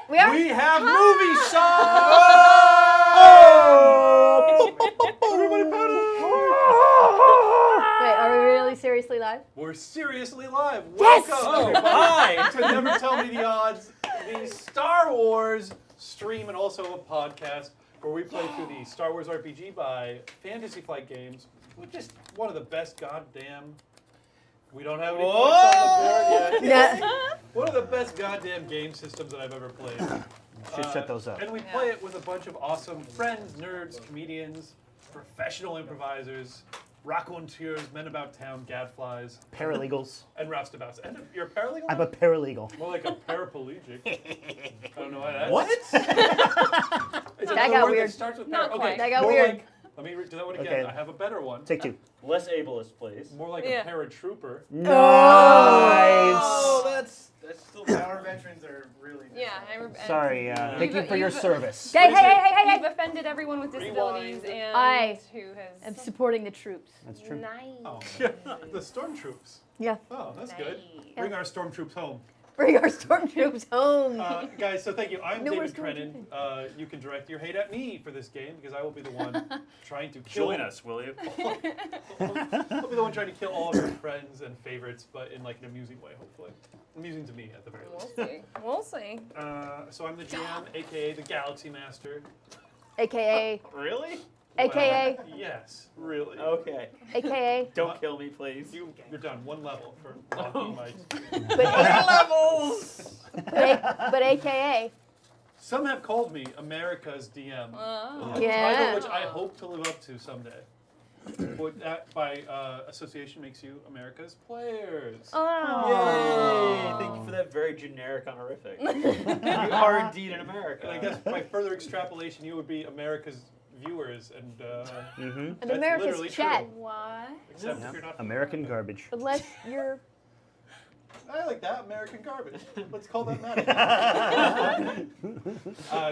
We are. We have movie song! Everybody Wait, are we really seriously live? We're seriously live. Yes! Welcome, everybody, to Never Tell Me the Odds, the Star Wars stream, and also a podcast where we play through the Star Wars RPG by Fantasy Flight Games, which is one of the best goddamn... We don't have any points on the board yet. One of the best goddamn game systems that I've ever played. Should set those up. And we play it with a bunch of awesome friends, nerds, comedians, professional improvisers, raconteurs, men about town, gadflies, Paralegals. and roustabouts. And you're a paralegal? I'm a paralegal. More like a paraplegic. I don't know why that. What? It's That another got word weird. that starts with Not para. quite. Okay. That got more weird. Like, let me do that one again. Okay. I have a better one. Take two. Less ableist, please. More like Yeah. a paratrooper. Nice. Oh, that's still our veterans are really. Sorry. Thank you for your service. Hey. You've offended everyone with disabilities Rewind. and I who has. I'm supporting the troops. That's true. Nice. Oh, the stormtroops. Yeah. Oh, that's good. Bring our stormtroops home. Bring our stormtroops home. Guys, so thank you. I'm No, we're David Crennan. You can direct your hate at me for this game because I will be the one trying to kill. Join us, will you? I'll be the one trying to kill all of your friends and favorites, but in like an amusing way, hopefully. Amusing to me, at the very least. We'll see. So I'm the GM, aka the Galaxy Master. AKA. Really? AKA. Well, yes, really. Okay. AKA. Don't kill me, please. You're done. One level for locking my. Levels! But AKA. Some have called me America's DM. Oh. A Yeah. title which I hope to live up to someday. But that, by association, makes you America's players. Oh. Yay! Thank you for that very generic honorific. You are indeed in America. And I guess by further extrapolation, you would be America's viewers, and And that's America's literally chat. true. What? Except if you're not from American America. garbage. Unless you're. I like that, American garbage. Let's call that magic.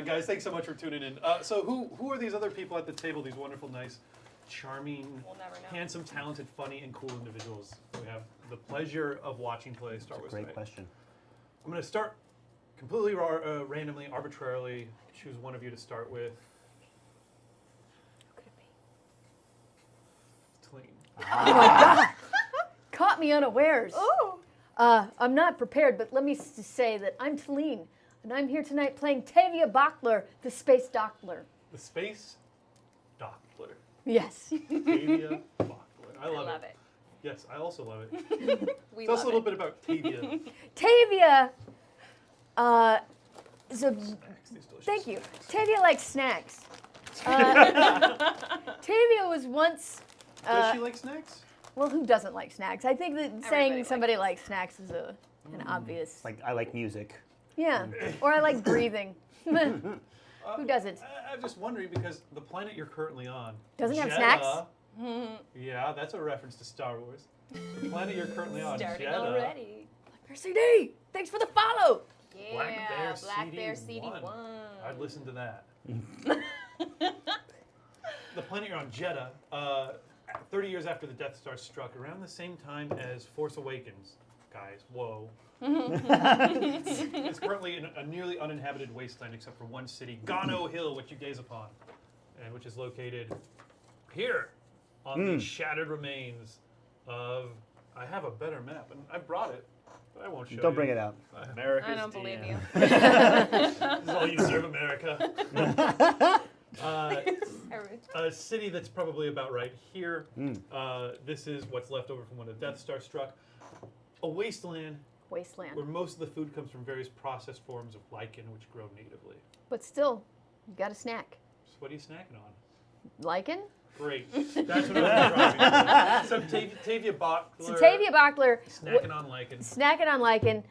Guys, thanks so much for tuning in. So who are these other people at the table, these wonderful, nice, charming, We'll never know. handsome, talented, funny, and cool individuals we have the pleasure of watching play Star Wars Great tonight? question. I'm going to start completely randomly, arbitrarily, choose one of you to start with. Clean. Oh my God. Caught me unawares. Ooh. I'm not prepared, but let me say that I'm Talene, and I'm here tonight playing Tavia Bachler, the Space Dockler. The Space Doppler. Yes. Tavia Bachler. I I love love it. Yes, I also love it. We Tell us love a little it. bit about Tavia. Tavia is a. These delicious Thank you. snacks. Tavia likes snacks. Tavia was once. Does she like snacks? Well, who doesn't like snacks? I think that saying likes somebody likes snacks is an obvious. Like I like music. Yeah. Or I like breathing. Who doesn't? I'm just wondering because the planet you're currently on Doesn't have Jedha- snacks? Yeah, that's a reference to Star Wars. The planet you're currently on, Starting Jedha, already. Black CD. Thanks for the follow. Yeah, Black Bear Black Bear CD1. CD1. I'd listen to that. The planet you're on, Jedha, 30 years after the Death Star struck, around the same time as Force Awakens. Guys, whoa. It's currently in a nearly uninhabited wasteland except for one city, Gano Hill, which you gaze upon, and which is located here on the shattered remains of. I have a better map, and I brought it, but I won't show you. Don't bring it out. America's I don't believe DM. you. This is all you deserve, America. A city that's probably about right here. This is what's left over from when the Death Star struck. A wasteland Wasteland. where most of the food comes from various processed forms of lichen which grow natively. But still, you got a snack. So what are you snacking on? Lichen? Great. That's what I was driving. So Tavia Bachler. So Tavia Bachler, Snacking on lichen. snacking on lichen,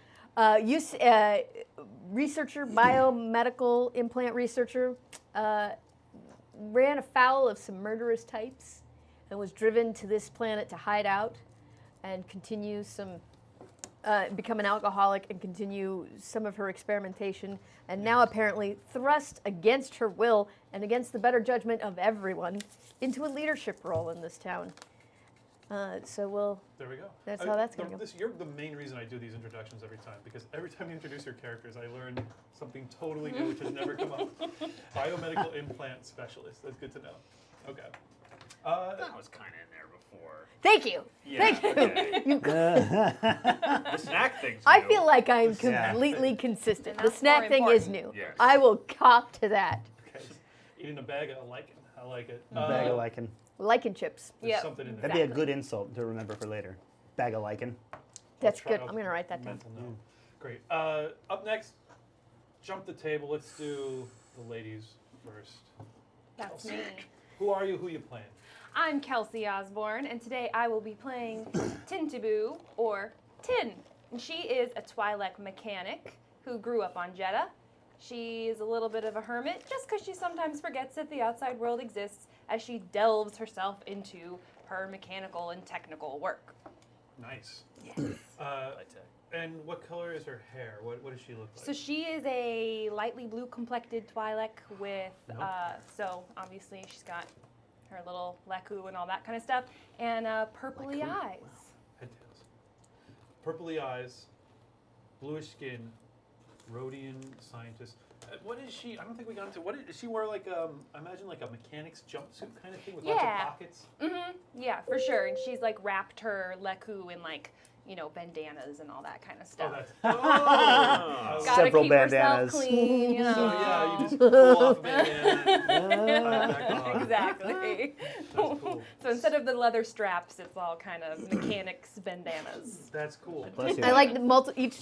researcher, biomedical implant researcher, ran afoul of some murderous types and was driven to this planet to hide out and continue become an alcoholic and continue some of her experimentation, and now apparently thrust against her will and against the better judgment of everyone into a leadership role in this town. So There we go. That's how that's gonna go. You're the main reason I do these introductions every time, because every time you introduce your characters, I learn something totally new which has never come up. Biomedical implant specialist. That's good to know. Okay. That was kind of in there before. Thank you. Yeah, Thank you. okay. The snack thing's I new. feel like I'm snack completely consistent. And The that's snack more thing is important. new. Yes. I will cop to that. Okay. Eating a bag of lichen. I like it. Bag of lichen. Lichen chips. There's Yep. something in there. That'd be a Exactly. good insult to remember for later. Bag of lichen. That's Try- good. I'm going to write that down. Mental note. Great. Up next, jump the table. Let's do the ladies first. That's me. Who are you? Who you playing? I'm Kelsey Osborne, and today I will be playing Tintaboo, or Tin. And she is a Twi'lek mechanic who grew up on Jedha. She is a little bit of a hermit, just because she sometimes forgets that the outside world exists as she delves herself into her mechanical and technical work. Nice. Yes. And what color is her hair? What does she look like? So she is a lightly blue complected Twi'lek with, Nope. so obviously she's got her little leku and all that kind of stuff, and purpley Leku? eyes. Head tails. Purpley eyes, bluish skin, Rhodian scientist. What is she? I don't think we got into. Does she wear like I imagine like a mechanic's jumpsuit kind of thing with lots of Yeah. pockets? Yeah, for sure. And she's like wrapped her leku in like, bandanas and all that kind of Oh, stuff. that's. Oh. Gotta Several keep bandanas. herself clean, you know. So yeah, you just pull off a bandana. Exactly. That's cool. So instead of the leather straps, it's all kind of mechanics bandanas. That's cool. Bless you. I like the each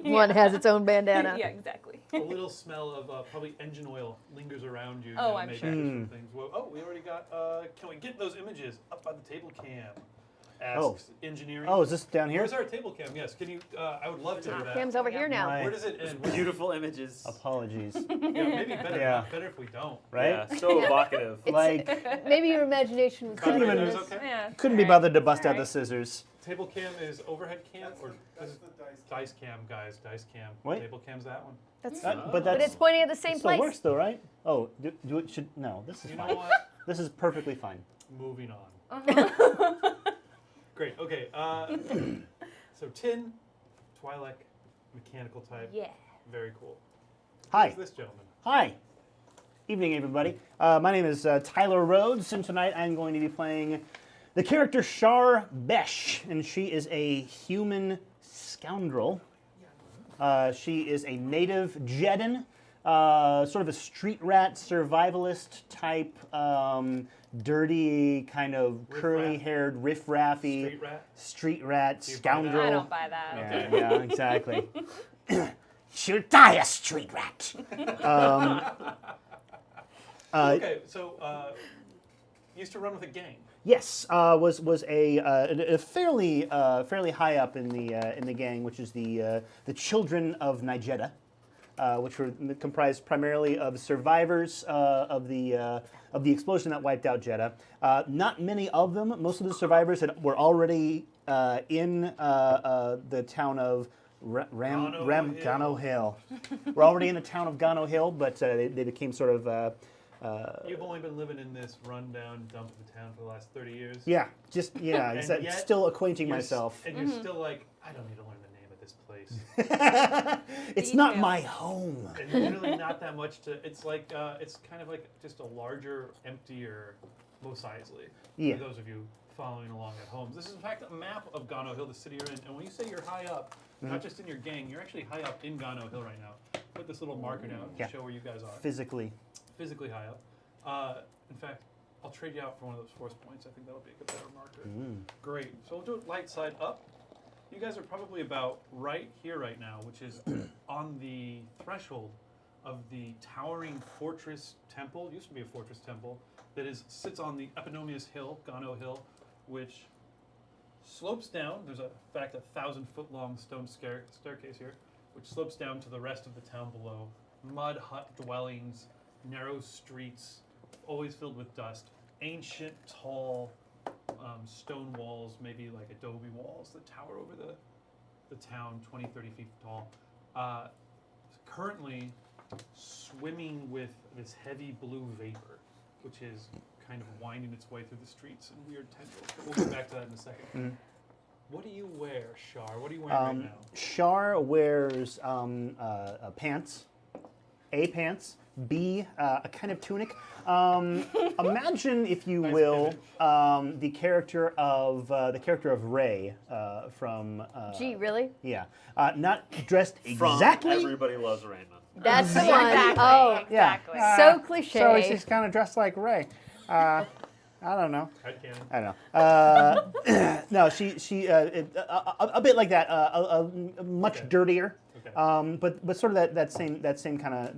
one has its own bandana. Yeah, exactly. A little smell of probably engine oil lingers around you. Oh, I'm maybe sure. just from things. Well, oh, we already got. Can we get those images up by the table cam? Asks Oh. engineering. Oh, is this down here? Where's our table cam? Yes. Can you? I would love to do that. Cam's over here now. Right. Where does it end? Beautiful images. Apologies. Yeah, maybe better. Yeah. Better if we don't. Right? Yeah, so evocative. Like, Maybe your imagination was Couldn't better have than been- this. Okay. Yeah. couldn't be alright, bothered to bust out the alright. scissors. Table cam is overhead cam or That's this is the dice. dice cam, guys. Dice cam. Wait. Table cam's that one. That's, But but that's it's pointing at the same it still place. works though, right? Oh, do it should no. This is You fine. know what? This is perfectly fine. Moving on. Uh-huh. Great. Okay. So tin, Twi'lek, mechanical type. Yeah. Very cool. Hi. Who's this gentleman? Hi. Evening, everybody. My name is Tyler Rhodes, and tonight I'm going to be playing the character Shar Besh, and she is a human scoundrel. She is a native Jedhan, sort of a street rat survivalist type, dirty, kind of Riff-raff. curly-haired, riff-raffy, Street rat. street rat, Do you buy that? scoundrel. I don't buy that. Yeah, yeah, exactly. She'll die a street rat. Okay. So used to run with a gang. Yes, was a fairly high up in the gang, which is the Children of Jedha, which were comprised primarily of survivors of the explosion that wiped out Jedha. Not many of them. Most of the survivors were already in the town of Gano Hill. We're already in the town of Gano Hill, but they became sort of. You've only been living in this rundown dump of a town for the last 30 years. Yeah, just And exactly. yet Still acquainting You're myself. And you're still like, I don't need to learn the name of this place. It's not Details. my home. And literally not that much to. It's like it's kind of like just a larger, emptier Mos Eisley. Yeah. For those of you following along at home, this is in fact a map of Gano Hill, the city you're in. And when you say you're high up, not just in your gang, you're actually high up in Gano Hill right now. Put this little marker down to Yeah. show where you guys are. Physically. Physically high up. In fact, I'll trade you out for one of those force points. I think that'll be a better marker. Great. So we'll do it light side up. You guys are probably about right here right now, which is on the threshold of the towering fortress temple. It used to be a fortress temple that sits on the eponymous hill, Gano Hill, which slopes down. There's in fact 1,000-foot long stone staircase here, which slopes down to the rest of the town below. Mud hut dwellings, narrow streets, always filled with dust. Ancient, tall stone walls, maybe like adobe walls that tower over the town, 20, 30 feet tall. Currently swimming with this heavy blue vapor, which is kind of winding its way through the streets and weird tendrils. But we'll get back to that in a second. What do you wear, Shar? What are you wearing right now? Shar wears pants, A pants, B a kind of tunic. Imagine, if you Nice will, the character of Rey from. Gee, really? Yeah, not dressed From exactly. Everybody Loves Raymond. That's the one. Exactly. Oh, Yeah. Exactly. so cliche. So she's kind of dressed like Rey. I don't know. Headcanon. I don't know. No, she a bit like that. Much Okay. dirtier. Okay. But sort of that same kind of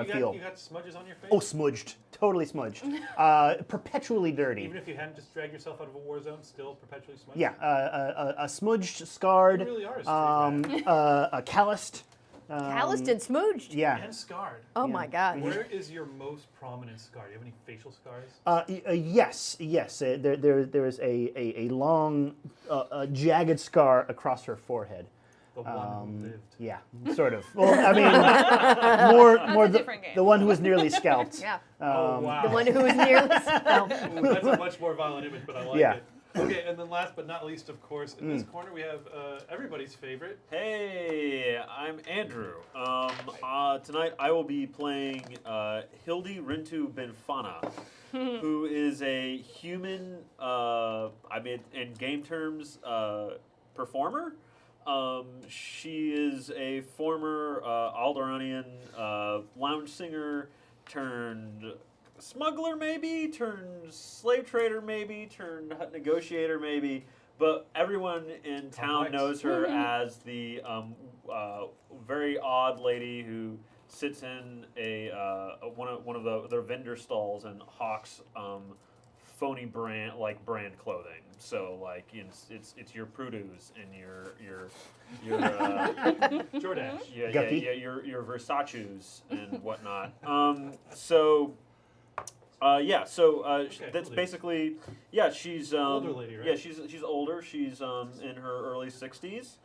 feel. You got smudges on your face? Oh, smudged. Totally smudged. Perpetually dirty. Even if you hadn't just dragged yourself out of a war zone, still perpetually smudged? Yeah, a smudged, scarred, You really are a street rat. a calloused. Calloused and smooged. Yeah. And scarred. Oh my God. Where is your most prominent scar? Do you have any facial scars? Yes. There is a long, jagged scar across her forehead. The one who lived. Yeah, sort of. Well, I mean, more a the, different game. the one who was nearly scalped. Yeah. Oh, wow. The one who was nearly. No. Ooh, that's a much more violent image, but I like Yeah. it. Okay, and then last but not least, of course, in this corner we have everybody's favorite. Hey, I'm Andrew. Tonight I will be playing Hildy Rintu Benfana, who is a human, in game terms, performer. She is a former Alderaanian lounge singer turned smuggler, maybe, turned slave trader, maybe, turned Hutt negotiator, maybe. But everyone in town Complex. knows her as the very odd lady who sits in one of their vendor stalls and hawks phony brand clothing. So like it's your Prudu's and your Jordache. Guppy. your Versace's and whatnot. That's Hildy. basically she's Older lady, right? Yeah, she's older. She's in her early 60s.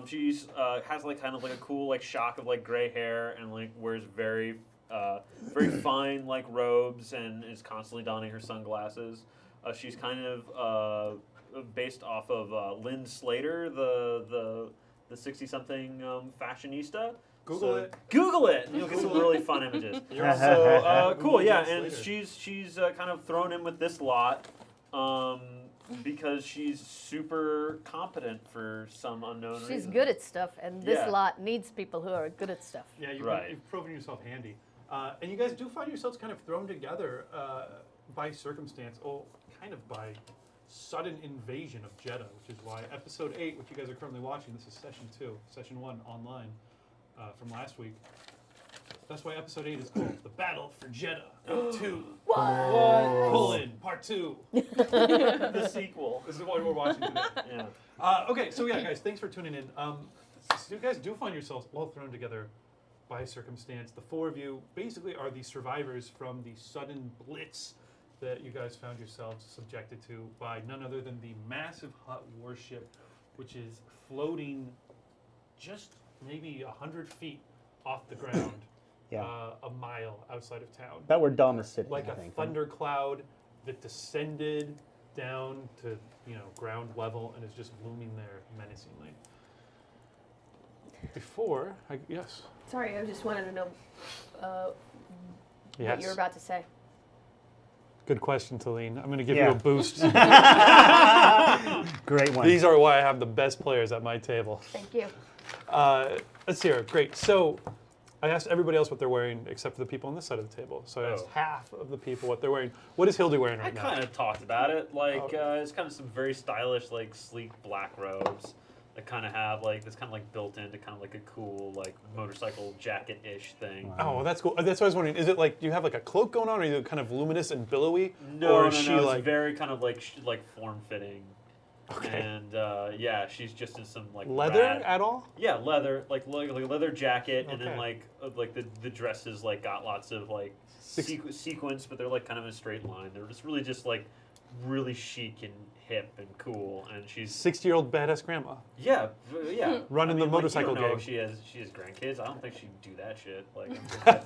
She's has like kind of like a cool like shock of like gray hair and like wears very fine like robes and is constantly donning her sunglasses. She's kind of based off of Lynn Slater, the 60-something fashionista. Google it. Google it. And you'll get some really fun images. You're So cool, Google yeah. Lynn And Slater. she's kind of thrown in with this lot because she's super competent for some unknown reason. She's good at stuff, and this Yeah. lot needs people who are good at stuff. Yeah, Right. you've proven yourself handy. And you guys do find yourselves kind of thrown together by circumstance, or kind of by sudden invasion of Jedha, which is why Episode 8, which you guys are currently watching, this is Session 2, Session 1 online from last week. That's why Episode 8 is called The Battle for Jedha 2. Part 2. The sequel. This is what we're watching today. Yeah. Okay, so yeah, guys, thanks for tuning in. So you guys do find yourselves all thrown together by circumstance. The four of you basically are the survivors from the sudden blitz that you guys found yourselves subjected to by none other than the massive Hutt warship, which is floating just maybe 100 feet off the ground, Yeah. a mile outside of town. About where Dom is sitting, Like I a think. thunder cloud that descended down to ground level and is just looming there menacingly. Before, yes. Sorry, I just wanted to know what Yes. you were about to say. Good question, Talene. I'm going to give Yeah. you a boost. Great one. These are why I have the best players at my table. Thank you. Let's hear it. Great. So I asked everybody else what they're wearing except for the people on this side of the table. So I asked Oh. half of the people what they're wearing. What is Hildy wearing I right now? kind of talked about it. Like, Okay. it's kind of some very stylish, like, sleek black robes that kind of have, like, that's kind of, like, built into kind of, like, a cool, like, motorcycle jacket-ish thing. Wow. Oh, that's cool. That's what I was wondering. Is it like, do you have like a cloak going on, or are you kind of luminous and billowy? No, or no, is she no, like it's very kind of, like, form-fitting. Okay. And, yeah, she's just in some, like, leather rad- at all? Yeah, leather, like a leather jacket, and then Okay. like the dresses like got lots of like sequence, but they're like kind of in a straight line. They're just really just like really chic and hip and cool, and she's 60-year-old badass grandma. yeah. Running the motorcycle you don't know gang. if she has grandkids. I don't think she'd do that shit. Like,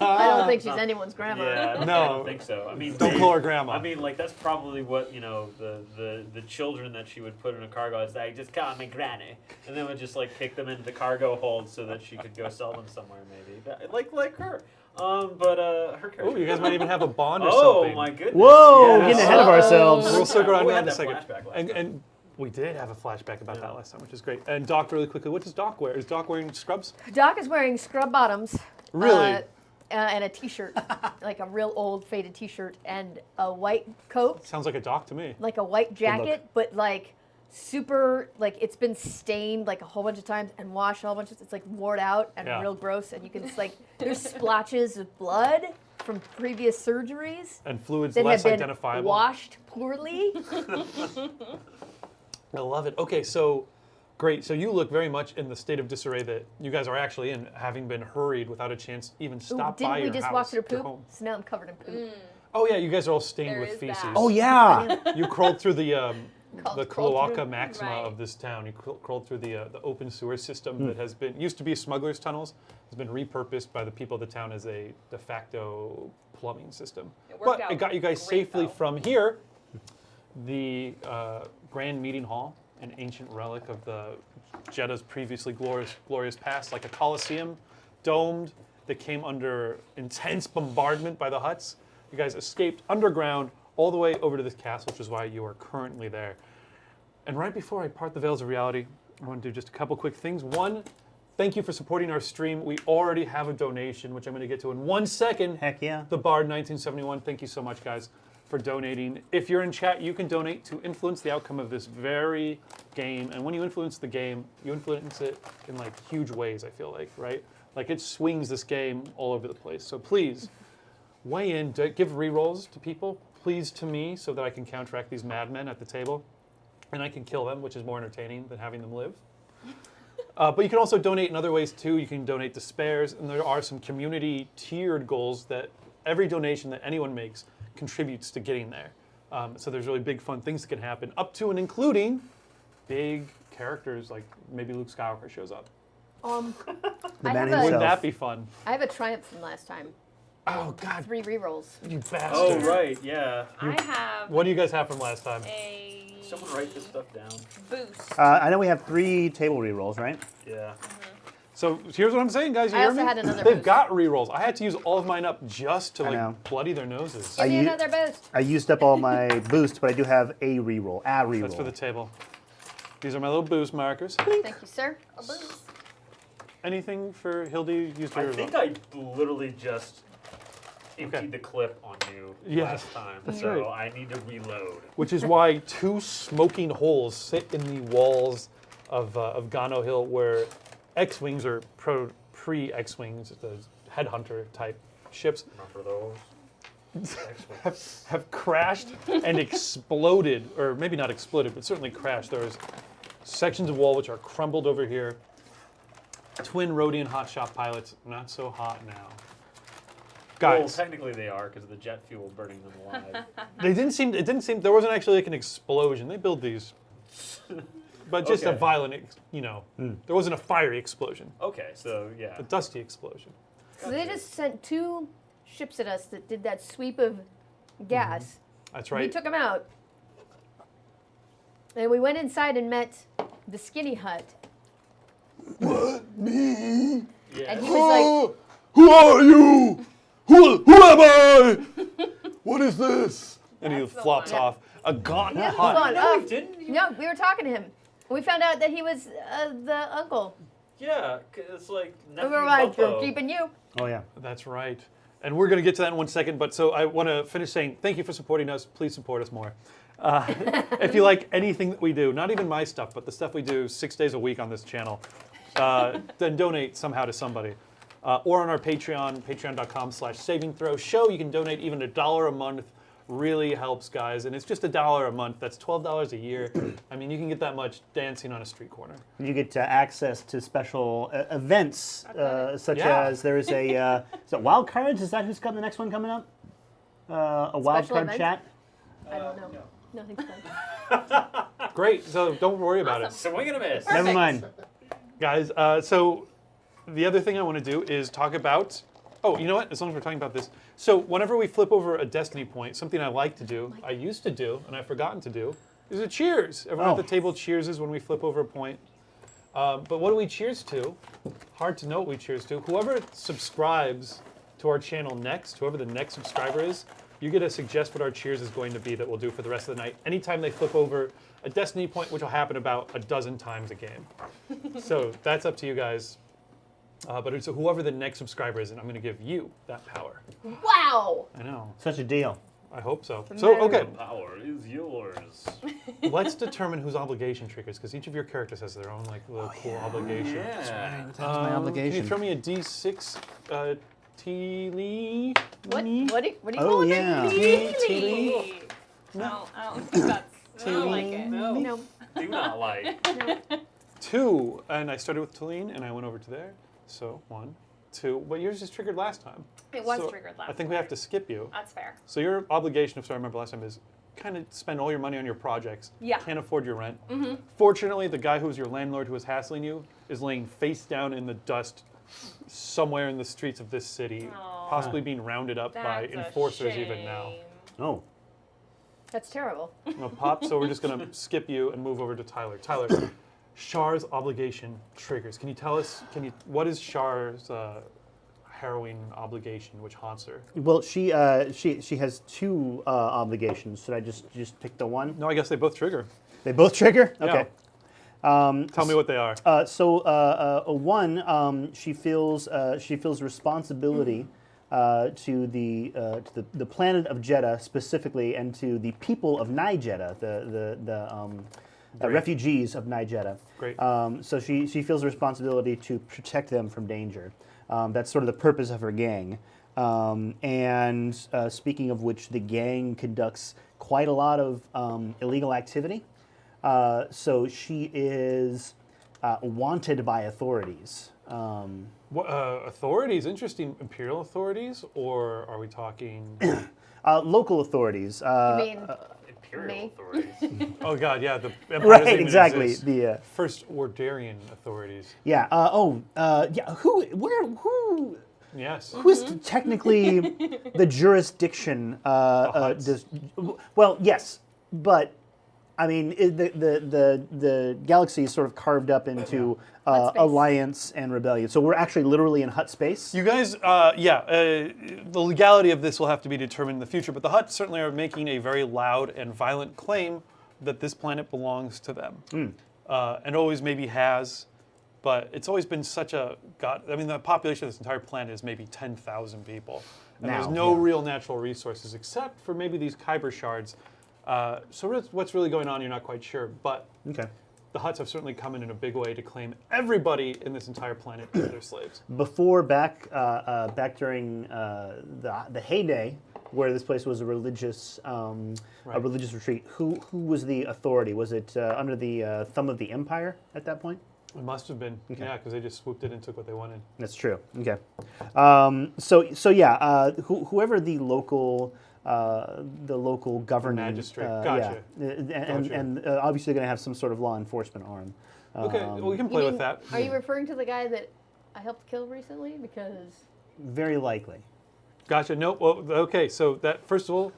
I don't think she's anyone's grandma. yeah, I No. don't think so. I mean, Don't call her grandma. I mean, like that's probably what the children that she would put in a cargo is like, just call me granny, and then would just like kick them into the cargo hold so that she could go sell them somewhere maybe. But, like her. But her character. Oh, you guys might even have a bond or Oh something. my goodness! Whoa, yes. getting ahead of ourselves. We'll circle around We that had in a that second. flashback last And, time. and we did have a flashback about Yeah. that last time, which is great. And Doc, really quickly, what does Doc wear? Is Doc wearing scrubs? Doc is wearing scrub bottoms. Really? And a t-shirt, like a real old faded t-shirt, and a white coat, Sounds like a Doc to me. like a white look. jacket, but like super, like it's been stained like a whole bunch of times and washed a whole bunch of, it's like worn out and Yeah. real gross, and you can, it's like, there's splotches of blood from previous surgeries And fluids that less have been identifiable. washed poorly. I love it. Okay, so great. So you look very much in the state of disarray that you guys are actually in, having been hurried without a chance to even Ooh, stop didn't by we your just house, walk through your poop? home. So now I'm covered in poop. Oh yeah, you guys are all stained There with is feces. that. Oh yeah. You crawled through the Crawled cloaca through. maxima Right. of this town. You crawled through the open sewer system that has been used to be smugglers' tunnels. Has been repurposed by the people of the town as a de facto plumbing system. It worked But out it got you guys great, safely though. from here, the Grand Meeting Hall, an ancient relic of the Jedha's previously glorious past, like a coliseum, domed, that came under intense bombardment by the Hutts. You guys escaped underground all the way over to this castle, which is why you are currently there. And right before I part the veils of reality, I want to do just a couple quick things. One, thank you for supporting our stream. We already have a donation, which I'm going to get to in 1 second. Heck yeah. The Bard 1971. Thank you so much, guys, for donating. If you're in chat, you can donate to influence the outcome of this very game. And when you influence the game, you influence it in like huge ways, I feel like, right? Like it swings this game all over the place. So please weigh in, give rerolls to people, please to me, so that I can counteract these madmen at the table. And I can kill them, which is more entertaining than having them live. But you can also donate in other ways too. You can donate to spares, and there are some community tiered goals that every donation that anyone makes contributes to getting there. So there's really big fun things that can happen, up to and including big characters like maybe Luke Skywalker shows up. The I man have a- Wouldn't himself. that be fun? I have a triumph from last time. Oh God, 3 rerolls. you bastard! Oh right, yeah. I have What do you guys have from last time? a Someone write this stuff down. boost. I know we have 3 table rerolls, right? Yeah. So here's what I'm saying, guys. You I hear also me? had another They've boost. got rerolls. I had to use all of mine up just to I know. like bloody their noses. Give me u- another boost. I used up all my boost, but I do have a reroll. A reroll. That's for the table. These are my little boost markers. Thank you, sir. A boost. Anything for Hildy? Used I yours think up. I literally just emptied Okay. the clip on you Yes, last time, that's so right. I need to reload. Which is why 2 smoking holes sit in the walls of Gano Hill, where X-wings or pre-X-wings, the headhunter type ships, Remember those? Excellent. have crashed and exploded, or maybe not exploded, but certainly crashed. There's sections of wall which are crumbled over here. Twin Rhodian hotshot pilots, not so hot now. Well, Guys, technically they are because of the jet fuel burning them alive. it didn't seem, there wasn't actually like an explosion. They build these, but just a Okay. violent, there wasn't a fiery explosion, Okay, so yeah. a dusty explosion. So they just sent 2 ships at us that did that sweep of gas. That's We right. took them out. And we went inside and met the skinny Hutt. Me? Yeah. And he was like, Who are you? Who am I? What is this? And he That's the flops one. off. A gaunt yeah, Hutt. hold on. No, we didn't. No, we were talking to him. We found out that he was the uncle. Yeah, 'cause it's like We nephew were like, Bumpo. we're keeping you. Oh yeah. That's right. And we're going to get to that in 1 second, but so I want to finish saying thank you for supporting us. Please support us more. If you like anything that we do, not even my stuff, but the stuff we do 6 days a week on this channel, then donate somehow to somebody. Or on our Patreon, patreon.com/savingthrow show. You can donate even $1 a month. Really helps, guys. And it's just $1 a month. That's $12 a year. I mean, you can get that much dancing on a street corner. You get access to special events, such Yeah. as there is a is it Wild Cards? Is that who's coming? The next one coming up? A Wild Special Card event? chat. I don't know. Nothing's fun. Great. So don't worry about it. Swing and a miss. Never mind. Guys, so the other thing I want to do is talk about. Oh, you know what? As long as we're talking about this. So whenever we flip over a destiny point, something I like to do, I used to do, and I've forgotten to do, is a cheers. Everyone at the table cheerses when we flip over a point. But what do we cheers to? Hard to know what we cheers to. Whoever subscribes to our channel next, whoever the next subscriber is, you get to suggest what our cheers is going to be that we'll do for the rest of the night. Anytime they flip over a destiny point, which will happen about a dozen times a game. So that's up to you guys. But it's whoever the next subscriber is, and I'm going to give you that power. Wow! I know. Such a deal. I hope so. So, okay. The power is yours. Let's determine whose obligation triggers, because each of your characters has their own like little cool obligation. Yeah. That's my Can obligation. you throw me a D6, T-Lee? What do you Oh, call yeah. it? T-Lee? No, I don't think that's. I don't like it. No. No. Do not like. 2, and I started with Talene, and I went over to there. So 1, 2. But yours just triggered last time. It was So triggered last I think we have to skip you. That's fair. So your obligation, if I remember last time, is kind of spend all your money on your projects. Yeah. Can't afford your rent. Fortunately, the guy who's your landlord who is hassling you is laying face down in the dust somewhere in the streets of this city, Aw. possibly being rounded up by That's a enforcers even now. shame. Oh. That's terrible. Well, Pop, so we're just going to skip you and move over to Tyler. Tyler, Char's obligation triggers. Can you tell us, what is Char's harrowing obligation which haunts her? Well, she has 2 obligations. Should I just pick the one? No, I guess they both trigger. They both trigger? Yeah. Okay. Tell me what they are. One, she feels responsibility to the planet of Jedha specifically, and to the people of Jedha, the refugees of Jedha. Great. So she feels a responsibility to protect them from danger. That's sort of the purpose of her gang. And speaking of which, the gang conducts quite a lot of illegal activity. So she is wanted by authorities. What, authorities? Interesting. Imperial authorities, or are we talking? Local authorities. You mean Imperial Me? authorities. Oh God, yeah, the Empire doesn't Right, even exactly. exist. The First Ordarian authorities. yeah. Yeah. Who Yes. is technically the jurisdiction? Hutts. Well, yes, but I mean the galaxy is sort of carved up into Hutt space. alliance and rebellion. So we're actually literally in Hutt space. You guys, the legality of this will have to be determined in the future, but the Hutts certainly are making a very loud and violent claim that this planet belongs to them. And always maybe has, but it's always been such a, the population of this entire planet is maybe 10,000 people. And Now, there's no yeah. real natural resources except for maybe these Kyber shards. So what's really going on, you're not quite sure, but Okay. the Hutts have certainly come in a big way to claim everybody in this entire planet as their slaves. Before, back during the heyday, where this place was a religious retreat, who was the authority? Was it under the thumb of the Empire at that point? It must have been, yeah, because they just swooped in and took what they wanted. That's true. Okay. Whoever the local governing Magistrate. Gotcha. and obviously going to have some sort of law enforcement arm. Okay, well, we can You play mean- with that. Are you referring to the guy that I helped kill recently? Because Very likely. Gotcha. No. Well, okay. So that first of all,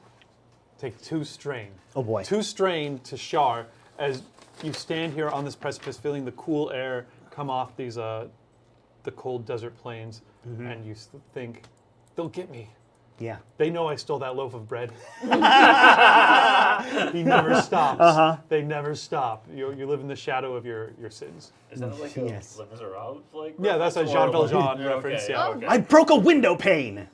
take 2 strain. Oh boy. 2 strain to Char as you stand here on this precipice, feeling the cool air come off these the cold desert plains, and you think they'll get me. Yeah. They know I stole that loaf of bread. He never stops. They never stop. You live in the shadow of your sins. Is that like Yes. a Les Miserables like? Yeah, that's a reference, Jean or Valjean like- reference. Okay, Yeah. okay. I broke a window pane.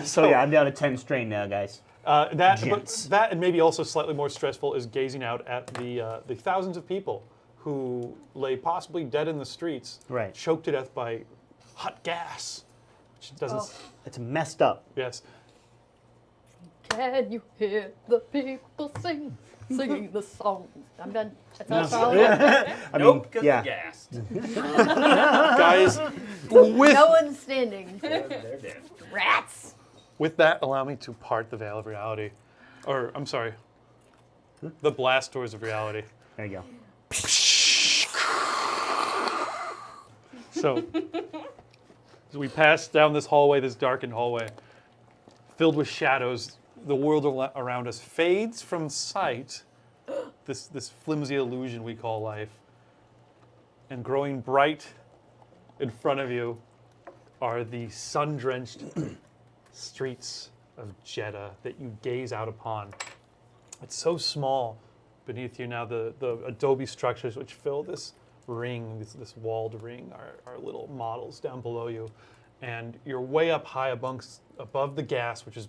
So yeah, I'm down to 10 strain now, guys. Gents. That and maybe also slightly more stressful is gazing out at the thousands of people who lay possibly dead in the streets, Right. choked to death by hot gas, which doesn't. It's messed up. Yes. can you hear the people singing the songs? I'm done. That's all. I Nope, because yeah. they're gassed. Guys, with No one's standing. They're dead. Rats. with that, allow me to part the veil of reality. Or, I'm sorry, the blast doors of reality. There you go. So, as we pass down this hallway, this darkened hallway, filled with shadows, the world around us fades from sight, this flimsy illusion we call life. And growing bright in front of you are the sun-drenched streets of Jedha that you gaze out upon. It's so small beneath you now. The adobe structures which fill this ring, this walled ring, are little models down below you. And you're way up high above the gas, which is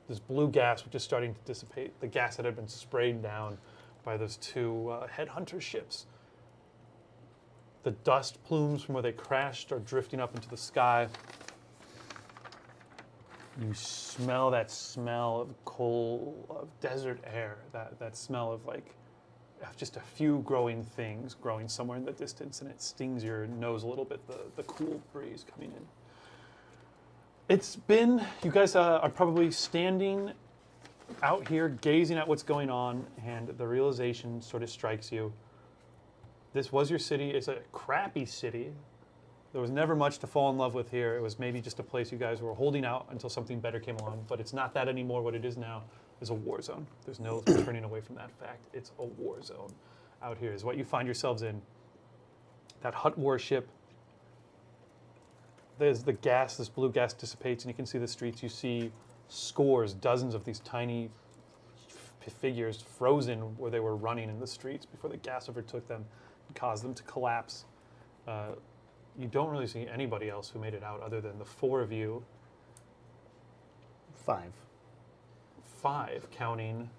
this blue gas, which is starting to dissipate. The gas that had been sprayed down by those two headhunter ships. The dust plumes from where they crashed are drifting up into the sky. You smell that smell of of desert air, that smell of just a few growing things growing somewhere in the distance, and it stings your nose a little bit, the cool breeze coming in. You guys are probably standing out here gazing at what's going on, and the realization sort of strikes you. This was your city. It's a crappy city. There was never much to fall in love with here. It was maybe just a place you guys were holding out until something better came along, but it's not that anymore. What it is now is a war zone. There's no turning away from that fact. It's a war zone out here is what you find yourselves in. That Hutt warship, there's the gas, this blue gas dissipates, and you can see the streets. You see scores, dozens of these tiny figures frozen where they were running in the streets before the gas overtook them and caused them to collapse. You don't really see anybody else who made it out other than the four of you. 5. 5, counting.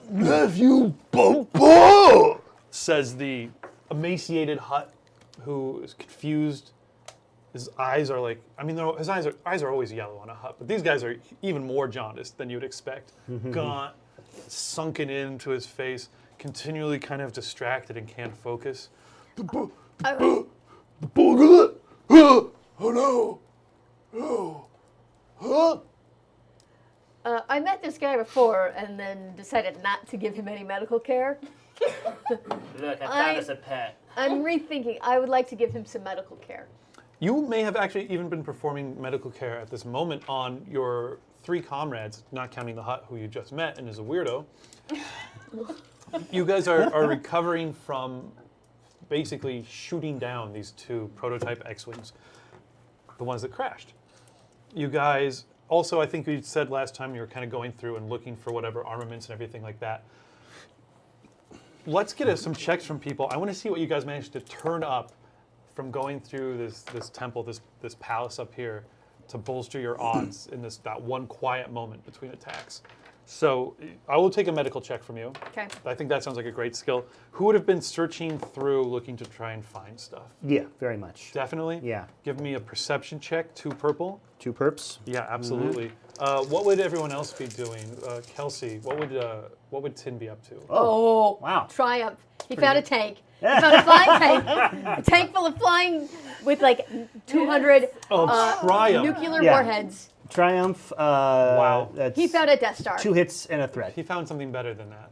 Nephew Bumpo! Says the emaciated Hutt, who is confused. His eyes are his eyes are always yellow on a Hutt, but these guys are even more jaundiced than you'd expect. Gaunt, sunken into his face, continually kind of distracted and can't focus. Oh no! Oh. Huh? I met this guy before and then decided not to give him any medical care. Look, I found us a pet. I'm rethinking. I would like to give him some medical care. You may have actually even been performing medical care at this moment on your 3 comrades, not counting the Hutt who you just met and is a weirdo. You guys are recovering from basically shooting down these 2 prototype X-Wings, the ones that crashed. You guys, also I think you said last time you were kind of going through and looking for whatever armaments and everything like that. Let's get some checks from people. I want to see what you guys managed to turn up from going through this temple, this palace up here, to bolster your odds in that one quiet moment between attacks. So I will take a medical check from you. Okay. I think that sounds like a great skill. Who would have been searching through, looking to try and find stuff? Yeah, very much. Definitely? Yeah. Give me a perception check, 2 purple. 2 perps. Yeah, absolutely. What would everyone else be doing? Kelsey, what would Tin be up to? Oh, wow. Triumph. He found a tank. He found a flying tank. A tank full of flying with 200 Triumph. nuclear Yeah. warheads. Triumph. Wow. That's He found a Death Star. 2 hits and a threat. He found something better than that.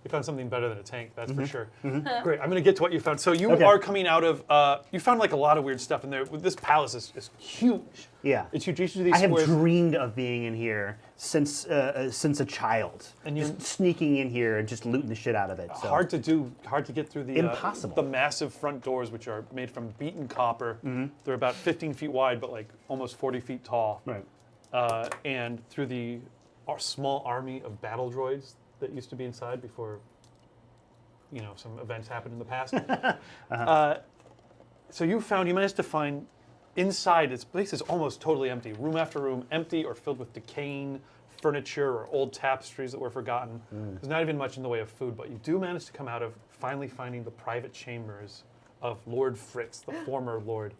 He found something better than a tank, that's for sure. Great, I'm going to get to what you found. So you Okay. are coming out of, you found a lot of weird stuff in there. This palace is huge. Yeah. It's huge. Each of these I have squares. dreamed of being in here since a child. And you- just sneaking in here and just looting the shit out of it. So. Hard to do, hard to get through the Impossible. the massive front doors, which are made from beaten copper. They're about 15 feet wide, but almost 40 feet tall. Right. And through the small army of battle droids that used to be inside before, some events happened in the past. So you managed to find inside, this place is almost totally empty. Room after room, empty or filled with decaying furniture or old tapestries that were forgotten. There's not even much in the way of food, but you do manage to come out of finally finding the private chambers of Lord Fritz, the former Lord.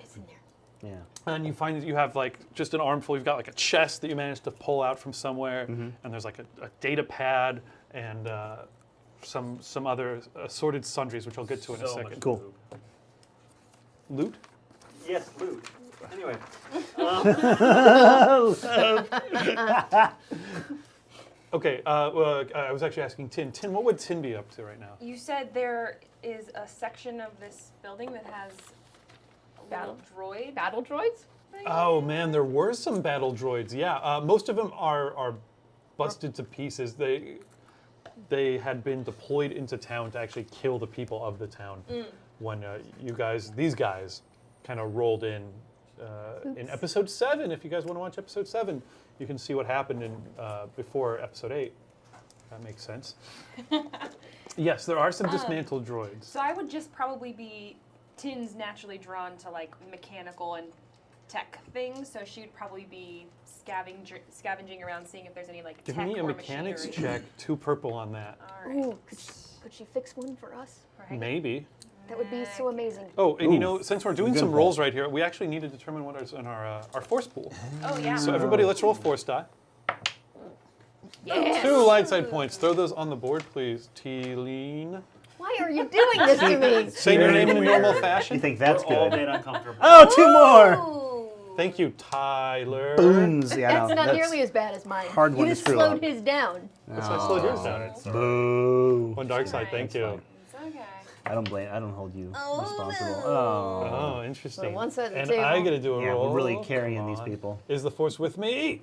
It's in there. Yeah. And you find that you have just an armful. You've got a chest that you managed to pull out from somewhere, and there's a data pad and some other assorted sundries, which I'll get to in a So much second. Cool. food. Loot? Yes, loot. Anyway, Okay, well, I was actually asking Tin. Tin, what would Tin be up to right now? You said there is a section of this building that has a little droid. Battle droids? Oh man, there were some battle droids. Yeah, most of them are busted to pieces. They had been deployed into town to actually kill the people of the town when these guys, kind of rolled in episode 7. If you guys want to watch episode 7, you can see what happened in before episode 8. That makes sense. Yes, there are some dismantled droids. So I would just probably be Tin's naturally drawn to like mechanical and tech things, so she would probably be scavenging around, seeing if there's any like Give tech me a or mechanics machinery. check. 2 purple on that. All right. Ooh, could she fix one for us? Right. Maybe. That would be so amazing. Oh, and Ooh, since we're doing good some call. rolls right here, we actually need to determine what is in our force pool. Oh yeah. So everybody, let's roll force die. Yes. 2 light side points. Throw those on the board, please. T-Lean. Why are you doing this to me? Say your name in a normal You fashion. think that's we're all good? made uncomfortable. Oh, 2 more. Ooh. Thank you, Tyler. Booms. Yeah, That's no, not nearly as bad as mine. hard one You to just screw slowed up. his down. That's why I slowed yours down. Boo. One dark side, thank you. It's okay. I don't hold you responsible. no. Oh, interesting. So one side of the and table. I get to do a Yeah, roll. we're really carrying Come these on. people. Is the force with me?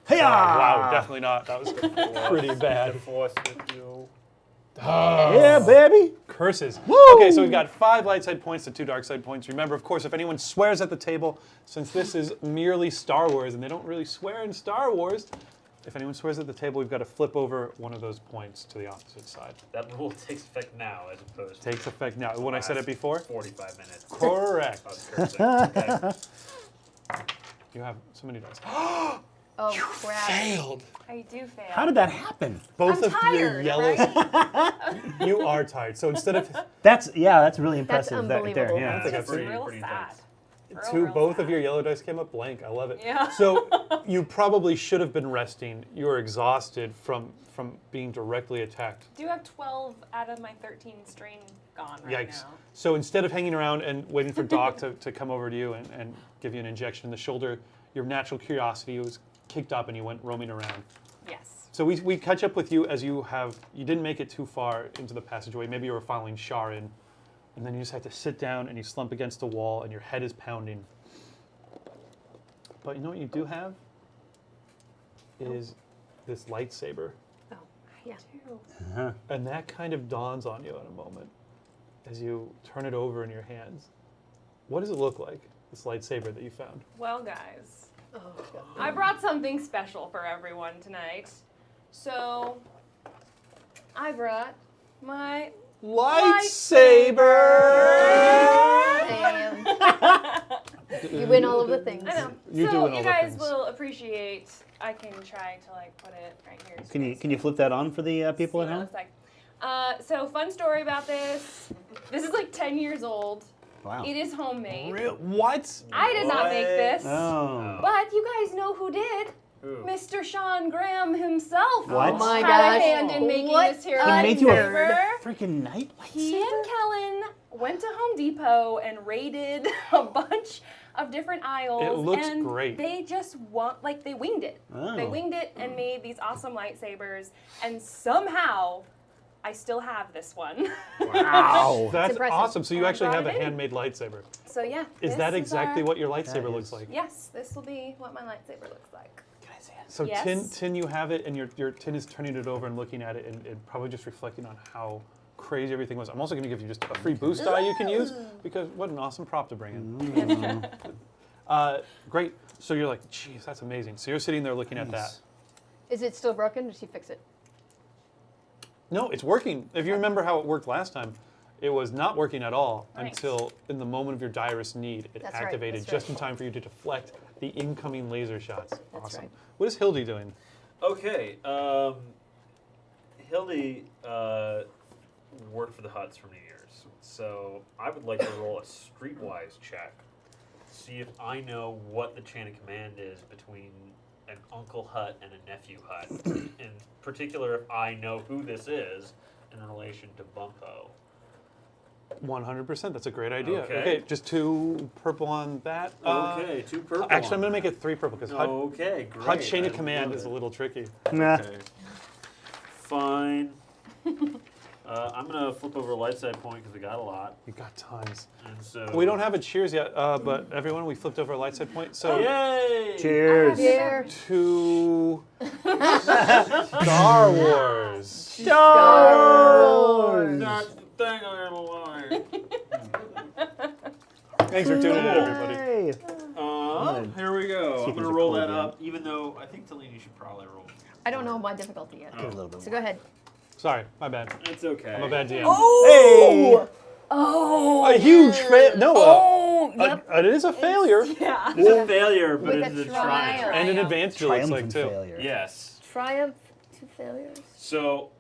Hey! Wow, definitely not. That was pretty bad. The force with you. Oh, Yeah, baby. curses. Woo! Okay, so we've got 5 light side points and 2 dark side points. Remember, of course, if anyone swears at the table, since this is merely Star Wars and they don't really swear in Star Wars, if anyone swears at the table, we've got to flip over one of those points to the opposite side. That rule takes effect now, as opposed to Takes effect now. When I said it before? 45 minutes. Correct. I was cursing. Okay. You have so many dice. Oh, crap. Failed. I do fail. How did that happen? Both I'm of your tired, yellows. right? You are tired. So instead of That's really That's impressive. There, unbelievable. yeah. I think It's I've real pretty sad. intense. two, Real both sad. of your yellow dice came up blank. I love it. Yeah. So you probably should have been resting. You were exhausted from being directly attacked. Do have 12 out of my 13 strain gone right Yikes. now. So instead of hanging around and waiting for Doc to come over to you and give you an injection in the shoulder, your natural curiosity was kicked up and you went roaming around. Yes. So we catch up with you as you didn't make it too far into the passageway. Maybe you were following Shar in, and then you just had to sit down and you slump against the wall and your head is pounding. But you know what you do have? Is this lightsaber. Oh, yeah. Uh-huh. And that kind of dawns on you in a moment as you turn it over in your hands. What does it look like, this lightsaber that you found? Well, guys, Oh, God. I brought something special for everyone tonight. So, I brought my Damn. You win all of the things. I know. You do so win all you the guys things. will appreciate. I can try to put it right here. so you guys Can you flip that on for the people see at what it home? looks like. So fun story about this. This is 10 years old. Wow. It is homemade. What? I did not make this. Oh. But you guys know who did? Who? Mr. Sean Graham himself. What? Oh my had gosh. a hand in making What this here He made you a lightsaber. freaking night He lightsaber? and Kellen went to Home Depot and raided a bunch of different aisles. It looks and great. They just they winged it. Oh. They winged it and made these awesome lightsabers. And somehow, I still have this one. Wow. That's impressive. awesome. So you I actually brought have a it in. handmade lightsaber. So yeah. Is that exactly our- what your lightsaber That looks is- like? Yes, this will be what my lightsaber looks like. Can I see it? So Yes. tin, you have it, and your tin is turning it over and looking at it, and probably just reflecting on how crazy everything was. I'm also going to give you just a free boost die you can use because what an awesome prop to bring in. Great. So you're like, geez, that's amazing. So you're sitting there looking at that. Nice. Is it still broken? Did she fix it? No, it's working. If you remember how it worked last time, it was not working at all Nice. until in the moment of your direst need, it That's right, activated that's just right. in time for you to deflect the incoming laser shots. That's Awesome. right. What is Hildy doing? Okay, Hildy worked for the Hutts for many years, so I would like to roll a streetwise check, see if I know what the chain of command is between an Uncle Hutt and a Nephew Hutt. In particular, if I know who this is in relation to Bumpo. 100%. That's a great idea. Okay. Just 2 purple on that. Okay, 2 purple. Actually, I'm on going to make that. it 3 purple because Okay, great. HUD chain of I command love is a it. little tricky. Nah. Okay. Fine. I'm gonna flip over a light side point because we got a lot, You got tons. and so We don't have a cheers yet, but everyone, we flipped over a light side point. So Yay! Cheers. Here. to Star Wars. Star Wars. That's the thing I'm alive. Thanks for tuning in, everybody. Hey. Here we go. See I'm if gonna there's a roll chord that yet. up, even though I think Talene, you should probably roll. I don't know my difficulty yet. Give it a little bit So more. go ahead. Sorry, my bad. It's okay. I'm a bad DM. Oh! Oh! A huge fail. No, Oh! Yep. it is a failure. Yeah. It's a failure, but With it's a a triumph. triumph. And an advantage, it looks like, Triumphant too. failure. Yes. Triumph, 2 failures. So,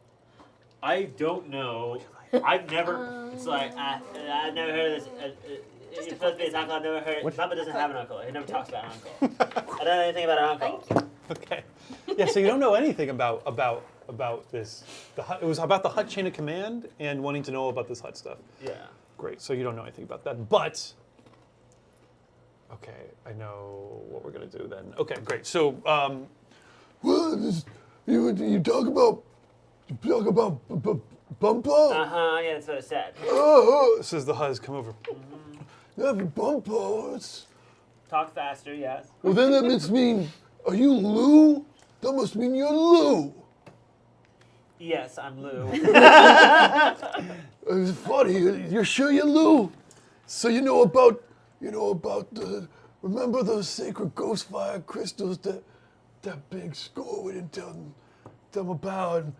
I don't know. I've never. It's like I've never heard of this. You're supposed to be his uncle. I've never heard. Bubba doesn't have an uncle. He never talks about an uncle. I don't know anything about an uncle. Okay. Yeah, so you don't know anything about this. The HUD, it was about the HUD chain of command and wanting to know about this HUD stuff. Yeah. Great, so you don't know anything about that. But, okay, I know what we're going to do then. Okay, great. So, Well, you talk about bumper. Yeah, that's what it said. says the HUD's come over. Not bumpers. Talk faster, yes. Well, then that must mean, are you Lou? That must mean you're Lou. Yes, I'm Lou. It's funny. You're sure you're Lou? So you know about the. Remember those sacred ghost fire crystals that big score we didn't tell them about, and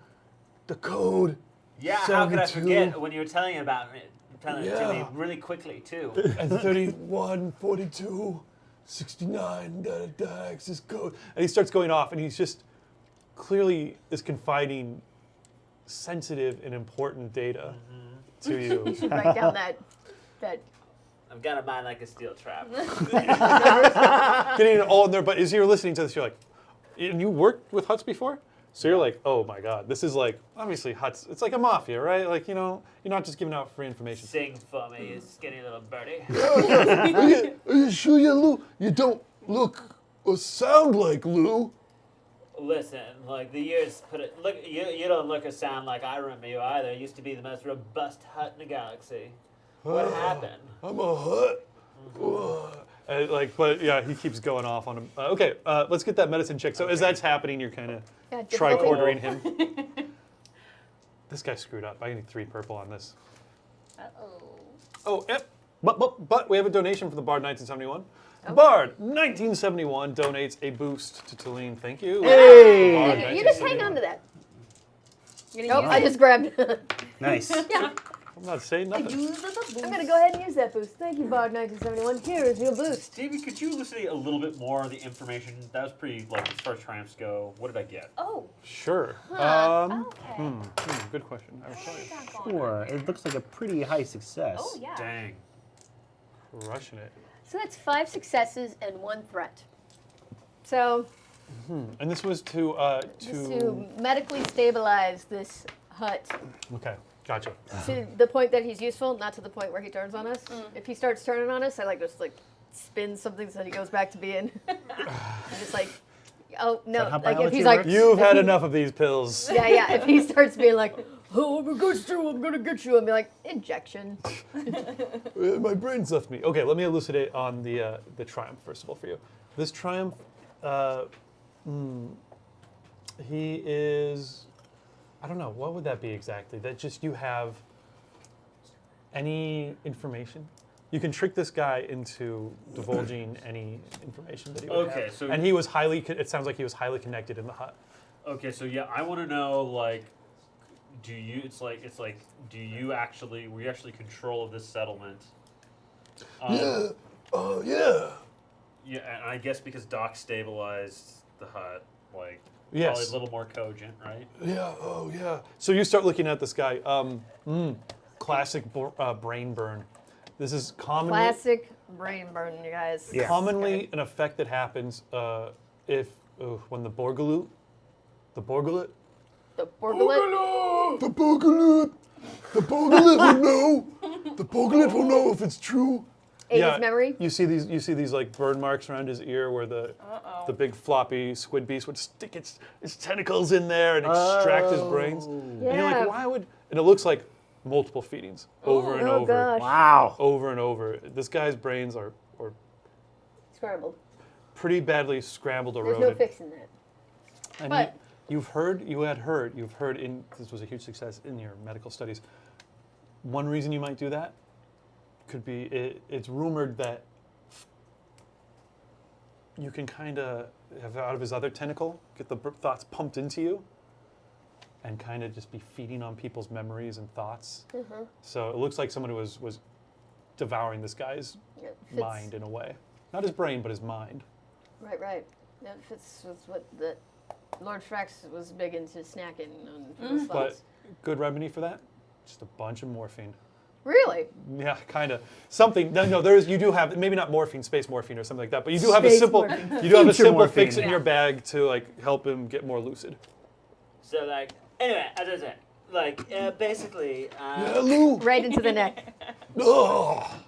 the code. Yeah, how could I 72. forget when you were telling it about it? Telling it to me Yeah. really quickly, too. And 31, 42, 69, access code. And he starts going off, and he's just clearly is confiding sensitive and important data to you. Write down that. I've got a mind like a steel trap. Getting it all in there, but as you're listening to this, you're like, and you worked with Hutts before? So you're like, oh my God, this is like, obviously Hutts, it's like a mafia, right? Like, you know, you're not just giving out free information. Sing for me, you skinny little birdie. Are you sure you're Lou? You don't look or sound like Lou. Listen, like the years put it. Look, you don't look or sound like I remember you either. You used to be the most robust hut in the galaxy. What happened? I'm a Hut. But yeah, he keeps going off on him. Okay, let's get that medicine check. So as that's happening, you're kind of Yeah, difficulty. tricordering him. This guy screwed up. I need 3 purple on this. Uh-oh. Oh, yep. But we have a donation for the Bard 1971. Bard 1971 donates a boost to Talene. Thank you. Hey! Bard You just hang on to that. You're Nope, gonna I use just grabbed. Nice. Yeah, I'm not saying nothing. I'm gonna go ahead and use that boost. Thank you, Bard 1971. Here is your boost. David, could you elucidate a little bit more of the information? That was pretty, like, as far as triumphs go. What did I get? Oh, Sure. okay. Good question. I will tell you. Sure. It looks like a pretty high success. Oh, yeah. Dang. Crushing it. So that's 5 successes and 1 threat. So And this was to just to medically stabilize this hut Okay, gotcha. to the point that he's useful, not to the point where he turns on us. If he starts turning on us, I just spin something so that he goes back to being just like, oh no, that how like if biology he's like, works? You've had enough of these pills. yeah, if he starts being like, oh, I'm gonna get you, I'll be like, injection. My brain's left me. Okay, let me elucidate on the triumph first of all for you. This triumph, he is, I don't know, what would that be exactly? That just you have any information? You can trick this guy into divulging any information that he would Okay, have. so- And he was highly, it sounds like he was highly connected in the hut. Okay, so yeah, I want to know, like, do you? It's like, do you actually? Were you actually control of this settlement? Yeah. Yeah. Yeah, and I guess because Doc stabilized the hut, like, Yes. probably a little more cogent, right? Yeah. Oh, yeah. So you start looking at this guy. Classic brain burn. This is commonly Classic brain burn, you guys. Yeah. commonly an effect that happens when the Borgalut The Borgalet. The Bogalut would know. The Poglet will know if it's true. Ate his memory. You see these like burn marks around his ear where the big floppy squid beast would stick its tentacles in there and extract his brains. And you're Yeah. like, why would? And it looks like multiple feedings over and Oh over, gosh. Wow. over and over. This guy's brains are Scrambled. pretty badly scrambled, There's eroded. no fixing that. And But- you've heard in this was a huge success in your medical studies. One reason you might do that could be it's rumored that you can kind of have out of his other tentacle, get the thoughts pumped into you, and kind of just be feeding on people's memories and thoughts. So it looks like someone was devouring this guy's It fits- mind in a way, not his brain but his mind. Right. That fits with what the Lord Frax was big into snacking on people's But thoughts. good remedy for that, just a bunch of morphine. Really? Yeah, kind of something. No, you do have maybe not morphine, space morphine or something like that, but you do have a Space simple, morphine. you do have a Future simple morphine. fix in your bag to like help him get more lucid. So like, anyway, as I said, like basically, Yeah, Lou. Right into the neck. Oh.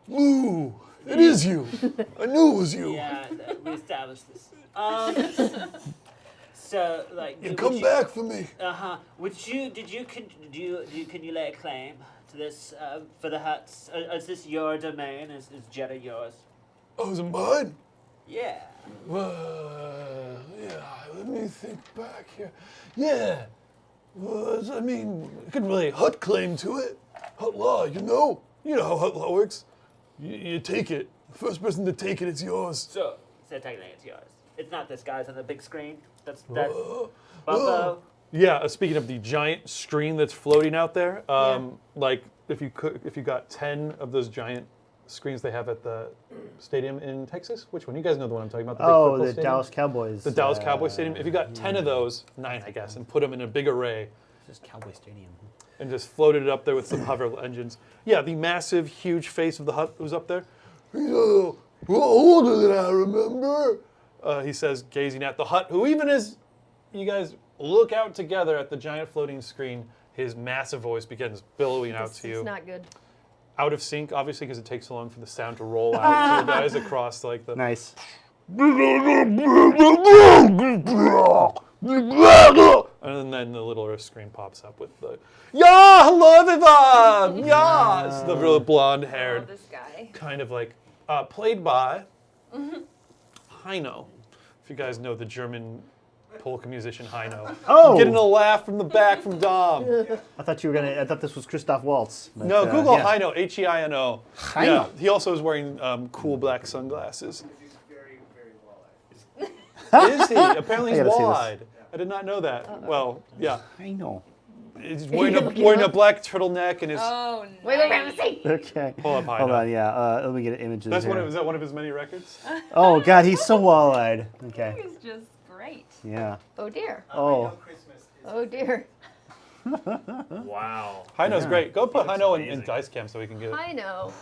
Lou, it is you. I knew it was you. yeah, we established this. So like, You would come back for me. Would you? Can you lay a claim to this for the Hutts? Is this your domain? Is Jedha yours? Oh, is it mine? Yeah. Yeah, let me think back here. Yeah. I mean, you could lay Hutt claim to it. Hutt law, you know. You know how Hutt law works. You take it. The first person to take it, it's yours. So technically it's yours. It's not this guy's on the big screen. That's Oh. Bumbo. Yeah. Speaking of the giant screen that's floating out there, like if you got 10 of those giant screens they have at the stadium in Texas, which one? You guys know the one I'm talking about. The big football The stadium? Dallas Cowboys. The Dallas Cowboys Stadium. If you got 10 of those, 9 I guess, and put them in a big array, It's just Cowboy Stadium. and just floated it up there with some hover engines. Yeah, the massive, huge face of the Hutt was up there. We're older than I remember. He says, gazing at the Hutt, who even as you guys look out together at the giant floating screen, his massive voice begins billowing out to you. It's not good. Out of sync, obviously, because it takes so long for the sound to roll out to you guys across like the. Nice. And then the little screen pops up with the, yeah, hello everyone, yeah, it's the real blonde-haired, This guy. kind of like, played by Heino. If you guys know the German polka musician Heino. Oh! Getting a laugh from the back from Dom. I thought this was Christoph Waltz. But, No, Google yeah. Heino, Heino. Heino. Yeah, he also is wearing cool black sunglasses. Is he? Apparently I he's gotta see this. wide. I did not know that. Well, yeah. Heino. He's wearing a black turtleneck and his. Oh, Wait, Ramsey! Okay. Pull up Heino. Hold on, yeah. Let me get images That's here. is that one of his many records? Oh, God, he's so wall-eyed. Okay. He's just great. Yeah. Oh dear. Oh. Oh dear. Wow. Heino's Yeah. great. Go put Heino in amazing. dice cam so we can get it. I know.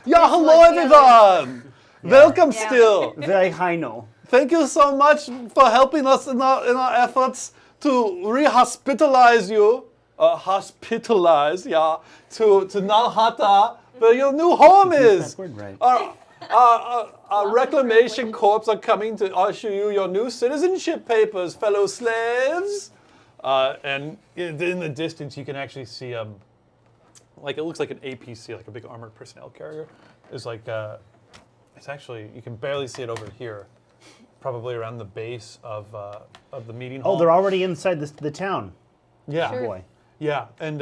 Yeah, hello like the everyone. Welcome Yeah. still. Very Heino. Thank you so much for helping us in our efforts to re-hospitalize you. Hospitalize, yeah, to Nalhata, where your new home is. That word right. Our reclamation corps are coming to issue you your new citizenship papers, fellow slaves. And in the distance, you can actually see like it looks like an APC, like a big armored personnel carrier. It's like it's actually you can barely see it over here, probably around the base of the meeting hall. Oh, they're already inside the town. yeah, Sure. Boy. yeah, and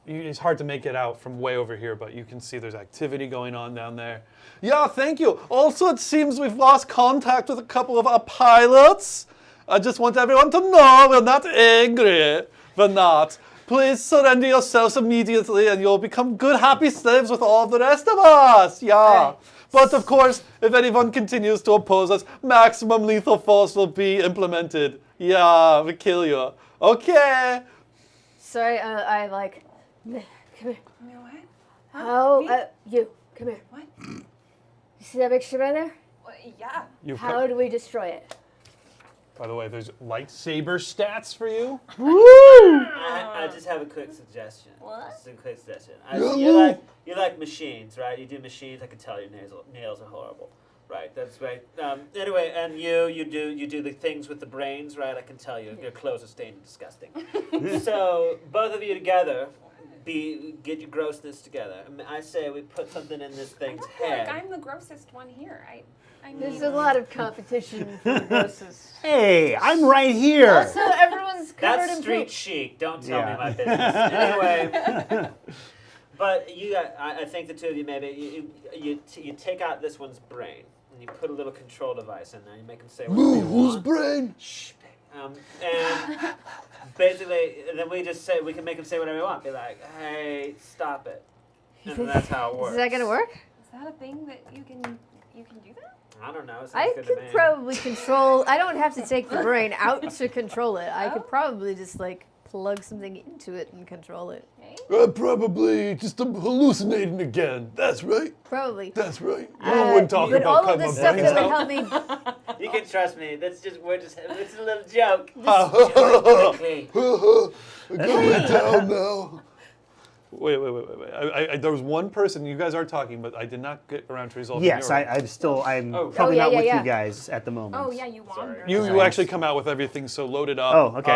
it's hard to make it out from way over here, but you can see there's activity going on down there. Yeah, thank you. Also, it seems we've lost contact with a couple of our pilots. I just want everyone to know we're not angry. We're not. Please surrender yourselves immediately and you'll become good, happy slaves with all the rest of us. Yeah. But of course, if anyone continues to oppose us, maximum lethal force will be implemented. Yeah, we kill you. Okay. Sorry, I like. Come here. What? How? Me? You. Come here. What? You see that big ship right there? Yeah. You've How do we destroy it? By the way, there's lightsaber stats for you. I just have a quick suggestion. What? Just a quick suggestion. Yeah, You like machines, right? You do machines. I can tell your nails are horrible. Right, that's right. Anyway, and you do the things with the brains, right? I can tell you, your clothes are stained and disgusting. So both of you together, get your grossness together. I say we put something in this I thing's don't feel like head. I'm the grossest one here. I There's mean, a lot of competition for the grossest. Hey, I'm right here. Also, everyone's covered That's in street poop. chic. Don't tell Yeah. me my business. Anyway, but I think the two of you maybe you take out this one's brain and you put a little control device in there. You make them say whatever Moo, you whose want. brain? Shh, and basically, then we can make them say whatever we want. Be like, hey, stop it. And that's how it works. Is that gonna work? is that a thing that you can do that? I don't know. It sounds I good to could me. probably control. I don't have to take the brain out to control it. I could Oh. probably just like plug something into it and control it. Okay. Probably just hallucinating again. That's right. Probably. That's right. I wouldn't talk but about all of cutting the my stuff brains that would out. help me. You can trust me. It's a little joke. Okay. Go down now. Wait. There was one person, you guys are talking, but I did not get around to resolving Yes, your I'm Oh. probably Oh, not yeah, with yeah. you guys at the moment. Oh yeah, you wander. You Sorry. actually come out with everything so loaded up. Oh, okay.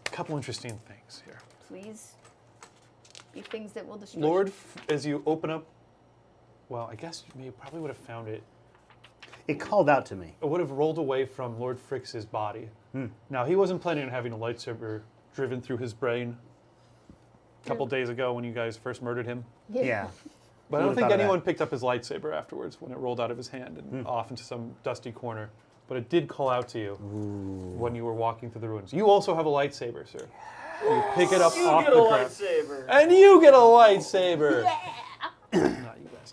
A couple interesting things here. Please. Be things that will destroy. Lord, as you open up, well, I guess you probably would have found it. It called out to me. It would have rolled away from Lord Frix's body. Now, he wasn't planning on having a lightsaber driven through his brain a couple days ago when you guys first murdered him. Yeah. But I Who don't would've think thought of anyone that? picked up his lightsaber afterwards when it rolled out of his hand and off into some dusty corner. But it did call out to you when you were walking through the ruins. You also have a lightsaber, sir. You pick it up You off get the a ground. lightsaber. And you get a lightsaber. Not you guys.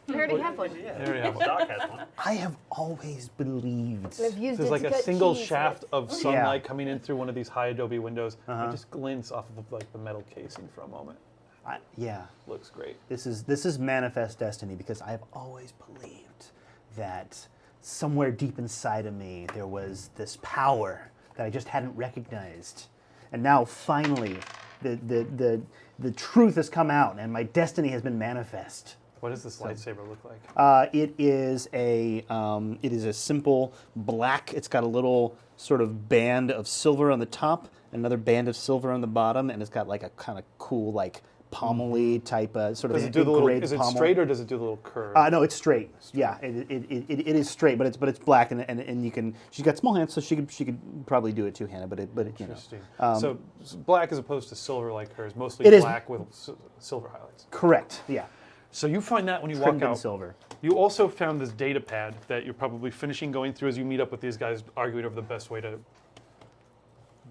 I already have one. Yeah, I already have one. Doc has one. I have always believed. I've used There's it like to a cut single cheese shaft with. of sunlight coming in through one of these high adobe windows. It just glints off of like the metal casing for a moment. Yeah. Looks great. This is manifest destiny because I've always believed that somewhere deep inside of me there was this power that I just hadn't recognized, and now finally, the truth has come out and my destiny has been manifest. What does this lightsaber look like? It is a simple black. It's got a little sort of band of silver on the top, another band of silver on the bottom, and it's got like a kind of cool like pommel-y type sort Does of it do the little? engraved Is it pommel. straight or does it do the little curve? No, it's straight. Yeah, it is straight, but it's black, and you can. She's got small hands, so she could probably do it two-handed, but you know. Interesting. So black as opposed to silver like hers, mostly It is- black with silver highlights. Correct. Yeah. So you find that when you Trimmed walk in out. silver. You also found this data pad that you're probably finishing going through as you meet up with these guys arguing over the best way to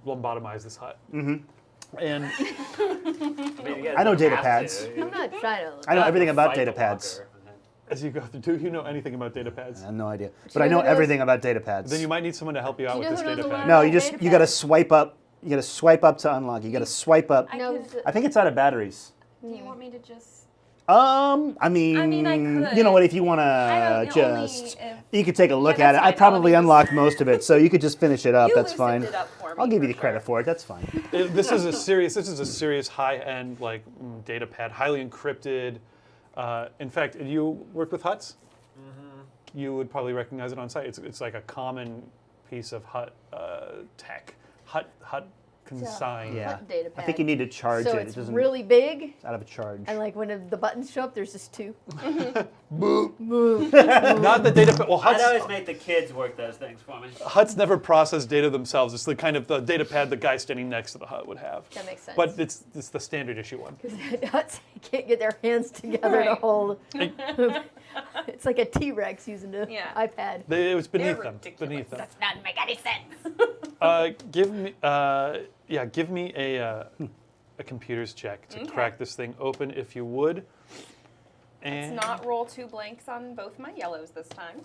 lobotomize this hut. Mm-hmm. And I know data pads. I'm not trying to. I know everything about Fight data the pads. walker. as you go through, do you know anything about data pads? I have no idea, you but I know know who knows- everything about data pads. Then you might need someone to help you out Do you with know this who knows data a lot pad. No, about you data got to pads? swipe up. You got to swipe up to unlock. You got to swipe up. No, could- I think it's out of batteries. Do you want me to just? I mean, I could. you know what? If you want I to don't- only just, if- you could take a look Yeah, at it. that's I fine. probably I'll unlocked most of it, so you could just finish it up. You That's loosened fine. it up for me, I'll give you for the credit sure. for it. That's fine. This is a serious high-end like data pad, highly encrypted. In fact, if you work with Hutts, you would probably recognize it on site. It's like a common piece of Hut tech. Hut consign. Yeah. Hut data pad. I think you need to charge so it. it's It doesn't. really big, It's out of a charge. and like when the buttons show up, there's just two. Not the data pad. Well, I'd Hut's, always make the kids work those things for me. Hut's never process data themselves. It's the kind of the data pad the guy standing next to the Hut would have. That makes sense. But it's the standard issue one. Because Huts can't get their hands together to Right. hold. It's like a T-Rex using an Yeah. iPad. It was beneath They're them. ridiculous. Beneath them. Doesn't make any sense. Give me a computer's check to crack this thing open, if you would. And Let's not roll 2 blanks on both my yellows this time.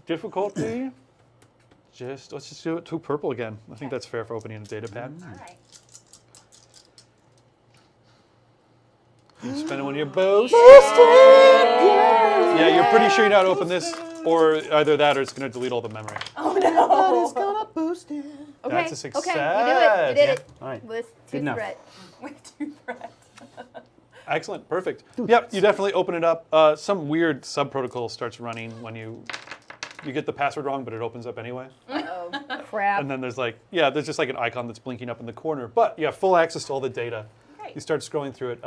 difficulty. Let's just do it 2 purple again. I think Okay. that's fair for opening a data pad. All right. Spend one of your bows. Yeah, you're pretty sure you know how to open this, or either that, or it's going to delete all the memory. Oh Everybody's gonna boost it. Okay. That's a success. Okay, you did it. All right. With Good two enough. threat. With 2 threats. Excellent, perfect. Yep, you definitely open it up. Some weird sub-protocol starts running when you get the password wrong, but it opens up anyway. Oh, crap. And then there's there's just like an icon that's blinking up in the corner. But you have full access to all the data. Great. You start scrolling through it.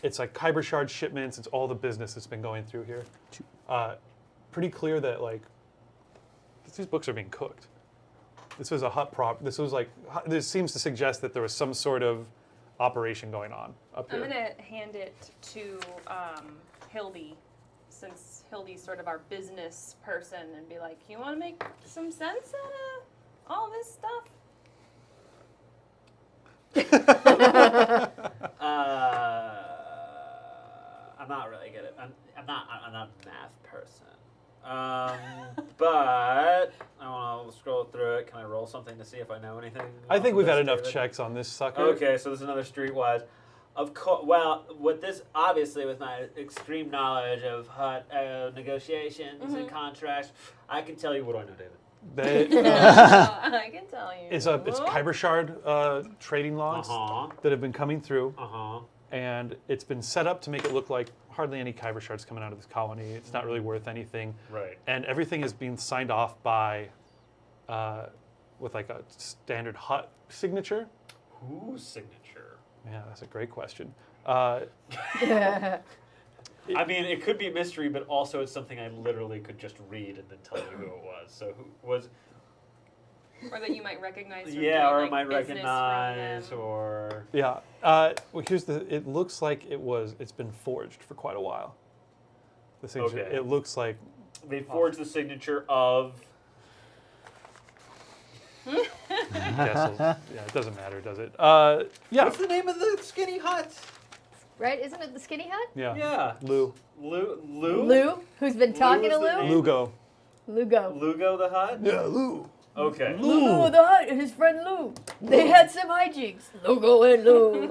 It's like Kyber shard shipments. It's all the business that's been going through here. Pretty clear that these books are being cooked. This was a Hutt prop. This seems to suggest that there was some sort of operation going on up I'm here. going to hand it to Hildy, since Hildy's sort of our business person, and be like, you want to make some sense out of all this stuff? I'm not really good at. I'm not a math person. But I want to scroll through it. Can I roll something to see if I know anything? I think we've had enough David? checks on this sucker. Okay, so there's another streetwise. Of course, well, with this, obviously, with my extreme knowledge of Hutt negotiations and contracts, I can tell you what I know, David. I can tell you. It's Kyber shard trading logs that have been coming through. And it's been set up to make it look like hardly any Kyber shards coming out of this colony. It's not really worth anything. Right. And everything is being signed off by, with like a standard Hutt signature. Whose signature? Yeah, that's a great question. I mean, it could be a mystery, but also it's something I literally could just read and then tell you who it was. So who was? Or that you might recognize from Yeah, doing, or like, might business recognize, from them. or Yeah. Well, it looks like it's been forged for quite a while. The signature. Okay. It looks like They forged the signature of. Yeah, it doesn't matter, does it? Yeah. What's the name of the skinny hut? Right? Isn't it the Skinny Hut? Yeah. Yeah. Lou. Lou, who's been talking to is the Lou? name. Lugo. Lugo. Lugo the hut? Yeah, Lou. Okay. Lou the Hut and his friend Lou. They had some hijinks. Lugo and Lou.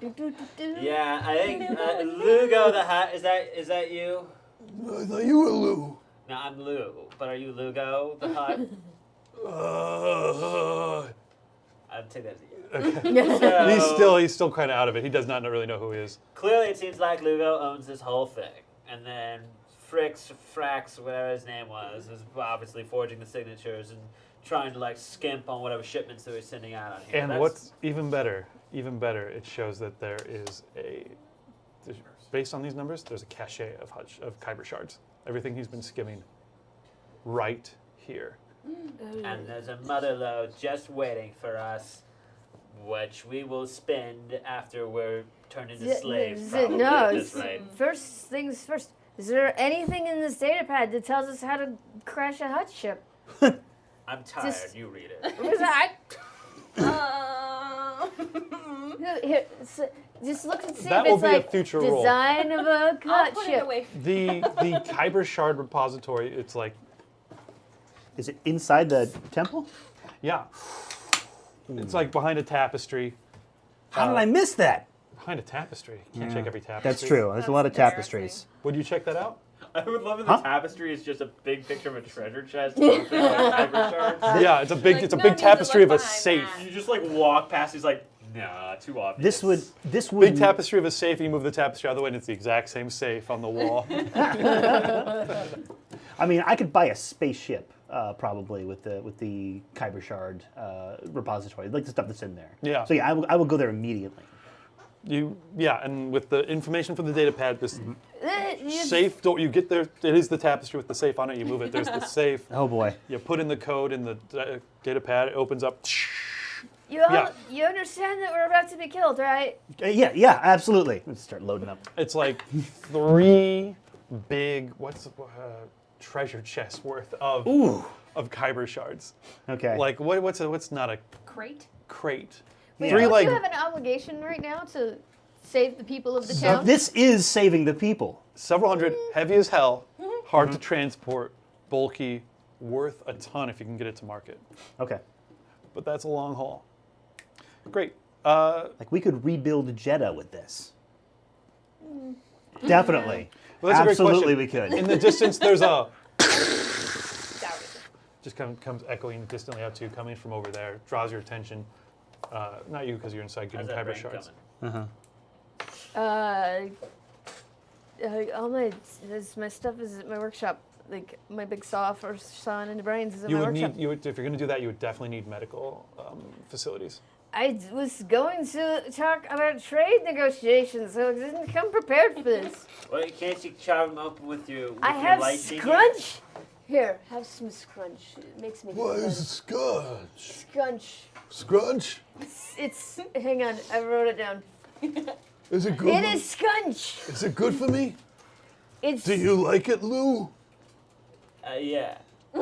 Do, do, do, do. Yeah, I think Lugo the hut. Is that you? I thought you were Lou. No, I'm Lou. But are you Lugo the hut? I'll take that as a yes. So, He's still kind of out of it. He does not really know who he is. clearly, it seems like Lugo owns this whole thing, and then Frax, whatever his name was obviously forging the signatures and trying to skimp on whatever shipments they were sending out on here. And what's even better, it shows that there is based on these numbers, there's a cache of Kyber shards. Everything he's been skimming right here. And there's a mother lode just waiting for us, which we will spend after we're turned into slaves. Probably, No, at this rate. first things first. Is there anything in this data pad that tells us how to crash a Hutt ship? I'm tired. Just- You read it. Because Here, just look and see That if will it's be a like future roll. design of a I'll Hutt put it ship. away. The Kyber shard repository, it's like, Is it inside the temple? yeah. It's like behind a tapestry. How did I miss that? Behind a tapestry. You can't check every tapestry. That's true. There's a lot of That's tapestries. Would you check that out? I would love if Huh? the tapestry is just a big picture of a treasure chest with Kyber shards. Yeah, it's a big Like, it's a no big need to tapestry look of a behind safe. that. You just walk past. He's like, nah, too obvious. This would Big tapestry of a safe. You move the tapestry out of the way, and it's the exact same safe on the wall. I mean, I could buy a spaceship probably with the Kyber shard repository, like the stuff that's in there. Yeah. So yeah, I will go there immediately. And with the information from the data pad, this You- safe door, you get there, it is the tapestry with the safe on it, you move it, there's the safe, Oh boy. you put in the code in the data pad, it opens up. You Yeah. you understand that we're about to be killed, right? Yeah, absolutely. Let's start loading up. It's like 3 big, treasure chests worth of Kyber shards. Okay. Like, what's not a Crate? crate? Wait, 3 don't you have an obligation right now to save the people of the town? This is saving the people. several hundred, heavy as hell, hard to transport, bulky, worth a ton if you can get it to market. Okay. But that's a long haul. Great. Like we could rebuild Jedha with this. Definitely. Well, that's a great Absolutely question. we could. In the distance, there's a Doubt it. just comes echoing distantly out to you, coming from over there, draws your attention. Not you, because you're inside getting How's that kyber brain shards. coming? All my stuff is at my workshop. Like my big saw for sawing into brains is at You my would workshop. need, if you're going to do that, you would definitely need medical facilities. I was going to talk about trade negotiations, so I didn't come prepared for this. Well, can't you chop them open with your I your have lightning? scrunch. Here, have some scrunch. It makes me feel What better. is scotch? Scrunch. Scrunch? It's. Hang on, I wrote it down. Is it good? It is scunch. Is it good for me? It's. Do you like it, Lou? Yeah. He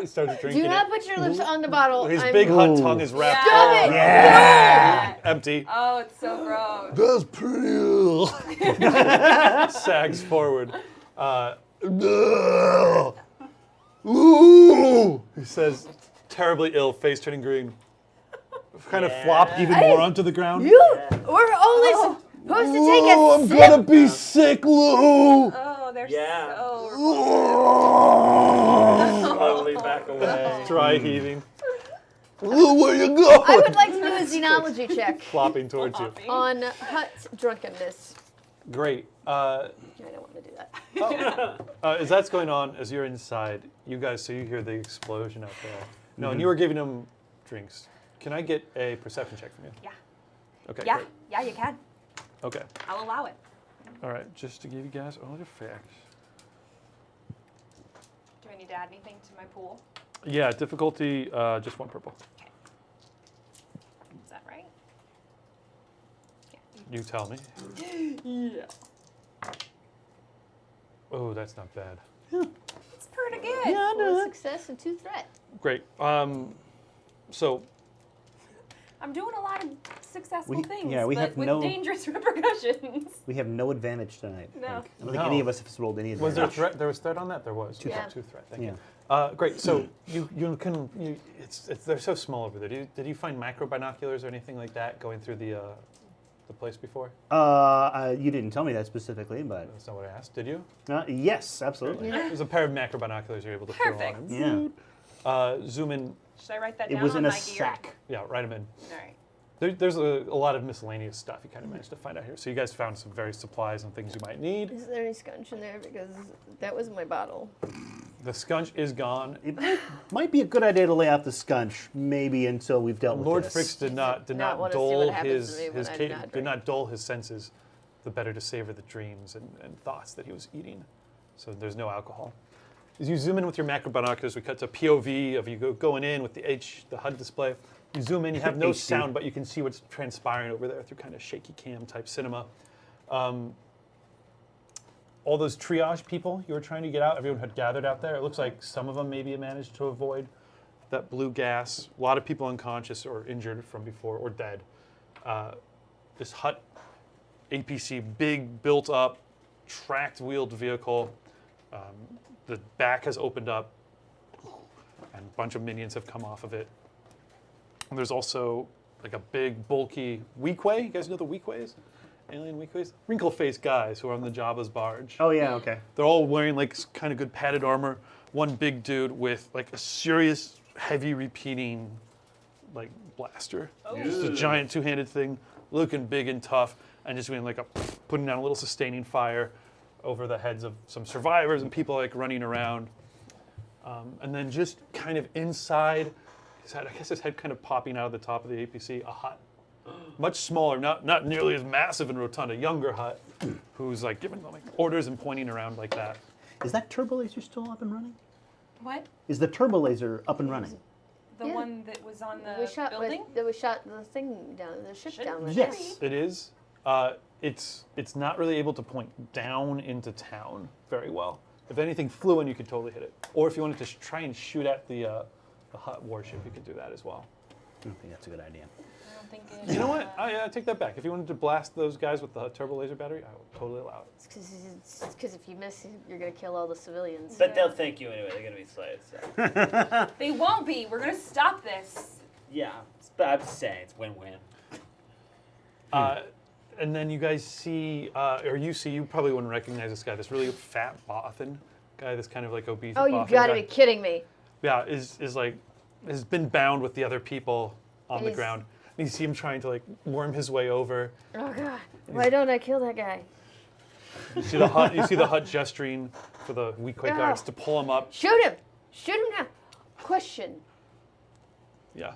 starts drinking Do not put your lips on the bottle. His I'm- big hot Ooh. tongue is wrapped Stop around it! Yeah. empty, Oh, it's so gross. That's pretty ill. sags forward. No. Lou! He says, terribly ill, face turning green. Kind of Yeah. flopped even more onto the ground. We're only supposed to take Lou, a I'm sip. gonna be sick, Lou! Oh, they're Yeah. so Slowly back away. Dry heaving, Lou, where you going? I would like to do a xenology check flopping towards you. on Hutt drunkenness. Great. I don't want to do that. As that's going on, as you're inside, you guys, so you hear the explosion out there. No, and you were giving them drinks. Can I get a perception check from you? Yeah. Okay. Yeah, Great. yeah, you can. Okay. I'll allow it. All right. Just to give you guys all the facts. Do I need to add anything to my pool? Yeah. Difficulty. Just one purple. Is that right? You tell me. Yeah. Oh, that's not bad. It's pretty good. One success and 2 threat. Great. So I'm doing a lot of successful We- things, yeah, we but have with no- dangerous repercussions. We have no advantage tonight. I No. think. I don't No. think any of us have rolled any advantage. was there threat? There was threat on that. There was two, Yeah. two threat. Thank Yeah. you. Great. So it's they're so small over there. Did you find macro binoculars or anything like that going through the place before? You didn't tell me that specifically, but That's not what I asked. Did you? yes, absolutely. There's a pair of macro binoculars you're able to throw on Perfect. him. Yeah. Zoom in. Should I write that It down was on in a my gear? sack. Yeah, write them in. All right. There's a lot of miscellaneous stuff you kind of managed to find out here. So you guys found some various supplies and things you might need. Is there any scunch in there? Because that was my bottle. The scunch is gone. It might be a good idea to lay out the scunch, maybe until we've dealt Lord with this. Fricks did not wanna see dull what happens to me when his I do ca- not did drink. not dull his senses, the better to savor the dreams and thoughts that he was eating. So there's no alcohol. As you zoom in with your macro binoculars, we cut to POV of you going in with the HUD display. You zoom in, you have no HD. sound, but you can see what's transpiring over there through kind of shaky cam type cinema. All those triage people you were trying to get out, everyone had gathered out there. It looks like some of them maybe managed to avoid that blue gas. A lot of people unconscious or injured from before or dead. This Hutt APC, big, built up, tracked wheeled vehicle. The back has opened up and a bunch of minions have come off of it. And there's also like a big, bulky Weequay. You guys know the Weequays? Alien Weequays? Wrinkle-faced guys who are on the Jabba's barge. Oh yeah, okay. They're all wearing like kind of good padded armor. One big dude with like a serious, heavy repeating like blaster. Just a giant two-handed thing, looking big and tough, and just doing like putting down a little sustaining fire over the heads of some survivors and people like running around. And then just kind of inside his head, I guess his head kind of popping out of the top of the APC, a Hutt. Much smaller, not nearly as massive and rotund, a younger Hutt who's like giving them like orders and pointing around like that. Is that turbo laser still up and running? What? Is the turbo laser up and running? The Yeah. one that was on we the shot building? we shot the thing down, the ship Should down. with Yes. It is. It's not really able to point down into town very well. If anything flew in, you could totally hit it. Or if you wanted to try and shoot at the Hutt warship, you could do that as well. I don't think that's a good idea. I don't think it. You know what? I take that back. If you wanted to blast those guys with the turbo laser battery, I would totally allow it. It's because if you miss, you're gonna kill all the civilians. But they'll thank you anyway. They're gonna be slaves. So. They won't be. We're gonna stop this. Yeah, but I'm just saying it's win-win. And then you guys see, you probably wouldn't recognize this guy, this really fat Bothan guy that's kind of like obese. Oh, you've buff got to guy. be kidding me. Yeah, is like has been bound with the other people on the He's- ground. And you see him trying to like worm his way over. Oh God, why don't I kill that guy? You see the Hutt. You see the Hutt gesturing for the weak-quick guards to pull him up. Shoot him! Shoot him now. Question. Yeah.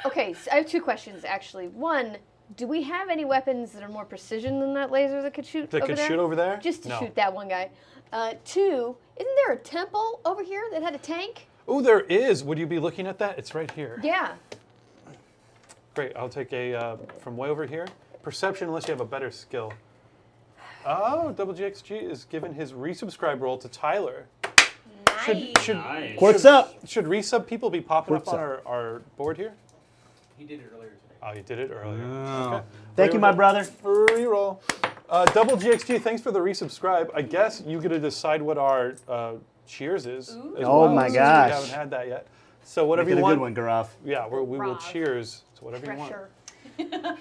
Okay, so I have 2 questions actually. One, do we have any weapons that are more precision than that laser that could shoot That over could there? shoot over there? Just to No. shoot that one guy. 2, isn't there a temple over here that had a tank? Oh, there is. Would you be looking at that? It's right here. Yeah. Great. I'll take a from way over here. Perception, unless you have a better skill. Oh, Double GXG is giving his resubscribe roll to Tyler. Should Nice. What's up? should resub people be popping What's up on up? our board here? He did it earlier today. Oh, you did it earlier. Oh. Okay. Thank you, my brother. Reroll. Double GXG, thanks for the resubscribe. I guess you get to decide what our cheers is. As Oh well, my since gosh. We haven't had that yet. So whatever Make it you a want. good one, Garaf. Yeah, we will Rob. cheers to whatever you want. Pressure.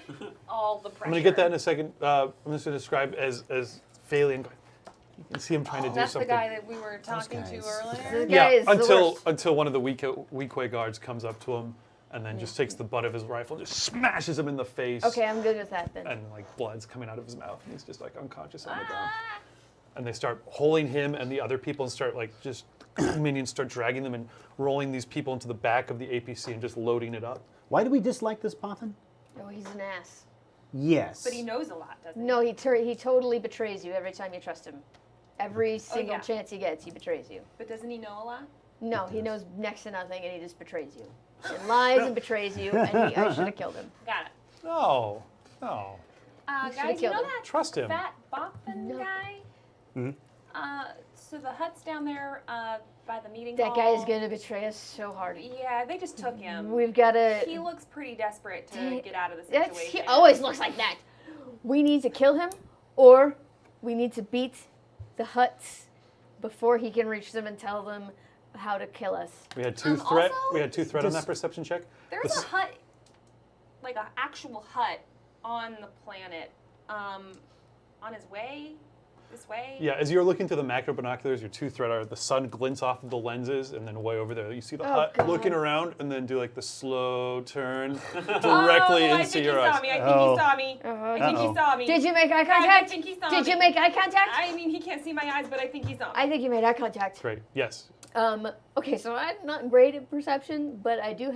All the pressure. I'm going to get that in a second. I'm just going to describe as Phalian. You can see him trying to do That's something. the guy that we were talking to guys. earlier. The guy Yeah, is the until worst. until one of the weak-way guards comes up to him and then just takes the butt of his rifle and just smashes him in the face. Okay, I'm good with that then. And like blood's coming out of his mouth and he's just like unconscious on the ground. And they start holding him and the other people and start like just minions start dragging them and rolling these people into the back of the APC and just loading it up. Why do we dislike this Pothin? Oh, he's an ass. Yes. But he knows a lot, doesn't he? No, he totally betrays you every time you trust him. Every single yeah. chance he gets, he betrays you. But doesn't he know a lot? No, he knows next to nothing, and he just betrays you. And lies and betrays you, and I should have killed him. Got it. No. should've Guys, you killed know him. that Trust him. fat Boffin No. guy? Mhm. So the Hutt's down there by the meeting That hall. guy is going to betray us so hard. Yeah, they just took him. We've got to... He looks pretty desperate to get out of the He situation. always looks like that. We need to kill him, or we need to beat the Hutts before he can reach them and tell them how to kill us. We had two threat. Also, We had two threat on this- that perception check. There's This- a hut, like an actual hut on the planet, on his way, this way. Yeah, as you're looking through the macro binoculars, your two threat are the sun glints off of the lenses, and then way over there, you see the Oh, hut God. looking around, and then do like the slow turn directly I into think your he eyes. saw me. I think Oh. he saw me. I think Uh-oh. he saw me. Did you make eye Guys, I contact? think he saw Did me. you make eye contact? I mean, he can't see my eyes, but I think he saw me. I think you made eye contact. Great. Yes. Okay, so I'm not great at perception, but I did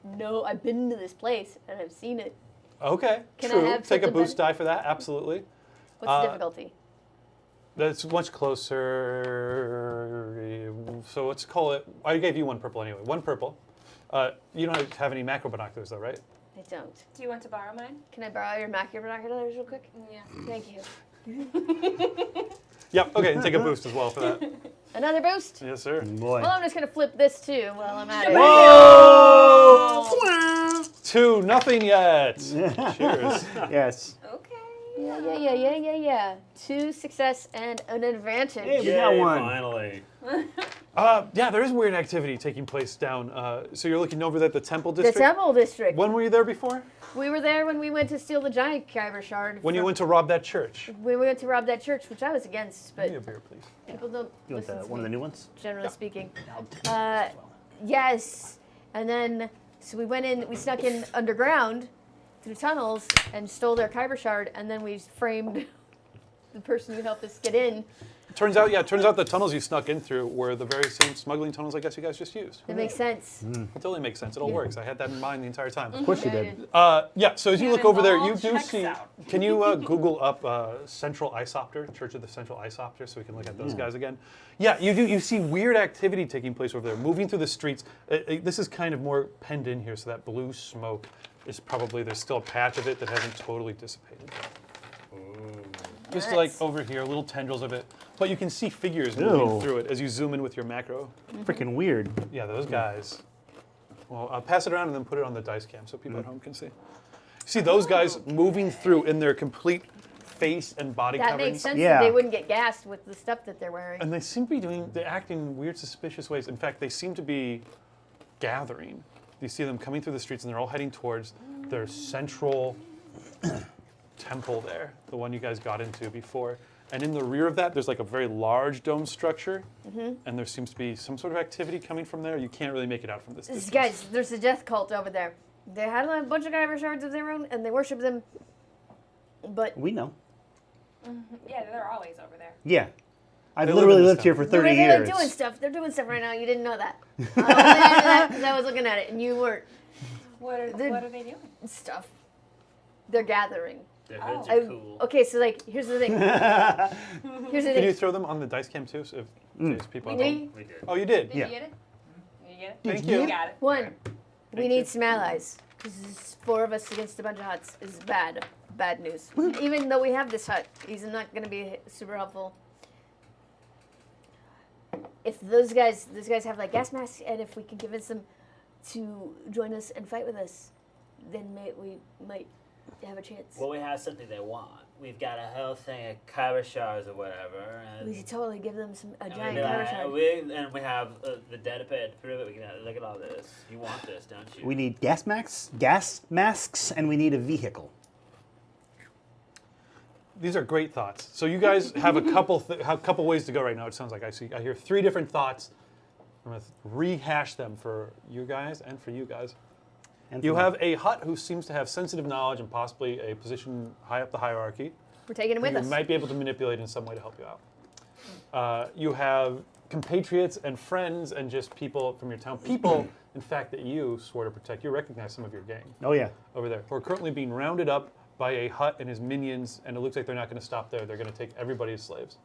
know, I've been to this place and I've seen it. Okay. Can I True. have Take a something boost die for that. Absolutely. What's the difficulty? That's much closer. So let's call it. I gave you one purple anyway. One purple. You don't have any macro binoculars though, right? I don't. Do you want to borrow mine? Can I borrow your macro binoculars real quick? Yeah. Thank you. Yep. Okay. And take a boost as well for that. Another boost? Yes, sir. Boy. Well, I'm just going to flip this too while I'm at it. Whoa! 2, nothing yet. Cheers. Yes. Okay. Yeah. 2 success and an advantage. Hey, we got one. Finally. Yeah, there is weird activity taking place down. So you're looking over at the Temple The District. Temple District. When were you there before? We were there when we went to steal the giant kyber shard. When you went to rob that church. We went to rob that church, which I was against, Give me a but beer, please. people don't You want listen to one of me, the new ones? generally speaking. I'll take that as well. Yes. And then, so we went in, we snuck in underground through tunnels and stole their kyber shard, and then we framed the person who helped us get in. Turns out the tunnels you snuck in through were the very same smuggling tunnels I guess you guys just used. That makes sense. It totally makes sense. It all works. I had that in mind the entire time. Of course you Yeah, did. Yeah, so as you Yeah, look it over there, all you do checks see. out. Can you Google up Central Isopter, Church of the Central Isopter, so we can look at those guys again? Yeah, you do. You see weird activity taking place over there, moving through the streets. This is kind of more penned in here, so that blue smoke is probably, there's still a patch of it that hasn't totally dissipated. Just like Nuts. over here, little tendrils of it. But you can see figures moving Ew. through it as you zoom in with your macro. Freaking weird. Yeah, those guys. Well, I'll pass it around and then put it on the dice cam so people at home can see. See those guys moving through in their complete face and body That coverings. makes sense Yeah. that they wouldn't get gassed with the stuff that they're wearing. And they seem to be they're acting in weird, suspicious ways. In fact, they seem to be gathering. You see them coming through the streets and they're all heading towards their central temple there, the one you guys got into before. And in the rear of that, there's like a very large dome structure, and there seems to be some sort of activity coming from there. You can't really make it out from this distance. Guys, there's a death cult over there. They had a bunch of kyber shards of their own, and they worship them. But We know. Yeah, they're always over there. Yeah. I've They live literally in this lived here for they're 30 years. doing stuff. They're doing stuff right now. You didn't know that. Because I was looking at it, and you weren't. What are they doing? Stuff. They're gathering. Their hoods I- are cool. Okay, so like, here's the thing. Here's the Can you thing. throw them on the dice cam too? So if there's people We at home. need We did. Oh, you did? Did Yeah. you get it? Did you get it? Thank you? you. Got it. one. We Thank need you. some allies. Because 4 of us against a bunch of huts is bad. Bad news. Even though we have this hut, he's not going to be super helpful. If those guys have like gas masks, and if we can convince them to join us and fight with us, then we might have a chance. Well, we have something they want. We've got a whole thing of kyber shards or whatever, and We should totally give them a and giant we, kyber shard. we have the data pad to prove it. We can look at all this. You want this, don't you? We need gas masks, and we need a vehicle. These are great thoughts. So you guys have a couple ways to go right now. It sounds like I hear 3 different thoughts. I'm going to rehash them for you guys and for you guys. And You for- have a hut who seems to have sensitive knowledge and possibly a position high up the hierarchy. We're taking it with You us. might be able to manipulate in some way to help you out. You have compatriots and friends and just people from your town. People, in fact, that you swore to protect. You recognize some of your gang Oh, yeah. over there who are currently being rounded up by a Hutt and his minions, and it looks like they're not going to stop there. They're going to take everybody as slaves.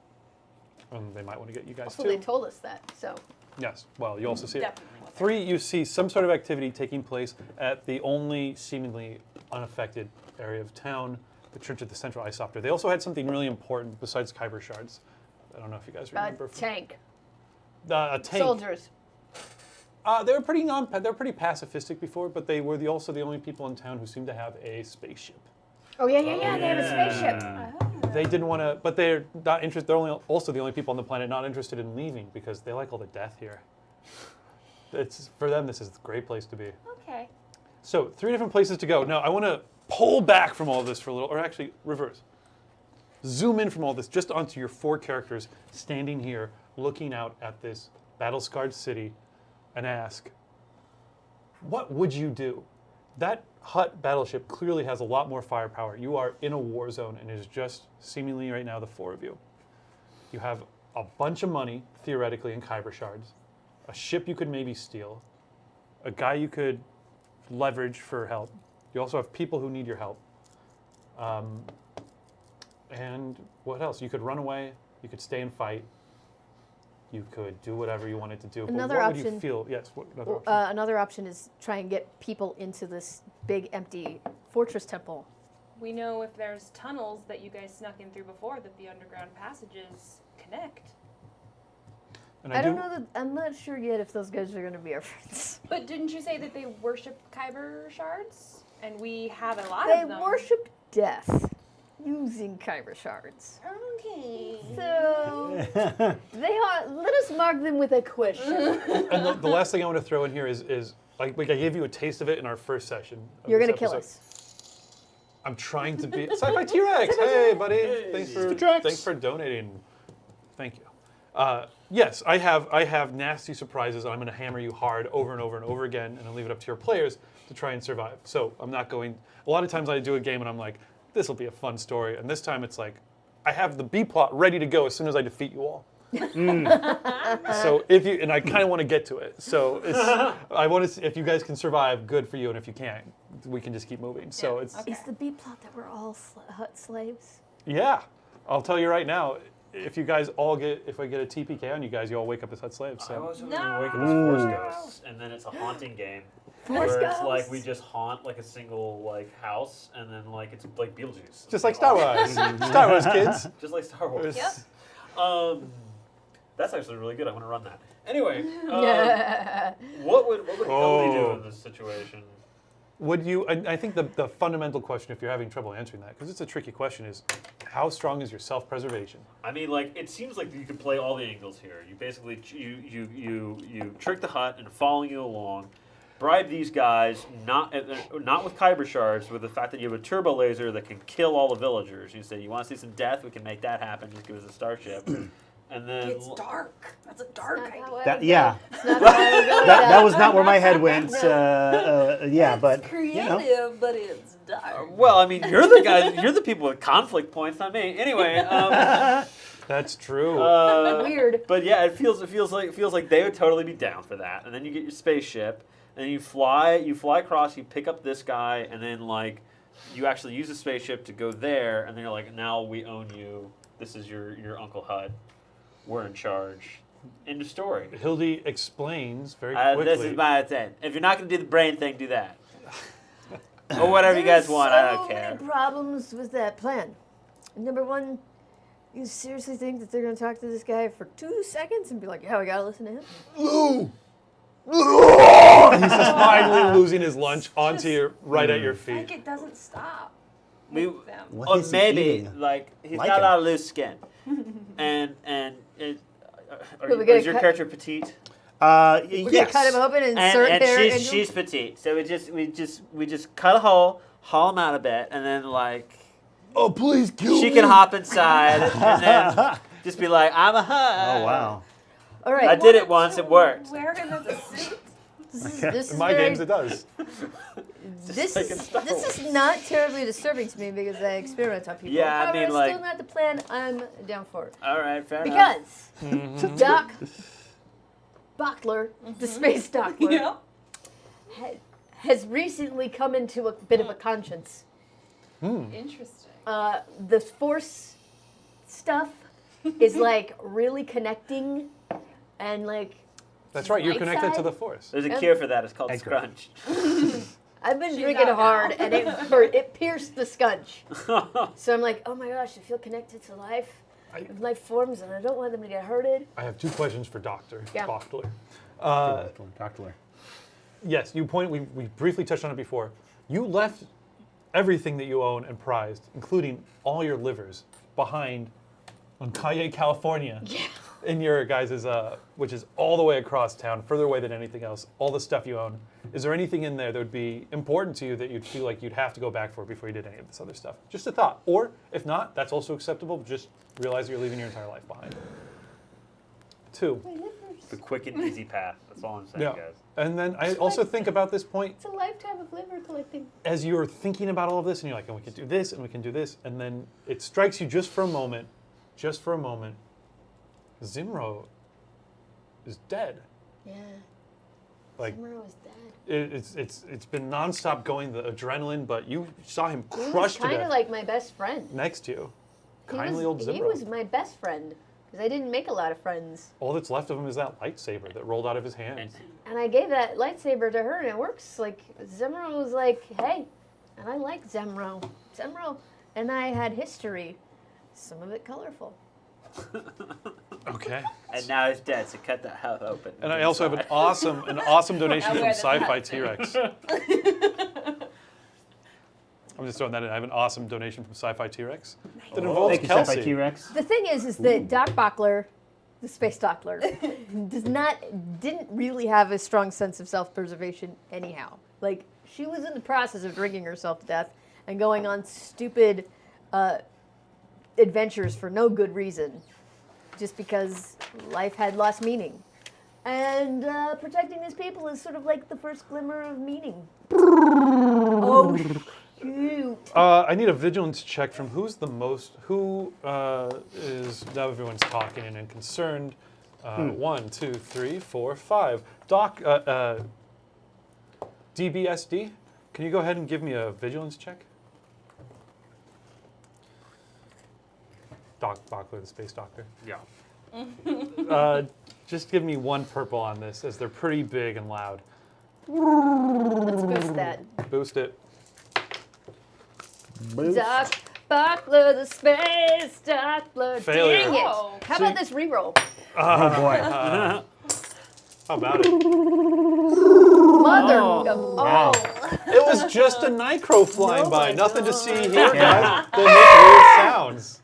And they might want to get you guys So too. they told us that. So Yes. Well, you also see it. Definitely. 3, you see some sort of activity taking place at the only seemingly unaffected area of town, the Church of the Central Ice Opter. They also had something really important besides kyber shards. I don't know if you guys remember. tank. A tank. Soldiers. They were pretty pacifistic before, but they were also the only people in town who seemed to have a spaceship. Oh yeah. They have a spaceship. They didn't want to, but they're not interested. They're also the only people on the planet not interested in leaving because they like all the death here. It's for them. This is a great place to be. Okay. So 3 different places to go. Now I want to pull back from all this for a little, or actually reverse. Zoom in from all this just onto your 4 characters standing here, looking out at this battle-scarred city, and ask, what would you do? That Hutt battleship clearly has a lot more firepower. You are in a war zone, and it is just seemingly right now the 4 of you. You have a bunch of money, theoretically, in kyber shards, a ship you could maybe steal, a guy you could leverage for help. You also have people who need your help. And what else? You could run away, you could stay and fight, you could do whatever you wanted to do. Another but what would option- you feel? Yes, another option? Another option is try and get people into this big empty fortress temple. We know if there's tunnels that you guys snuck in through before that the underground passages connect. And I don't know that. I'm not sure yet if those guys are going to be our friends. But didn't you say that they worship kyber shards? And we have a lot They of them. worship death using kyber shards. Okay. So they are. Let us mark them with a question. And the last thing I want to throw in here is like I gave you a taste of it in our first session. of You're this going to kill episode. us. I'm trying to be Sci-Fi T-Rex. Hey, buddy. T-Rex. Thanks for donating. Thank you. Yes, I have nasty surprises, and I'm going to hammer you hard over and over and over again, and I'll leave it up to your players to try and survive. So I'm not going. A lot of times I do a game and I'm like, this will be a fun story, and this time it's like, I have the B plot ready to go as soon as I defeat you all. So and I kind of want to get to it. So I want to. If you guys can survive, good for you, and if you can't, we can just keep moving. So it's Is the B plot that we're all Hut slaves? yeah. I'll tell you right now. If you guys all if I get a TPK on you guys, you all wake up as Hut slaves. I So was hoping No. to wake up as Force Ghosts, and then it's a haunting game. Force where it's like Ghosts. we just haunt like a single like house, and then like it's like Beetlejuice. just like Star Wars, Star Wars kids. Just like Star Wars. It's- That's actually really good. I want to run that. Anyway, Yeah. what would Ellie do in this situation? Would you? I think the fundamental question, if you're having trouble answering that, because it's a tricky question, is how strong is your self-preservation? I mean, like it seems like you could play all the angles here. You basically you trick the Hutt into following you along. bribe these guys, not with kyber shards, with the fact that you have a turbo laser that can kill all the villagers. You say, you want to see some death? We can make that happen. Just give us a starship. And then It's dark. That's a dark Not idea. how I That, would yeah, go. It's not how I would go with that was not where my head went. Yeah, It's but creative, but it's dark. well, I mean, you're the guys. You're the people with conflict points, not me. Anyway, That's true. Weird. but yeah, it feels like they would totally be down for that. And then you get your spaceship, and you fly across. You pick up this guy, and then like you actually use the spaceship to go there, and then you're like, now we own you. This is your Uncle Hutt. We're in charge. End of story. Hildy explains very quickly. This is my thing. If you're not going to do the brain thing, do that. Or whatever you guys want. I don't care. So many problems with that plan. Number one, you seriously think that they're going to talk to this guy for 2 seconds and be like, yeah, we got to listen to him? Lou! He's just finally losing his lunch onto your right at your feet. Like it doesn't stop. We, with them. what or is he maybe eating? like he's Like got a him. lot of loose skin, and But we gotta is your cut- character petite? We're Yes. going to cut him open and insert And there into she's petite, so we just cut a hole, haul him out a bit, and then like Oh, please kill she me. can hop inside and then just be like, I'm a Hutt. Oh wow. All I right. did it once. It worked. Wear him as a suit. This is In my very- games, it does. This like in is Star this is not terribly disturbing to me because I experiment on people. Yeah, I However, mean, it's like- still not the plan I'm down for. All right, fair enough. Because Doc Bockler, the space doctor, Yeah. has recently come into a bit of a conscience. Interesting. The Force stuff is like really connecting, and like That's right. You're Light connected to side? the Force. There's a cure for that. It's called Edgar. scrunch. I've been She's drinking out hard, now. and it pierced the scunch. So I'm like, oh my gosh, I feel connected to life. I- Life forms, and I don't want them to get hurted. I have 2 questions for Dr. Yeah. Bockler. Doctor. Yes, we briefly touched on it before. You left everything that you own and prized, including all your livers, behind on Calle, California. Yeah. In your guys' which is all the way across town, further away than anything else, all the stuff you own. Is there anything in there that would be important to you that you'd feel like you'd have to go back for before you did any of this other stuff? Just a thought. Or if not, that's also acceptable. Just realize you're leaving your entire life behind. 2. The quick and easy path. That's all I'm saying, Yeah. guys. And then I also think about this point It's a lifetime of liver collecting. as you're thinking about all of this, and you're like, and we can do this, and we can do this, and then it strikes you just for a moment, Zimro is dead. Yeah. Like Zimro is dead. it's been nonstop going, the adrenaline, but you saw him He was crushed to kind death of like my best friend. next to you. He Kindly was, old he Zimro. was my best friend because I didn't make a lot of friends. All that's left of him is that lightsaber that rolled out of his hand. And I gave that lightsaber to her, and it works. Like, Zemro was like, hey, and I like Zemro. Zemro and I had history, some of it colorful. Okay. And now he's dead, so cut that hell open. And I also have an awesome donation I'll from wear the Sci-Fi hat T-Rex. I'm just throwing that in. I have an awesome donation from Sci-Fi T-Rex that involves Thank you, Kelsey. Sci-Fi T-Rex. The thing is that Doc Bockler, the space doctor, didn't really have a strong sense of self-preservation anyhow. Like, she was in the process of drinking herself to death and going on stupid adventures for no good reason, just because life had lost meaning. And protecting these people is sort of like the first glimmer of meaning. Oh, shoot. I need a vigilance check from who is now everyone's talking and concerned. 1, 2, 3, 4, 5. Doc, DBSD, can you go ahead and give me a vigilance check? Doc Bockler, the space doctor. Yeah. Just give me 1 purple on this, as they're pretty big and loud. Let's boost that. Boost it. Doc Bockler, the space doctor. Failure. Dang it. Oh. How about this reroll? Oh boy. How about it? Mother. Wow. It was just a Nicro flying by. my Nothing to God. see here, guys. They make weird sounds.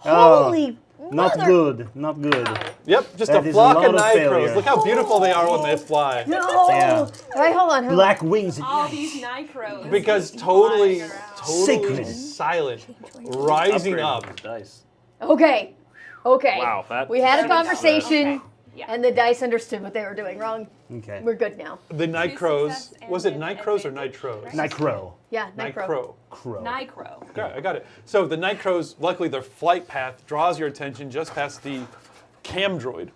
Oh. Holy Not further. good. Not good. Yep, just That a is a flock lot of of night crows. failure. Look how beautiful they are when they fly. No. Yeah. All right, hold on. Black wings. All these Nicros. Because totally Sacred. silent, rising up. Upgraded the dice. Okay. Okay. Wow, that We had a seems conversation, Okay. Yeah. and the dice understood what they were doing wrong. Okay. We're good now. The night Two crows. success and Was it an night crows or advantage, nitros? right? Night crow. Yeah, Night Crow. crow. Crow. Nicro. Okay, I got it. So the night crows, luckily their flight path draws your attention just past the cam droid.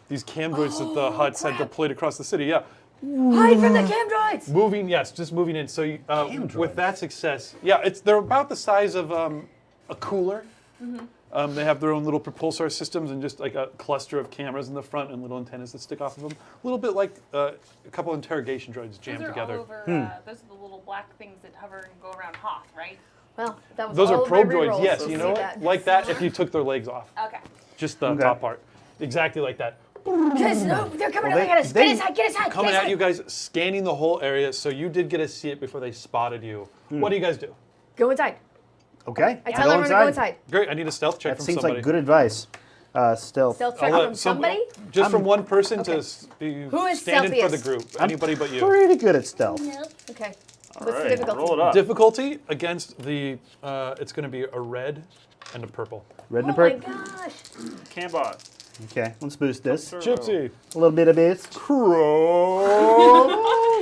These cam droids that the Hutts had deployed across the city. Yeah. Hide from the cam droids. Moving, yes, just moving in. So you, Cam with droids. that success, yeah, they're about the size of a cooler. They have their own little propulsor systems and just like a cluster of cameras in the front and little antennas that stick off of them. A little bit like a couple interrogation droids jammed Those are together. all over, those are the little black things that hover and go around Hoth, right? Well, that was Those all are of my probe droids, rerolls, yes. so You see know what? that. Like that if you took their legs off. Okay. Just the Okay. top part. Exactly like that. Yes, no, they're coming Well, up at us. they- Get inside, get inside, Coming get at inside. you guys, scanning the whole area, so you did get to see it before they spotted you. What do you guys do? Go inside. Okay. I tell everyone to go inside. Great, I need a stealth check That from seems somebody. like good advice. Stealth. Stealth I'll check let from some- somebody. Just from one person Okay. to be Who is standing for the stealthiest? group. Anybody but you. Pretty good at stealth. Okay. All What's the right, difficulty? roll it up. Difficulty against the, it's going to be a red and a purple. Red Oh and my purple. gosh. Cambot. Okay, let's boost this. Gypsy. A little bit of boost. Crow.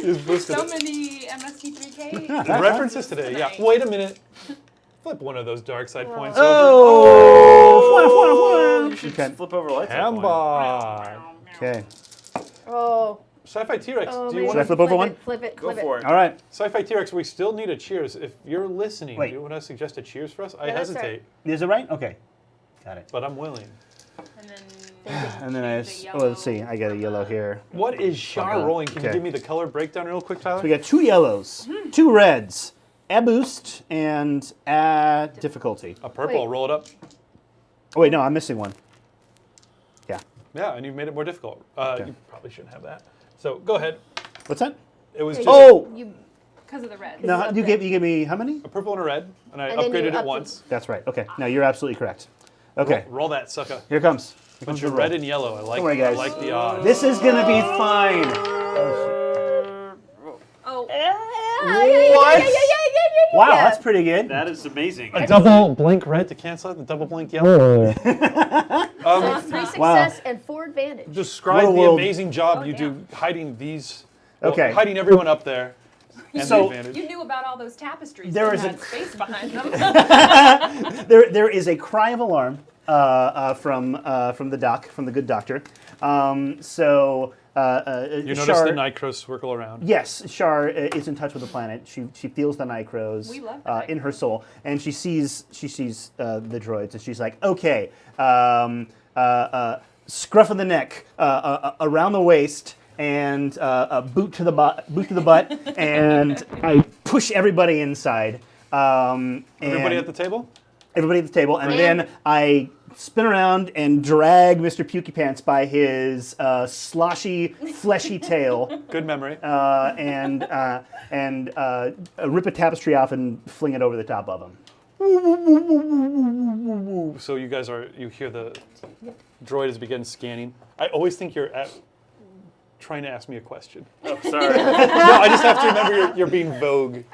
Just boosted So it. many MST3K. The references today, yeah. tonight. Wait a minute. Flip one of those dark side points Oh! You should Okay. flip over lights. over. Hamba. Okay. Oh. Sci-Fi T-Rex, Oh, do you man. want Should I to... flip over one? Flip it. Go Flip for it. it. All right. Sci-Fi T-Rex, we still need a cheers. If you're listening, Wait. do you want to suggest a cheers for us? I Yeah, that's hesitate, Is it right? Okay. Got it. but I'm willing. And then, And then I, the let's see. yellow I got a yellow from here. What is Shar rolling? Can you Okay. give me the color breakdown real quick, Tyler? So we got 2 yellows, 2 reds, a boost, and a difficulty. A purple, Wait. roll it up. Oh wait, no, I'm missing one. Yeah. Yeah, and you've made it more difficult. Okay. You probably shouldn't have that. So go ahead. What's that? It was Here, just Oh! You, because of the red. No, up you there. gave me how many? a purple and a red, and I And then you upgraded it upped it. once. That's right. Okay. No, you're absolutely correct. Okay. Roll that sucker. Here comes. Here But comes you're the red roll. and yellow. I like. Don't worry, guys. I like the odds. This is gonna be fine. Oh, what? Wow, that's pretty good. That is amazing. A double blink red to cancel out the double blink yellow. That's 3 success and 4 advantage. Describe What a the world. amazing job Oh, you damn. do hiding these. Well, Okay. Hiding everyone up there. And So- the advantage. you knew about all those tapestries There that is a- had space behind them. There is a cry of alarm from the doc, from the good doctor. You notice Shar, the night crows circle around. Yes, Shar is in touch with the planet. She feels the night crows We love the night in her crows. soul, and she sees the droids, and she's like, okay, scruff of the neck, around the waist, and boot to the butt, and I push everybody inside. Everybody at the table? Everybody at the table, and Right. then I spin around and drag Mr. Pukey Pants by his sloshy, fleshy tail, Good memory. and rip a tapestry off and fling it over the top of him. So you guys you hear the droid is begin scanning. I always think you're trying to ask me a question. Oh, sorry. No, I just have to remember you're being vogue.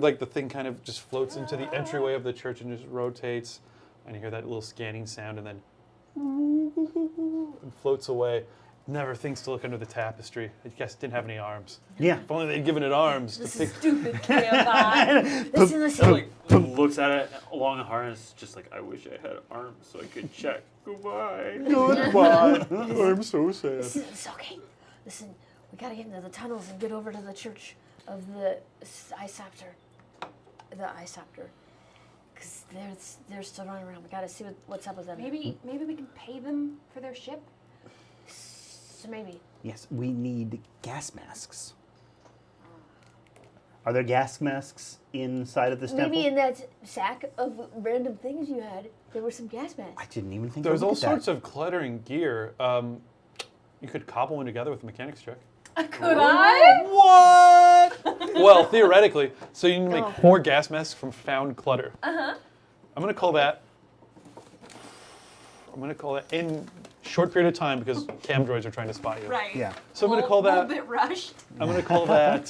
Like the thing kind of just floats into the entryway of the church and just rotates, and you hear that little scanning sound, and then and floats away. Never thinks to look under the tapestry. I guess it didn't have any arms. Yeah. If only they'd given it arms. To pick. Stupid Cambot. Listen, listen. Like, looks at it along the harness, just like, I wish I had arms so I could check. Goodbye. Goodbye. I'm so sad. Listen, it's okay. Listen, we gotta get into the tunnels and get over to the church of the Isopter. The Isopter. Because they're still running around. We gotta see what's up with them. Maybe we can pay them for their ship. So maybe. Yes, we need gas masks. Are there gas masks inside of this temple? Maybe in that sack of random things you had, there were some gas masks. I didn't even think There's to all look at sorts that. of cluttering gear. You could cobble one together with a mechanics check. Could I? What? Well, theoretically. So you need to make 4 gas masks from found clutter. I'm going to call that I'm going to call that in short period of time because cam droids are trying to spot you. Right. Yeah. So I'm going to call A little that. bit rushed. I'm going to call that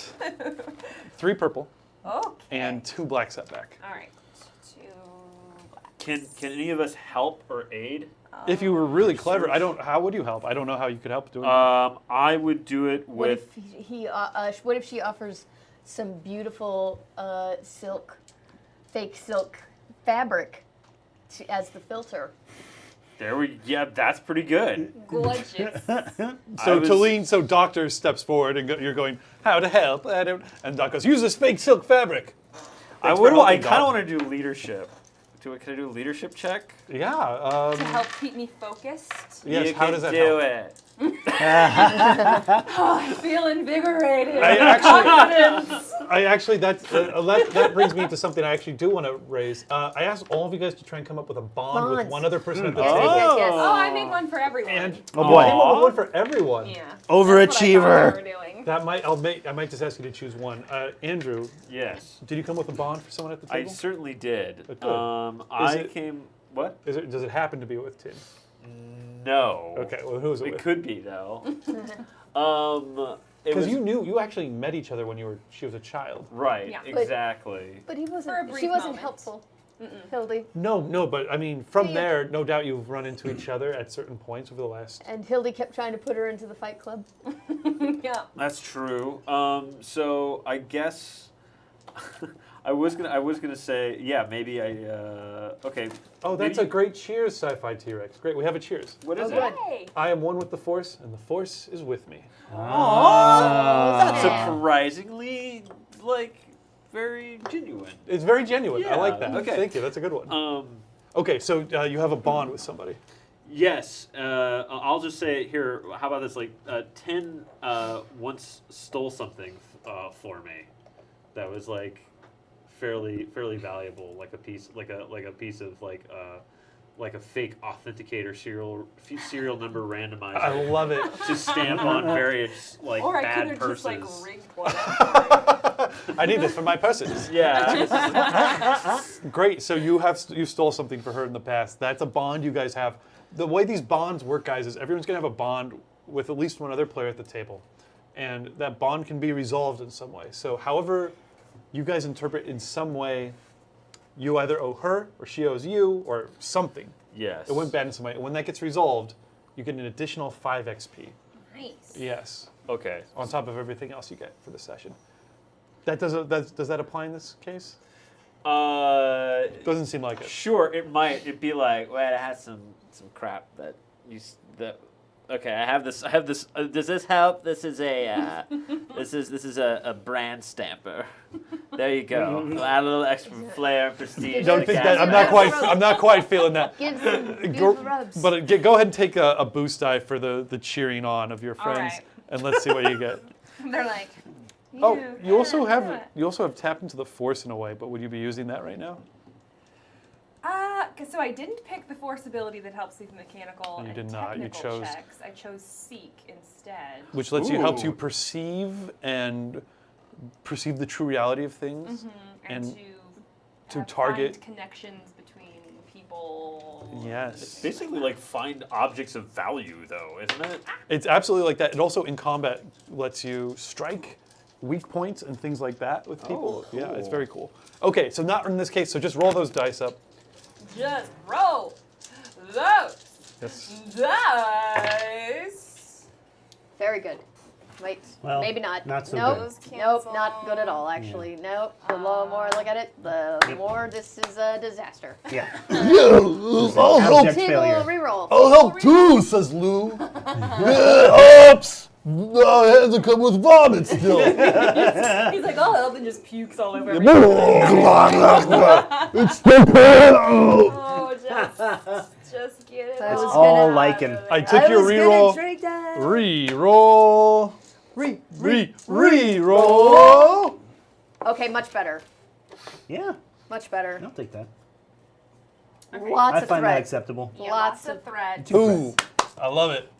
3 purple Okay. and 2 black setback. All right. 2 black. Can any of us help or aid? If you were really clever, how would you help? I don't know how you could help doing that. I would do it What with. if what if she offers some beautiful fake silk fabric as the filter? Yeah, that's pretty good. Gorgeous. So Doctor steps forward and you're going, how to help? And Doc goes, use this fake silk fabric. I Thanks for helping, kind Doc. of want to do leadership. Can I do a leadership check? Yeah. To help keep me focused. Yes, you how can does that do help? it. I feel invigorated. I actually that brings me to something I actually do want to raise. I asked all of you guys to try and come up with a bond with Bonds. one other person at the Yes, table. yes, yes, yes. Oh, I made one for everyone. And Oh, boy. I came up with one for everyone. Yeah. Overachiever. That's what I thought we were doing. That I might just ask you to choose one. Andrew, Yes, did you come with a bond for someone at the I table? certainly did. Good. I it- came. What? Does it happen to be with Tim? No. Okay, well, who is it It with? could be though. It Because was you actually met each other when she was a child. right. Yeah. Exactly. But he For a wasn't. brief She wasn't moment. helpful. Hildy. No, but I mean, from Yeah. there, no doubt you've run into each other at certain points over the last. And Hildy kept trying to put her into the fight club. Yeah. That's true. So I guess I was gonna say maybe okay. Oh, that's maybe- a great cheers, sci-fi T-Rex. Great, we have a cheers. What is Oh, it? good. Hey. I am one with the Force, and the Force is with me. That's Yeah. surprisingly very genuine. It's very genuine. I Yeah, like that. okay. Thank you. That's a good one. Okay, so you have a bond with somebody. Yes, I'll just say it here. How about this? Tin once stole something for me that was fairly valuable, like a piece of a fake authenticator serial number randomizer. I love it. To stamp on various Or I could bad have purses. just rigged one. I need this for my purses. Yeah. Great. So you stole something for her in the past. That's a bond you guys have. The way these bonds work, guys, is everyone's gonna have a bond with at least one other player at the table, and that bond can be resolved in some way. So, however you guys interpret in some way, you either owe her or she owes you or something. Yes. It went bad in some way. And when that gets resolved, you get an additional 5 XP. Nice. Yes, Okay. on top of everything else you get for the session. Does that apply in this case? Doesn't seem like it. Sure, it might. It'd be like, wait, I had some crap that. Okay, I have this. Does this help? This is a. this is a brand stamper. There you go. Add a little extra flair and prestige. Don't to think the that. castle. I'm not quite feeling that. Give some beautiful rubs. But go ahead and take a boost die for the cheering on of your All friends, right. and let's see what you get. They're like. Oh, you also have tapped into the Force in a way, but would you be using that right now? So I didn't pick the force ability that helps with mechanical You and did not. You technical chose- checks. I chose seek instead. Which helps you Ooh. perceive the true reality of things, And and to target- find connections between people. It's yes, basically like find objects of value, though, isn't it? it's absolutely like that. It also in combat lets you strike weak points and things like that with people. Oh, Yeah, it's cool. very cool. Okay, so not in this case. So just roll those dice up. Just roll those Yes. dice. Very good. Wait, Well, maybe not. not so nope. good. Those Nope, not cancel. good at all, actually. Nope. The more I look at it, the more this is a disaster. Yeah. Yeah, I'll help. Abject Team failure. will reroll. I'll help too, says Lou. Yeah, oops. No, hands are come with vomit still. He's like, I'll help, and just pukes all over me. It's the pill. Oh, just get it. I was all gonna- All lichen. I took your reroll. Reroll. Reroll. Okay, much better. Yeah, Much better. I'll take that. Lots I of find that threat. acceptable. Yeah, Lots lots of thread. Ooh, I love it.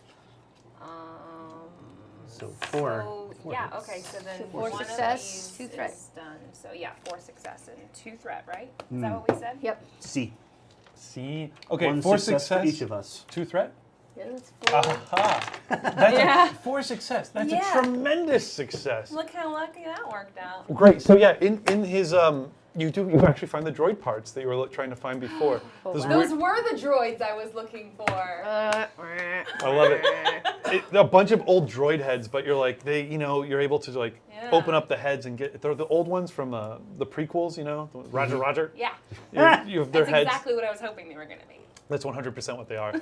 So four. So, yeah, okay, so then Four one success, of 2 these threat. is done. So yeah, 4 success and 2 threat, right? Is that what we said? Yep. C. See? Okay, One 4 success success. for each of us. 2 threat? Yeah, that's 4. Aha! That's Yeah. 4 success. That's Yeah. a tremendous success. Look how lucky that worked out. Great. So yeah, in his you actually find the droid parts that you were trying to find before. Those Those weird- were the droids I was looking for. I love it. A bunch of old droid heads, but you're like you're able to like Yeah. open up the heads and get they're the old ones from the prequels, Roger Roger. Yeah, You have their that's heads. exactly what I was hoping they were going to be. That's 100% what they are.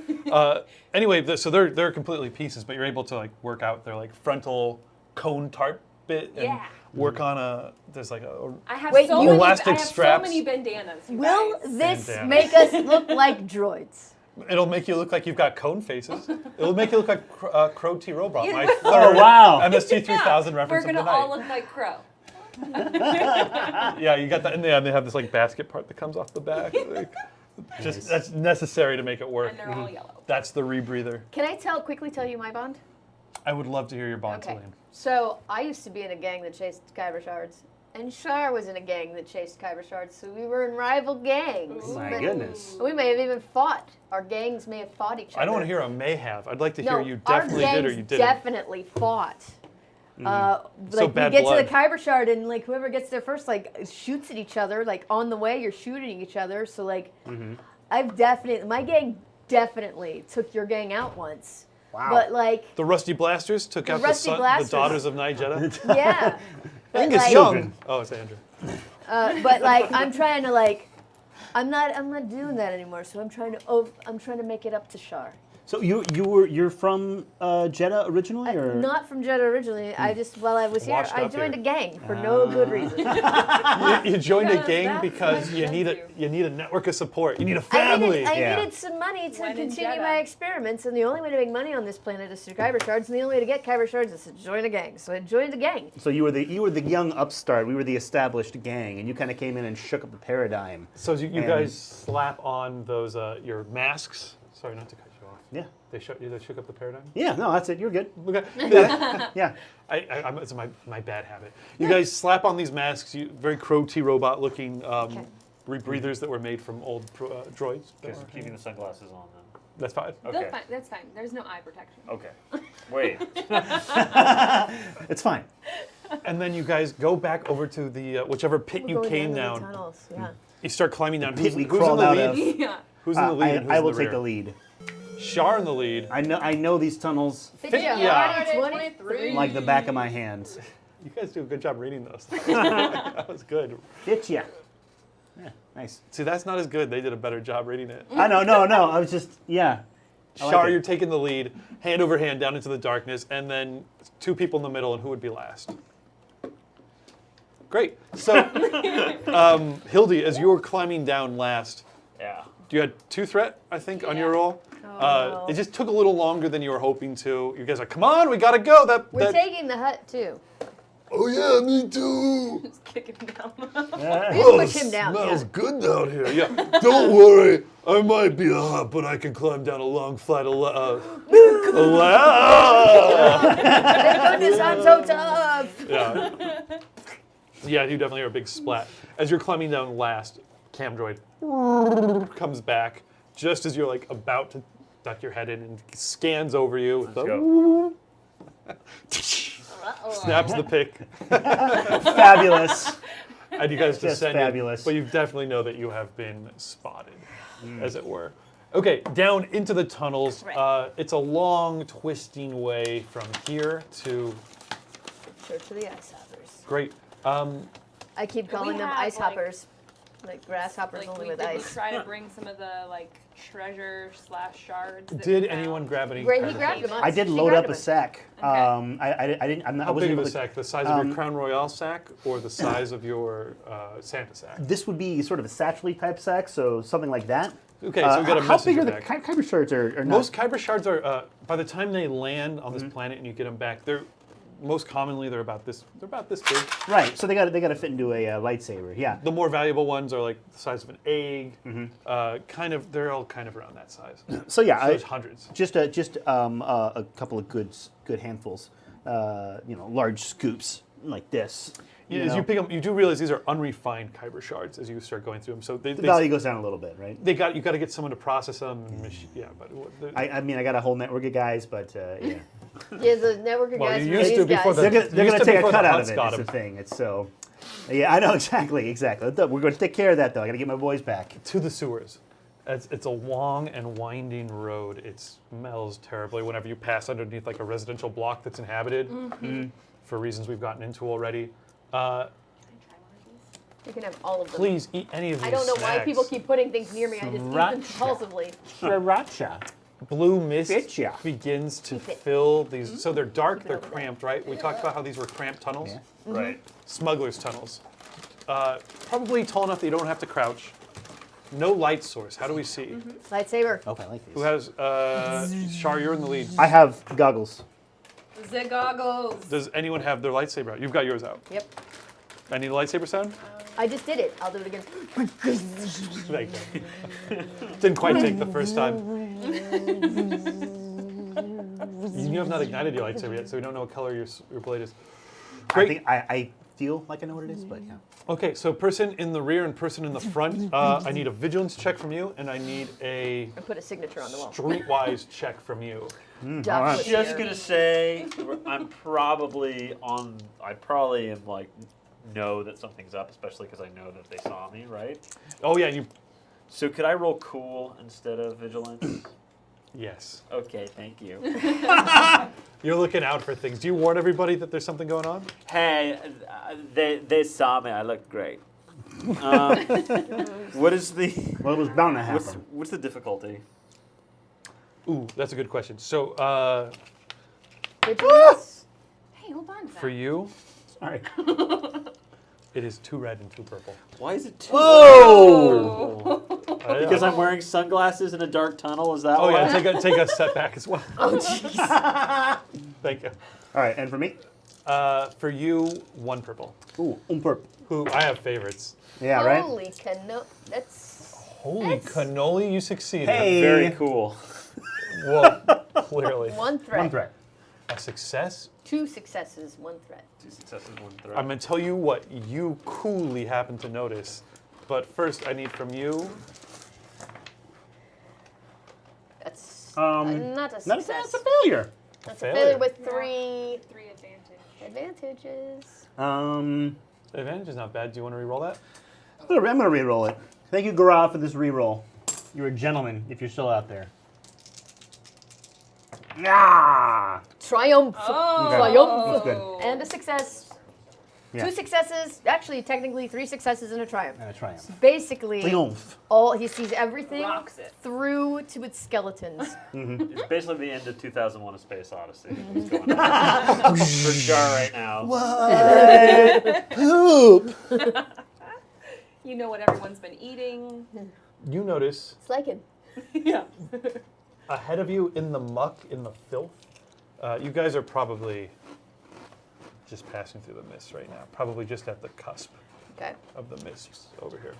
Anyway, so they're completely pieces, but you're able to like work out their like frontal cone tarp bit and Yeah. work on there's like a I have Wait, so you- many. Elastic I have straps. so many bandanas. You Will guys. this Damn. make us look like droids? it'll make you look like you've got cone faces. It'll make you look like Crow T Robot, my Yeah. third wow. MST3000 We're reference of gonna the all night. look like Crow. Yeah, you got that, and they have this like basket part that comes off the back. Like, just that's necessary to make it work. And they're all yellow. That's the rebreather. Can I quickly tell you my bond? I would love to hear your bond, Okay. Celine. So I used to be in a gang that chased Kyber shards, and Shar was in a gang that chased Kyber shards. So we were in rival gangs. My But goodness. We may have even fought. Our gangs may have fought each other. I don't want to hear a may have. I'd like to hear No, you definitely our did or gangs you didn't. definitely fought. Like bad we get blood. to the Kyber shard, and like whoever gets there first, like shoots at each other. Like on the way, you're shooting each other. So like, my gang definitely took your gang out once. Wow. But like, The Rusty Blasters took out Rusty the Blasters. daughters of Night Jedha. yeah. But Angus like, Young. Oh, it's Andrew. but like, I'm trying to like, I'm not doing that anymore. So I'm trying to make it up to Shar. So you're from Jedha originally, or Not from Jedha originally. I just while I was here, Washed I up joined here. a gang for no good reason. You joined a Because gang that's because what you I need do. you need a network of support. You need a family. I Yeah. needed some money to When in continue Jedha. my experiments, and the only way to make money on this planet is through Kyber shards, and the only way to get Kyber shards is to join a gang. So I joined a gang. so you were the young upstart. We were the established gang, and you kind of came in and shook up the paradigm. So you And- guys slap on those your masks. Sorry, not to cut you off. Yeah. They shook up the paradigm. Yeah. No, that's it. You're good. Okay. Yeah. It's my bad habit. You guys slap on these masks. Very Crow T Robot looking rebreathers that were made from old droids. Okay, so keeping the sunglasses on then. That's fine. Okay. That's fine. There's no eye protection. Okay. Wait. It's fine. And then you guys go back over to the whichever pit We're you going came the down. tunnels. Yeah. You start climbing down. pit we who's in crawled the out lead? of. Yeah. Who's in the lead? and who's I in will the take rear? the lead. Shar in the lead. I know these tunnels Yeah. 23. like the back of my hands. You guys do a good job reading those. That was good. Ditch ya. Yeah. Nice. See, that's not as good. They did a better job reading it. I know. No. I was just I like Shar, it. you're taking the lead, hand over hand down into the darkness, and then 2 people in the middle, and who would be last? Great. So, Hildy, as you were climbing down last, Yeah. you had 2 threat, I think, on your Yeah. roll. no. It just took a little longer than you were hoping to. You guys are, come on, we gotta go. We're taking the hut too. Oh yeah, me too. Just kick him down. We Oh, just push him down. Smells Yeah. good down here. Yeah. Don't worry, I might be a hut, but I can climb down a long flight of Thank goodness I'm so tough. Yeah. Yeah, you definitely are a big splat. As you're climbing down last, Cam Droid comes back just as you're like about to duck your head in and scans over you. Let's go. Snaps the pick, Fabulous. and you guys Just descend. fabulous. But you definitely know that you have been spotted, as it were. Okay, down into the tunnels. Right. It's a long, twisting way from here to. Church of the Ice Hoppers. Great. I keep calling them have, ice like- hoppers. Like grasshoppers Like only we with did we ice. try to bring some of the like treasure / shards. that Did we anyone found? grab any? Great, he kind of- grabbed them. I did She load grabbed up a them. sack. Okay. I didn't. I How wasn't big of able a to. sack? The size of your Crown Royale sack, or the size of your Santa sack? This would be sort of a satchel type sack, so something like that. Okay, so we got a how big messenger are the bag. Kyber shards? Are not? Most Kyber shards are, by the time they land on this planet and you get them back, most commonly they're about this big. Right. So they got to fit into a lightsaber. Yeah. The more valuable ones are like the size of an egg. They're all kind of around that size. So yeah, So there's hundreds. just a couple of good handfuls. Large scoops like this. Yeah, You as know? you pick them, you do realize these are unrefined kyber shards as you start going through them. So The value goes down a little bit, right? you got to get someone to process them. And yeah, but I mean, I got a whole network of guys, but yeah. Yeah, the network of Well, guys. you for used these to before guys. the- They're used gonna to take a before the cut out Hutts of it. got It's the 'em. thing. It's so. Yeah, I know exactly. We're going to take care of that though. I got to get my boys back. to the sewers. It's a long and winding road. It smells terribly whenever you pass underneath like a residential block that's inhabited, for reasons we've gotten into already. You can have all of them. Please eat any of these I don't know why snacks. people keep putting things near me. I just eat them Sriracha. compulsively. Sriracha. Blue mist Bitcha. begins to Keep it. fill these. So they're dark, Keep it they're over there. cramped, right? We talked about how these were cramped tunnels. Yeah. Right. Smugglers' tunnels. Probably tall enough that you don't have to crouch. No light source. How do we see? Lightsaber. Okay, I like these. Who has? Shar, you're in the lead. I have goggles. The goggles. Does anyone have their lightsaber out? You've got yours out. Yep. I need a lightsaber sound? I just did it. I'll do it again. Thank you. Didn't quite take the first time. You have not ignited your lightsaber yet, so we don't know what color your blade is. I Great. think I feel like I know what it is, but yeah. Okay, so person in the rear and person in the front. I need a vigilance check from you, and I need a I put a signature on the wall. streetwise check from you. Doc was Just here. gonna say, I probably am like, know that something's up, especially because I know that they saw me, right? Oh yeah, you. So could I roll cool instead of vigilance? Yes. Okay, thank you. You're looking out for things. Do you warn everybody that there's something going on? Hey, they saw me. I look great. What is the Well, it was bound to happen. what's the difficulty? Ooh, that's a good question. So Vigilance. Hey, hold on. for you, Sorry. it is 2 red and 2 purple. Why is it 2? Whoa! Because I'm wearing sunglasses in a dark tunnel. Is that Oh why? yeah, take a step back as well. Oh jeez. Thank you. All right, and for me? For you, 1 purple. Ooh, perp. Who I have favorites. Yeah, right? Holy cano. That's. Holy That's- cannoli, you succeeded. Hey. Very cool. Well, clearly. One threat. One threat. A success? 2 successes, 1 threat. 2 successes, 1 threat. I'm going to tell you what you coolly happen to notice. But first, I need from you. That's Not not a a, success. that's a failure. That's Failure. a failure with 3 3 advantage. advantages. The advantage is not bad. Do you want to re-roll that? I'm gonna re-roll it. Thank you, Gaurav, for this re-roll. You're a gentleman if you're still out there. Ah! Triumph. Oh. Triumph. That's good. And a success. Yeah. 2 successes. Actually, technically 3 successes and a triumph. And a triumph. Basically, Triumph. all he sees everything Rocks it. through to its skeletons. It's basically the end of 2001: A Space Odyssey. What's going on? For sure right now. Poop! You know what everyone's been eating. You notice It's like it. Yeah. ahead of you in the muck, in the filth. You guys are probably just passing through the mist right now. Probably just at the cusp Okay. of the mists over here.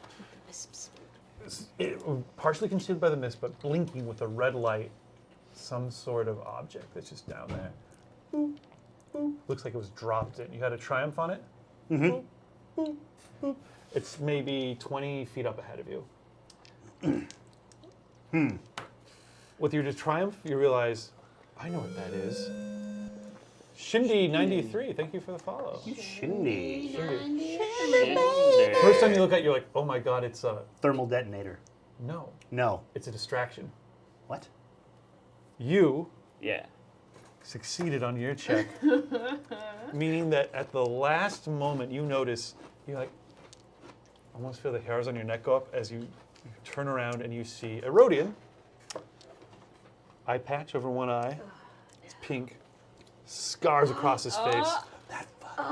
Partially concealed by the mist, but blinking with a red light. Some sort of object that's just down there. Boop, boop. Looks like it was dropped in. You had a triumph on it? Mm-hmm. Boop, boop. It's maybe 20 feet up ahead of you. With your triumph, you realize, I know what that is. Shindy 93, thank you for the follow. Shindy. Shindy. Shit. First time you look at it, you're like, oh my god, it's a... Thermal detonator. No, No. it's a distraction. What? You Yeah. succeeded on your check, meaning that at the last moment you notice, you like almost feel the hairs on your neck go up as you turn around and you see a Rhodian. Eye patch over one eye. It's pink. Scars across his face.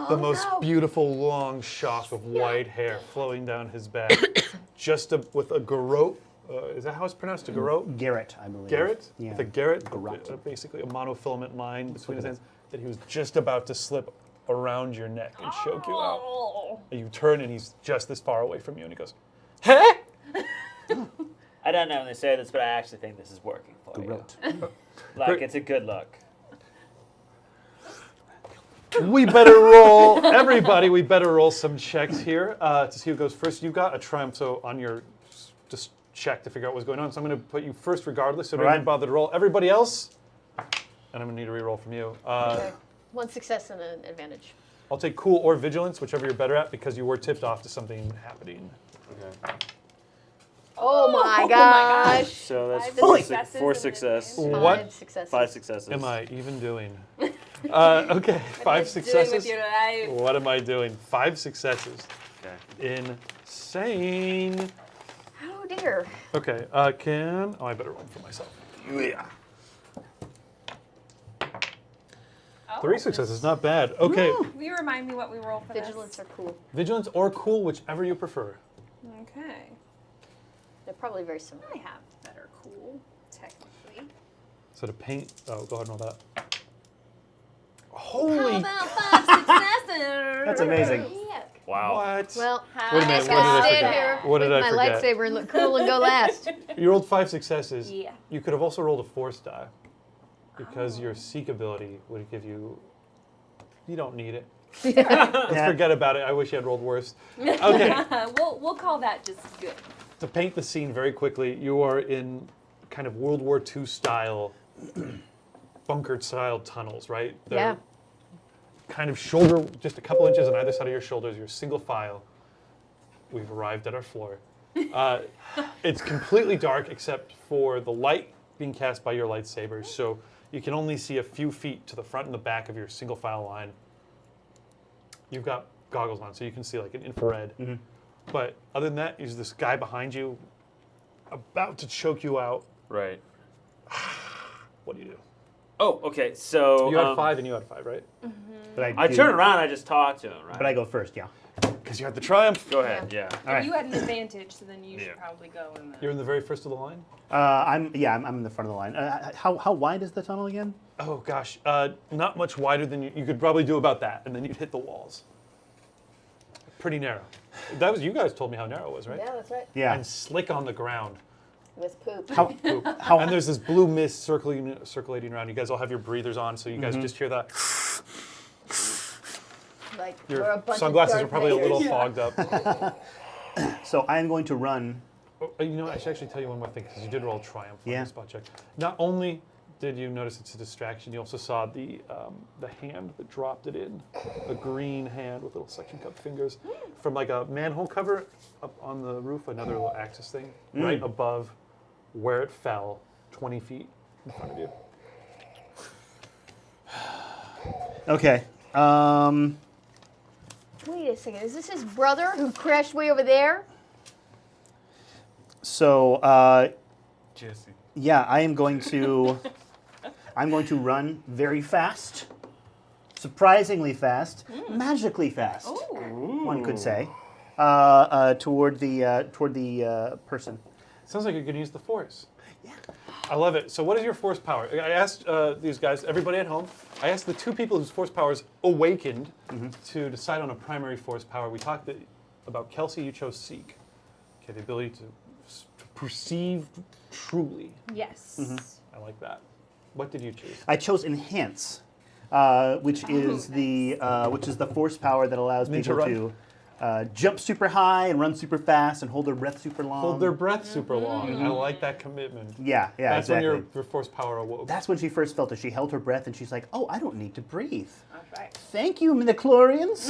The most beautiful long shock of white hair flowing down his back. With a garrote. Is that how it's pronounced? A garrote? Garrett, I believe. Garrett? Yeah. With a garrot, Garrote. basically a monofilament line between his at hands that he was just about to slip around your neck and choke you out. Oh. And you turn and he's just this far away from you and he goes, "Huh?" I don't know when they say this, but I actually think this is working for Garrote. you. Like, it's a good look. We better roll, everybody, we better roll some checks here to see who goes first. You got a triumph, so on your just check to figure out what's going on. So I'm going to put you first regardless, so don't even bother to roll. Everybody else, and I'm going to need a reroll from you. Okay. 1 success and an advantage. I'll take cool or vigilance, whichever you're better at, because you were tipped off to something happening. Okay. Oh my gosh. So that's Five four, successes four and an success. advantage. What 5 successes. 5 successes. am I even doing? Okay, 5 successes. Doing with your life. What am I doing? 5 successes. Okay. Insane. Oh dear. Okay, I better roll for myself. Yeah. 3 successes, not bad. Okay, Will you remind me what we roll for Vigilance are cool. vigilance or cool, whichever you prefer. this? Okay. They're probably very similar. I have better cool, technically. So to paint, oh, go ahead and roll that. How Holy, about 5 successes? That's amazing. Yuck. Wow. what? Well, Wait a minute, what I did gotta I stand forget? here What did with I my forget? lightsaber and look cool and go last. You rolled 5 successes. Yeah. You could have also rolled a force die, because your seek ability would give you. You don't need it. Let's forget about it. I wish you had rolled worse. Okay. we'll call that just good. To paint the scene very quickly, you are in kind of World War II style, bunkered style tunnels, right? They're Yeah. kind of shoulder, just a couple inches on either side of your shoulders. You're single file. We've arrived at our floor. It's completely dark except for the light being cast by your lightsabers. So you can only see a few feet to the front and the back of your single file line. You've got goggles on, so you can see like an infrared. But other than that, there's this guy behind you about to choke you out. Right. What do you do? Oh, okay. So You had 5 and you had 5, right? But I turn around. I just talk to him. Right. But I go first, yeah. Because you had the triumph. Go ahead. Yeah. All right. You had an advantage, so then you Yeah. should probably go in the. You're in the very first of the line? I'm in the front of the line. How wide is the tunnel again? Oh, gosh. Not much wider than you could probably do about that, and then you'd hit the walls. Pretty narrow. That was, you guys told me how narrow it was, right? Yeah, that's right. Yeah. And slick on the ground. With poop. And there's this blue mist circulating around. You guys all have your breathers on, so you guys just hear that. Like we're a Your bunch sunglasses of are probably a Darth little Vaders. fogged up. So I am going to run. Oh, you know, I should actually tell you one more thing, because you did roll triumph on Yeah. your spot check. Not only did you notice it's a distraction, you also saw the hand that dropped it in, a green hand with little suction cup fingers, from like a manhole cover up on the roof, another little axis thing, right above where it fell, 20 feet in front of you. Okay. Wait a second. Is this his brother who crashed way over there? So Jesse. yeah, I'm going to run very fast, surprisingly fast, magically fast. One could say, toward the person. Sounds like you're going to use the force. Yeah. I love it. So what is your force power? I asked these guys, everybody at home, I asked the 2 people whose force powers awakened to decide on a primary force power. We talked about Kelsey, you chose Seek. Okay, the ability to perceive truly. Yes. I like that. What did you choose? I chose Enhance, which is the force power that allows Ninja people run. to jump super high and run super fast and hold their breath super long. Hold their breath super long. I like that commitment. Yeah, That's exactly. when your force power awoke. That's when she first felt it. She held her breath and she's like, "Oh, I don't need to breathe. That's right. Thank you, midichlorians."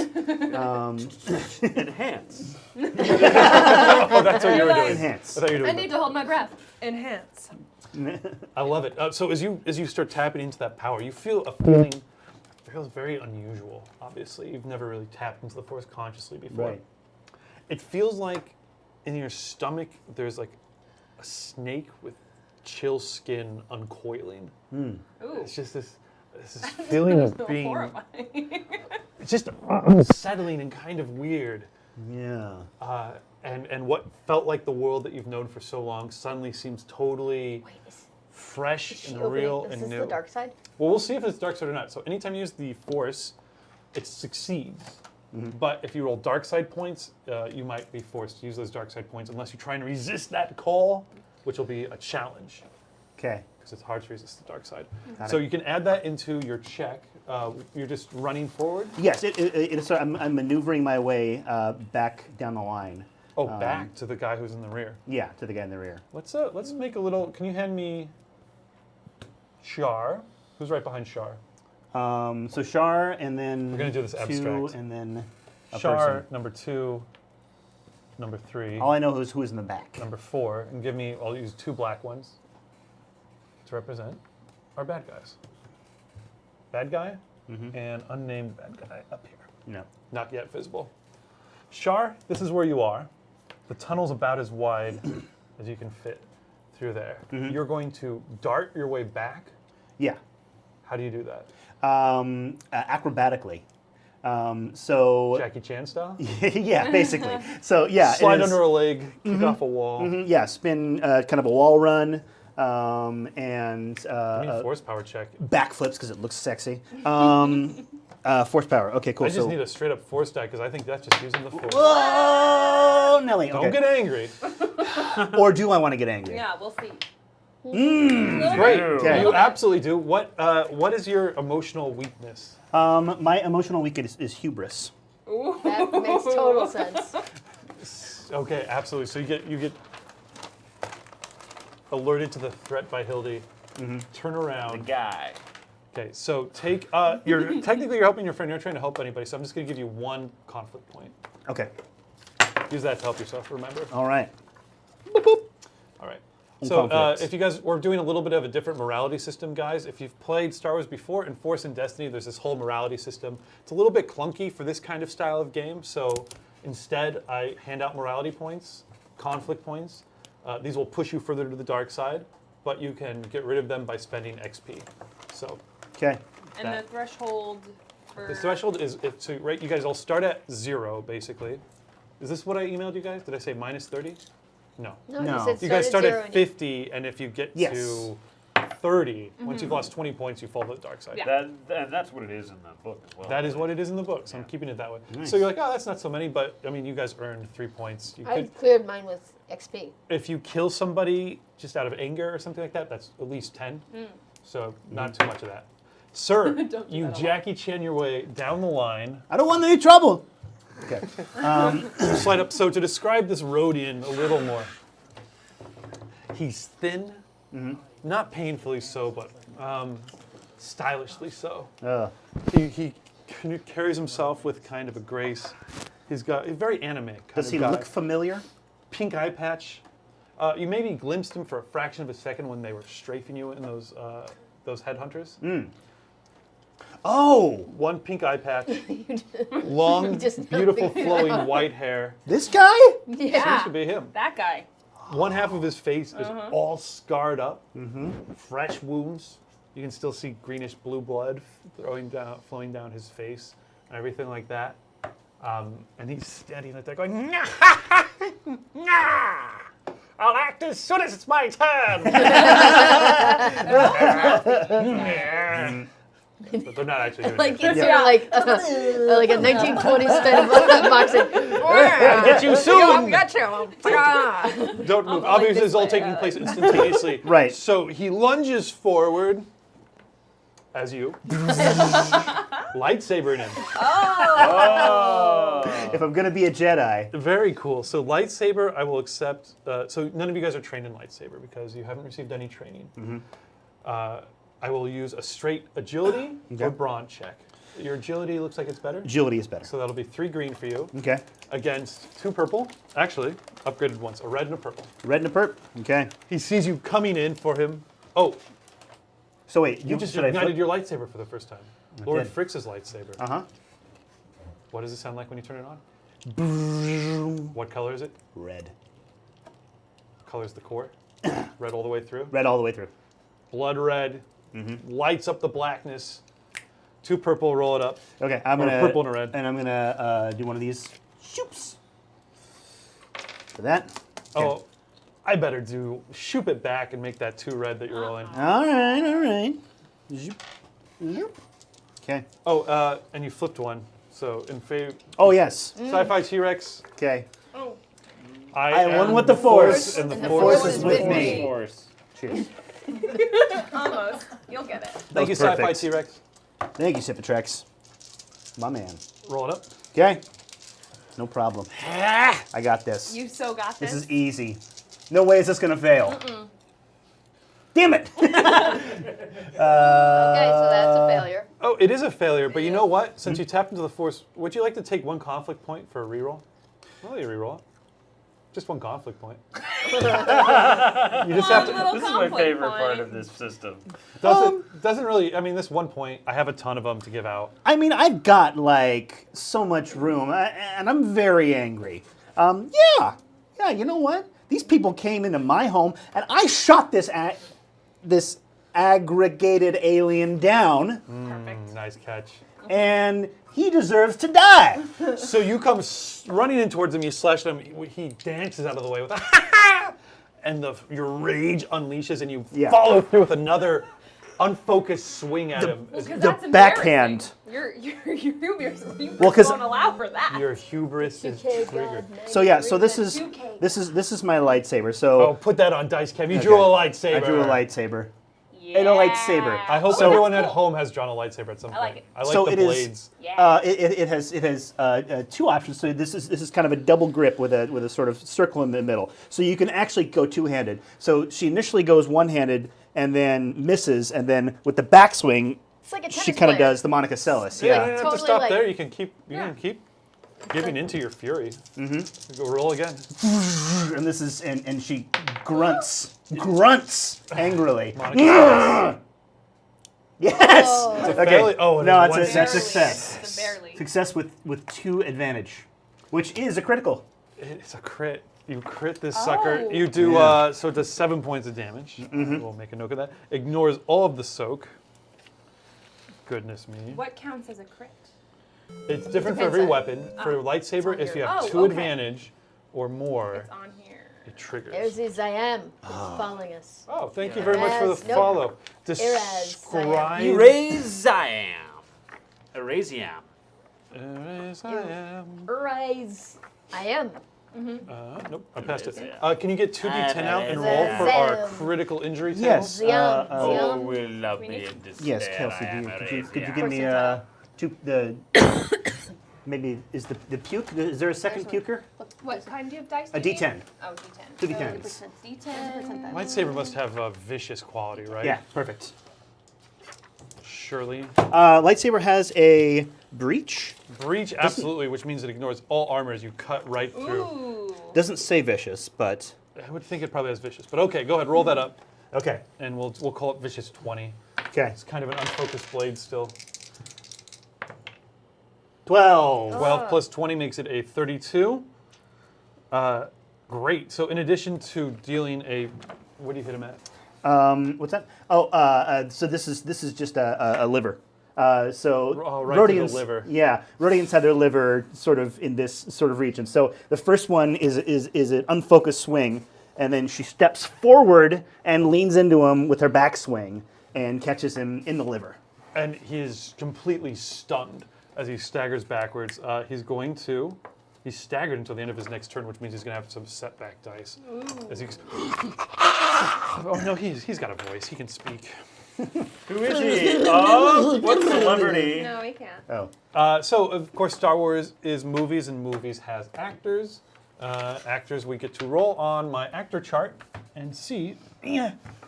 Enhance. Oh, that's what you were doing. Enhance. I thought you were I doing need to hold my breath. Enhance. I love it. So as you start tapping into that power, you feel a feeling. It feels very unusual. Obviously, you've never really tapped into the force consciously before. Right. It feels like in your stomach there's like a snake with chill skin uncoiling. Ooh. It's just this feeling of being Horrifying. it's just unsettling and kind of weird. Yeah. And what felt like the world that you've known for so long suddenly seems totally Wait, is fresh she and opening? real Is and this new. the dark side? Well, we'll see if it's dark side or not. So anytime you use the force, it succeeds. But if you roll dark side points, you might be forced to use those dark side points unless you try and resist that call, which will be a challenge Okay. because it's hard to resist the dark side. Got So it. you can add that into your check you're just running forward. Yes, so I'm maneuvering my way back down the line. Oh, back to the guy who's in the rear. Yeah, to the guy in the rear. Let's make a little. Can you hand me Shar? Who's right behind Shar? So Shar, and then We're gonna do this 2, abstract. and then a Shar, person. number 2, number 3, All I know is who's in the back. number 4, and give me. I'll use 2 black ones to represent our bad guys. Bad guy and unnamed bad guy up here. No. Not yet visible. Shar, this is where you are. The tunnel's about as wide as you can fit through there. You're going to dart your way back. Yeah. How do you do that? Acrobatically. So Jackie Chan style? yeah, basically. So yeah, Slide it is, under a leg, kick off a wall. yeah, spin kind of a wall run, and Give me a force power check. backflips because it looks sexy. Force power. Okay, cool. I just so need a straight up force die because I think that's just using the force. whoa, Nelly. Don't Okay. get angry. Or do I want to get angry? Yeah, we'll see. Great. Okay. You absolutely do. What is your emotional weakness? My emotional weakness is hubris. That makes total sense. Okay, absolutely. So you get alerted to the threat by Hildy. Turn around. Guy. Okay, so take you're helping your friend. You're not trying to help anybody. So I'm just going to give you 1 conflict point. Okay. Use that to help yourself. Remember. All right. All right. So conflicts. if you guys, we're doing a little bit of a different morality system, guys. If you've played Star Wars before, in Force and Destiny, there's this whole morality system. It's a little bit clunky for this kind of style of game. So instead, I hand out morality points, conflict points. These will push you further to the dark side, but you can get rid of them by spending XP. So Okay. And That- the threshold for the threshold is right. You guys all start at 0, basically. Is this what I emailed you guys? Did I say minus 30? No. No, No. you said You guys start zero at and 50, and if you get Yes. to 30, once you've lost 20 points, you fall to the dark side. Yeah. And that's what it is in the book as well. That is what it is in the book, so I'm keeping it that way. Nice. So you're like, oh, that's not so many, but I mean, you guys earned 3 points. You I could, cleared mine with XP. if you kill somebody just out of anger or something like that, that's at least 10. So not too much of that. Sir, Don't do you that a lot. Jackie Chan your way down the line. I don't want any trouble. Okay. You slide up. So to describe this Rhodian a little more, he's thin, not painfully so, but stylishly so. He carries himself with kind of a grace. He's very anime. Does he look familiar? Pink eye patch. You maybe glimpsed him for a fraction of a second when they were strafing you in those headhunters. Oh, 1 pink eye patch, long, just beautiful, nothing. flowing white hair. this guy? Yeah. Seems to be him. that guy. One half of his face is all scarred up, fresh wounds. You can still see greenish blue blood flowing down his face, and everything like that. And he's standing right there going, "Nah, nah, I'll act as soon as it's my turn." But they're not actually doing Like it. it's sort of like a 1920s style of boxing. Get you soon. Got you. Don't move. like Obviously, this it's all way. taking place instantaneously. Right. So he lunges forward, as you, lightsaber in him. If I'm gonna be a Jedi, Very cool. So lightsaber, I will accept. So none of you guys are trained in lightsaber because you haven't received any training. I will use a straight agility Okay. or brawn check. Your agility looks like it's better. agility is better. So that'll be 3 green for you Okay. against 2 purple. Actually, upgraded once, a red and a purple. Red and a perp. Okay. He sees you coming in for him. Oh, So wait, you just should I ignited flip? your lightsaber for the first time. Lord did. Frix's lightsaber. Uh-huh. What does it sound like when you turn it on? What color is it? Red. Color's the core. Red all the way through. Red all the way through. Blood red. Lights up the blackness. 2 purple, roll it up. Okay, I'm Or gonna purple and a red. and I'm gonna do one of these. Shoops. For that. Okay. Oh, I better shoop it back and make that 2 red that you're rolling. All right. All right. Zoop. Zoop. Okay. Oh, and you flipped one. So in favor, Oh yes. Sci-Fi T-Rex. Okay. I am am with the Force, and the and the Force Force is is with with me. me. Force. Cheers. Almost. You'll get it. Thank you, That was Sci-Fi perfect. T-Rex. Thank you, Sipatrex. My man. Roll it up. Okay. No problem. I got this. You so got this. This is easy. No way is this gonna fail. Damn it! Okay, so that's a failure. Oh, it is a failure, but you know what? Since you tapped into the force, would you like to take one conflict point for a reroll? I'll let you reroll it. Just one conflict point. You just have to. Little This is my conflict favorite point. part of this system. Doesn't really. I mean, this 1 point. I have a ton of them to give out. I mean, I've got like so much room, and I'm very angry. Yeah. You know what? These people came into my home, and I shot this aggregated alien down, Nice catch. and he deserves to die. So you come running in towards him. You slash at him. He dances out of the way with a and your rage unleashes, and you follow through with another unfocused swing at him. Well, 'cause The that's backhand. embarrassing. Your hubris Well, 'cause- won't allow for that. Your hubris is Okay, triggered. God, So yeah, so this 93, is my lightsaber. So Oh, put that on dice, Kev. You drew a lightsaber. I drew a lightsaber. Yeah. And a lightsaber. I hope So- everyone at home has drawn a lightsaber at some point. I like it. I like So the it is- blades. Yeah. It has two options. So this is kind of a double grip with a sort of circle in the middle. So you can actually go two-handed. So she initially goes one-handed and then misses, and then with the backswing, It's like a tennis she kind of player. does the Monica Seles. Yeah, you Yeah. don't have to Totally stop like- there. You can keep. You can keep giving into your fury. Mm-hmm. Go roll again. And this is and she grunts angrily. Monica. Yes. Oh. It's a Okay. failure. Oh, and No, there's it's one a success. success. It's a barely. Success with 2 advantage, which is a critical. It's a crit. You crit this sucker. Oh. You do Yeah. so it does 7 points of damage. We'll make a note of that. Ignores all of the soak. Goodness me. What counts as a crit? It's different for Depends every on- weapon. For lightsaber, on if you your- have Oh, 2 okay. advantage or more, It's on here. it triggers. There's his I am. It's following us. Oh, thank you very much for the Nope. follow. Eraz, Describe. Erase I am. Erase I am. Eraz I am. Rise. I am. Nope, I passed it. Can you get 2d10 out and Zam. roll for our Zam. critical injury table? Yes. Zion. Oh, Zion. will love We me need- in despair. Yes, I Kelsey. am Could erase you I give am. me maybe is the puke? Is there a second puker? What kind do you have dice? A do you need? D10. Oh, D10. 2 D10s. D10. Lightsaber must have a vicious quality, right? Yeah, perfect. Surely. Lightsaber has a breach. Breach, absolutely, which means it ignores all armor as you cut right through. Ooh. Doesn't say vicious, but I would think it probably has vicious, but okay, go ahead, roll that up, okay. and we'll call it vicious 20. Okay. It's kind of an unfocused blade still. 12. 12 plus 20 makes it a 32. Great. So in addition to dealing a, what do you hit him at? What's that? Oh, so this is just a liver. So Oh, right to the Rhodians, liver. yeah, Rhodians have their liver sort of in this sort of region. So the first one is an unfocused swing, and then she steps forward and leans into him with her backswing and catches him in the liver. And he is completely stunned as he staggers backwards. He's staggered until the end of his next turn, which means he's going to have some setback dice. As he, oh no, he's got a voice. He can speak. Who is he? Oh, what celebrity? No, we can't. Oh, So of course, Star Wars is movies, and movies has actors. Actors, we get to roll on my actor chart and see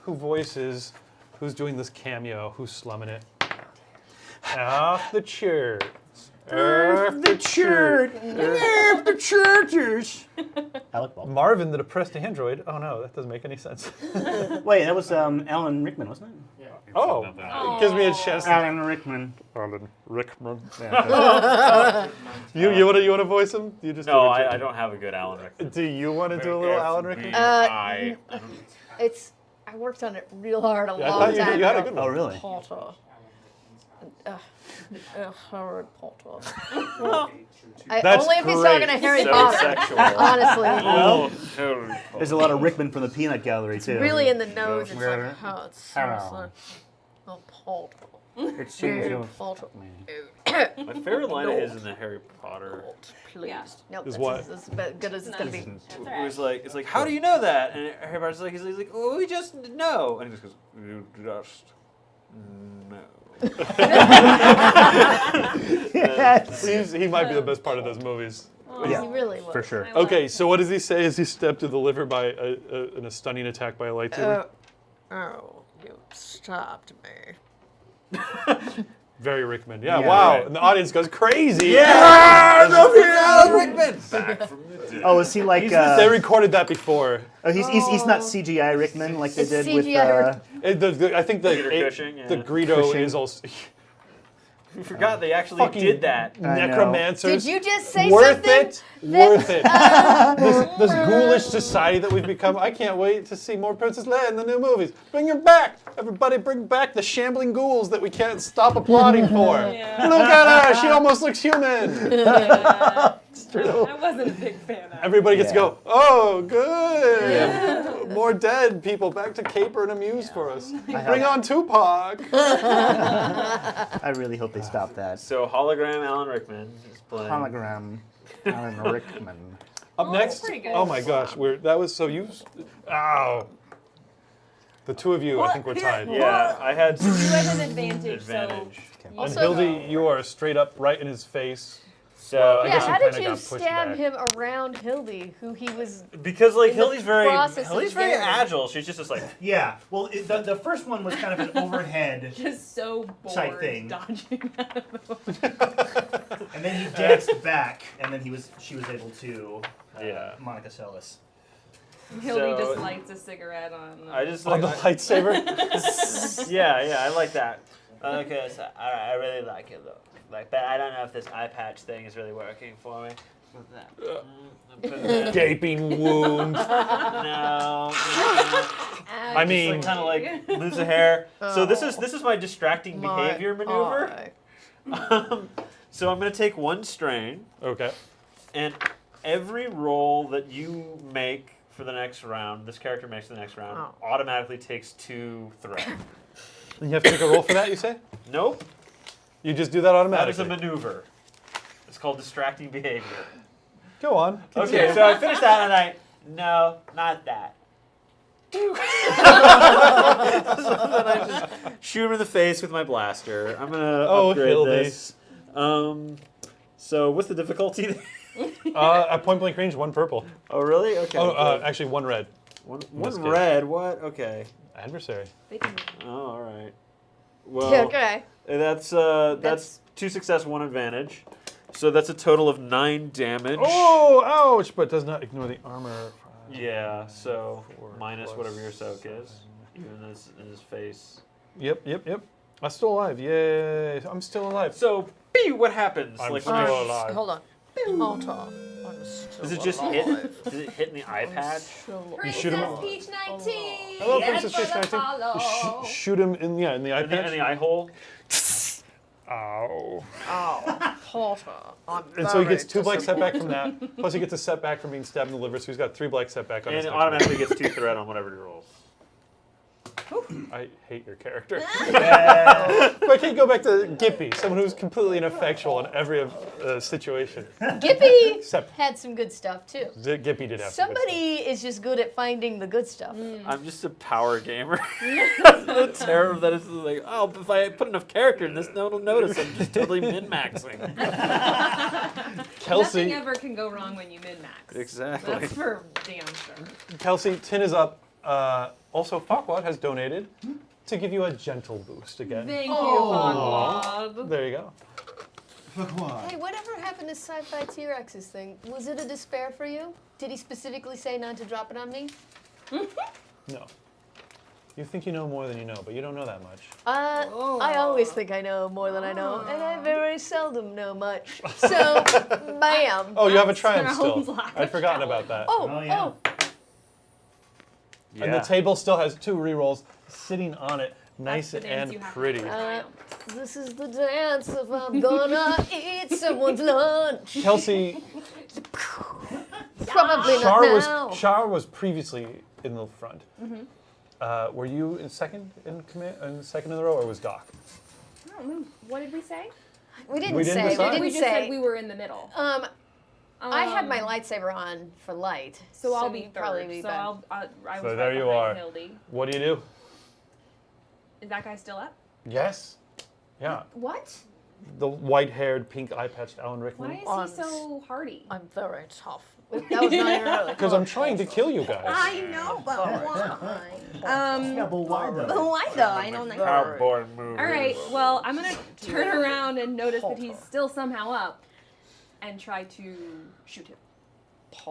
who's doing this cameo, who's slumming it. Off the chart. the churches. Alec Baldwin. Marvin, the depressed android. Oh no, that doesn't make any sense. Wait, that was Alan Rickman, wasn't it? Oh, it gives me a chance. Alan Rickman. Alan Rickman. You want to voice him? You just No, do it, I Jim. don't have a good Alan Rickman. Do you want to do a little Alan Rickman? I worked on it real hard a I long thought time you had a ago. good one. Oh, really? Potter. Harry Potter. That's only if he's great. talking to Harry So Potter. sexual. Honestly. Well, There's a lot of Rickman from the Peanut Gallery, too. Really in the nose. It's Hello. like, oh, it's Hello. seriously. Oh, Potter. It seems Harry you Potter. my favorite line of his in the Harry Potter. Please. Yeah. Nope, Is that's what? as good as it's going to be. It was like, it's like, how do you know that? And Harry Potter's like, he's like, well, we just know. And he just goes, you just No. Yes. He might be the best part of those movies. Yeah, He really was. for sure. I love Okay, it. so what does he say as he stepped to deliver by in a stunning attack by a lightsaber? Oh, you stopped me. Very Rickman. Yeah, Yeah, wow. right. And the audience goes crazy. Yeah! Alan Rickman! Back from the dead. Oh, is he like? They recorded that before. Oh, he's not CGI Rickman like they It's did with. CGI I think Peter Cushing, yeah. the Greedo Cushing. is also We forgot they actually fucking did that. I know. necromancers. Did you just say Worth something? it. Worth it. This ghoulish society that we've become. I can't wait to see more Princess Leia in the new movies. Bring her back. Everybody bring back the shambling ghouls that we can't stop applauding for. Yeah. Look at her. She almost looks human. I wasn't a big fan of. Everybody gets to Yeah. go, oh, good. More dead people back to caper and amuse for us. Bring on Tupac. I really hope they stop that. So hologram Alan Rickman is playing. Hologram, Alan Rickman. Up next, pretty good. oh my gosh, that was so you, ow. The two of you, I think we're tied. Yeah, I had You had an advantage, advantage. And Also- Hildy, you are straight up right in his face. So I Yeah, guess you how did kinda you got pushed stab back. him around Hildy, who he was? because like in the Hildy's very process of very getting- agile. She's just like Yeah, well, the first one was kind of an overhead, Just so bored Type thing. dodging out of the way. and then he danced back, and then she was able to. Yeah. Monica Seles. Hildy So- just lights a cigarette on. I just On like the lightsaber? yeah, I like that. Okay, so I really like it though. Like, but I don't know if this eye patch thing is really working for me. What's that? Put that- Gaping wound. No. I mean, Kind of like lose a hair. So this is my distracting behavior maneuver. So I'm gonna take one strain, okay. and every roll that you make for the next round, this character makes for the next round, automatically takes 2 threat. And you have to take a roll for that, you say? Nope. You just do that That automatically. is a maneuver. It's called distracting behavior. Go on. Okay, so I finished that and no, not that. So then I just shoot him in the face with my blaster. I'm gonna upgrade Hildy. this. So what's the difficulty? At point blank range, 1 purple. Oh really? Okay. Oh, good. actually 1 red. one this case. red. What? Okay. Adversary. They can Oh, all right. Well, Okay. that's That's- 2 success, 1 advantage. So that's a total of 9 damage. Oh, ouch! But does not ignore the armor. Yeah. So minus plus whatever your soak is, even in his face. Yep. I'm still alive. Yay! I'm still alive. So, what happens? I'm like, still when you're- alive. Hold on. Hold on. I'm still does it just alive. hit? Does it hit in the eye patch? You shoot him. Peach 19. Hello, Yes, Princess Peach for the 19. follow. Shoot him in the eye In the patch. eye hole? Ow. Oh, Potter. I'm And so he very gets 2 black setback from that. Plus he gets a setback from being stabbed in the liver, so he's got 3 black setback on And his it next one. automatically gets 2 threat on whatever he rolls. I hate your character. But I can't go back to Gippy, someone who's completely ineffectual in every situation. Gippy Except had some good stuff too. Gippy did have some good Somebody is just good at finding the good stuff. I'm just a power gamer. The terror that is like, oh, if I put enough character in this, no one will notice. I'm just totally min-maxing. stuff. Kelsey, Nothing ever can go wrong when you min-max. Exactly. That's for damn sure. Kelsey, tin is up. Also, Farquaad has donated to give you a gentle boost again. Thank you, Farquaad. There you go. Hey, whatever happened to Sci-Fi T-Rex's thing? Was it a despair for you? Did he specifically say not to drop it on me? No. You think you know more than you know, but you don't know that much. I always think I know more than I know, and I very seldom know much. So, bam. Oh, you have a triumph sounds still. like I'd a forgotten about that. Oh, yeah. And the table still has 2 rerolls sitting on it, nice That's the dance and you have to pretty. play. This is the dance of I'm gonna eat someone's lunch. Kelsey, Probably Shar not now. was previously in the front. Were you in second in command, second in the row, or was Doc? I don't know. What did we say? We didn't We didn't say. decide? We We didn't just say. said we were in the middle. I had my lightsaber on for light, So I'll be you'd probably third. be So back. I So was there right you behind are. Hildy. What do you do? Is that guy still up? Yes. Yeah. What? The white-haired, pink eye-patched Alan Rickman. Why is he so hardy? I'm very tough. That was not even really. Because I'm trying to kill you guys. I know, but why? Yeah, but why though? Why though? I don't know. Cowboy movie. All right. Well, I'm gonna turn around and notice that he's still somehow up, and try to shoot him.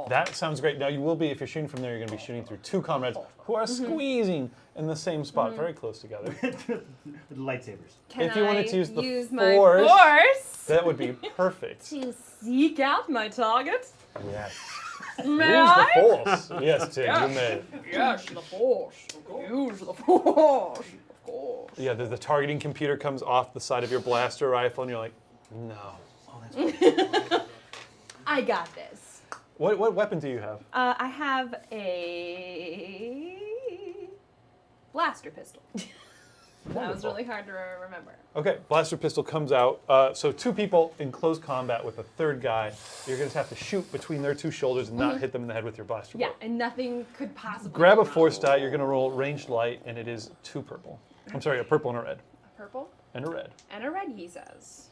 That sounds great. Now you will be, if you're shooting from there, you're going to be shooting through two comrades who are squeezing in the same spot, very close together. With lightsabers. Can If you I wanted to use the my force- force That would be perfect. to seek out my target? Yes. May Use I? the force. Yes, Tim, you may. Yes, the force. Use the force. Of course. Yeah, the targeting computer comes off the side of your blaster rifle, and you're like, no. I got this. What weapon do you have? I have a blaster pistol. That was really hard to remember. Okay, blaster pistol comes out. So two people in close combat with a third guy. You're going to have to shoot between their two shoulders and not hit them in the head with your blaster Yeah, bolt. and nothing could possibly Grab go a force wrong. die. You're going to roll ranged light, and it is 2 purple. I'm sorry, a purple and a red. A purple And a red. and a red, he says.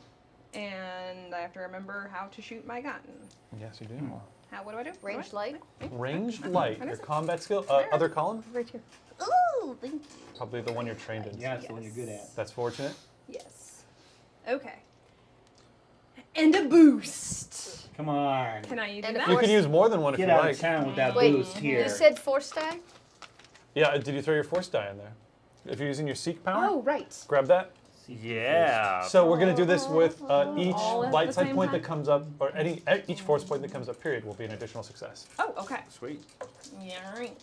And I have to remember how to shoot my gun. Yes, you do. What do I do? Range light. Ranged light. What Your is it? combat skill. Other column? Right here. Ooh, thank you. Probably the one you're trained in. Yeah, it's the one you're good at. That's fortunate. Yes. Okay. And a boost. Come on. Can I do And a that? You can use more than one if Get you out like. of town with that Wait, boost here. you said force die? Yeah, did you throw your force die in there? If you're using your seek power, Oh, right. grab that. Yeah. So we're going to do this with each All at light the side same point time? that comes up, or each force point that comes up, period, will be an additional success. Oh, okay. Sweet. Yeah, right.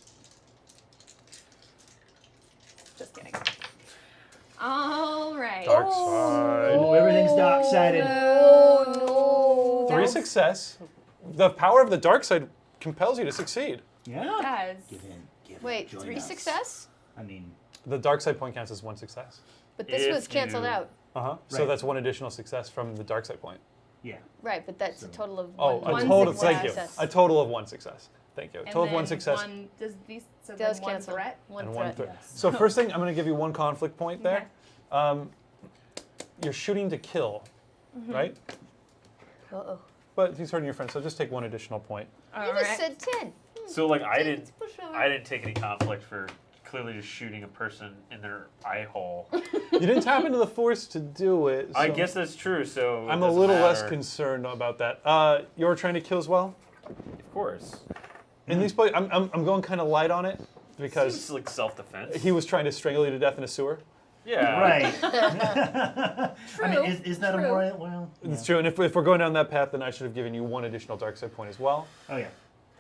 Just kidding. All right. Dark side. Oh, everything's dark-sided. Oh no. 3 success. The power of the dark side compels you to succeed. Yeah. Guys. Give in. Give in. Wait, Join 3 us. success? I mean, The dark side point counts as 1 success. But this If was canceled you- out. So Right. that's 1 additional success from the dark side point. yeah. Right, but that's a total of Oh, one. a total. success. Thank you. A total of 1 success. Thank you. A And total of 1 then success One, does these, so Does then one cancel. threat? One and threat. 1 threat. Yes. So first thing, I'm going to give you 1 conflict point there. You're shooting to kill, right? Uh-oh. But he's hurting your friend, so just take 1 additional point. You All just right. said 10. So like I Let's didn't push over. I didn't take any conflict for clearly just shooting a person in their eye hole. You didn't tap into the force to do it. I so guess that's true. So it I'm a doesn't little less matter. concerned about that. You're trying to kill as well? Of course. In these places, I'm going kind of light on it It's because like self-defense. he was trying to strangle you to death in a sewer. Yeah. Right. I mean, True, is that a true. more, well, It's true, and if we're going down that path, then I should have given you 1 additional dark side point as well. Oh, yeah.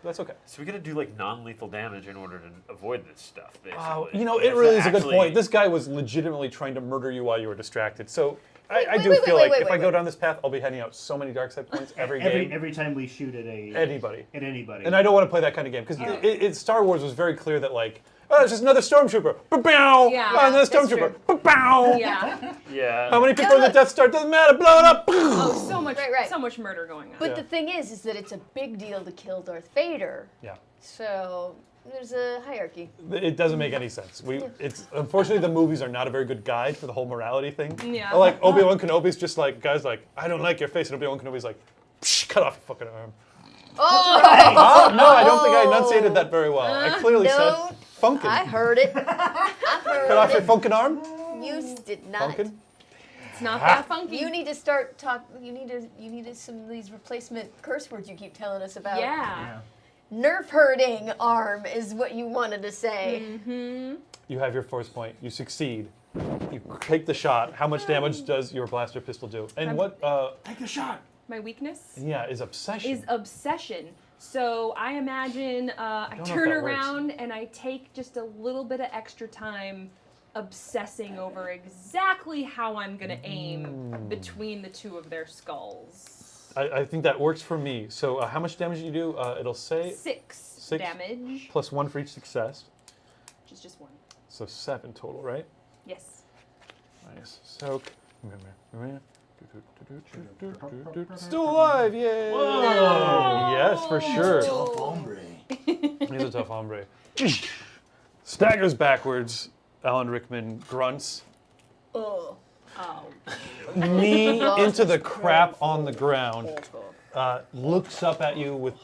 That's okay. So we gotta do like non-lethal damage in order to avoid this stuff, basically. Wow, you know, We it have to really is a good actually- point. This guy was legitimately trying to murder you while you were distracted. So I wait, do wait, feel wait, like wait, if I wait, go wait. down this path, I'll be handing out so many dark side points every game. Every time we shoot at Anybody. anybody. And I don't want to play that kind of game because Yeah. Star Wars was very clear that like, oh, it's just another stormtrooper. Ba-bow! Yeah, Oh, another that's stormtrooper. true. Ba-bow! Yeah. Yeah. How many people in the Death Star? Doesn't matter. Blow it up. Oh, so much, Right. so much murder going on. But Yeah. the thing is that it's a big deal to kill Darth Vader. Yeah. So there's a hierarchy. It doesn't make any sense. It's unfortunately the movies are not a very good guide for the whole morality thing. Yeah. Like Obi-Wan Kenobi's just like guys like I don't like your face, and Obi-Wan Kenobi's like, psh, cut off your fucking arm. Oh! No, I don't think I enunciated that very well. I clearly no, said funkin'. I heard it. I Cut off your heard funkin' arm. it. You did not. Funkin'. It's not that funky. You need to start talk. You need to some of these replacement curse words you keep telling us about. Yeah. Nerf hurting arm is what you wanted to say. Mm-hmm. You have your force point. You succeed. You take the shot. How much damage does your blaster pistol do? And what? Take the shot. My weakness Yeah, is obsession. is obsession. So I imagine I don't know if turn that works. around and I take just a little bit of extra time obsessing over exactly how I'm going to aim between the two of their skulls. I think that works for me. So how much damage do you do? It'll say 6 damage, plus 1 for each success. which is just 1. So 7 total, right? Yes. Nice. Soak. Still alive, yay! Whoa. Yes, for sure. Tough hombre. He's a tough hombre. Staggers backwards. Alan Rickman grunts. Oh. Knee into the crap on the ground. Looks up at you with.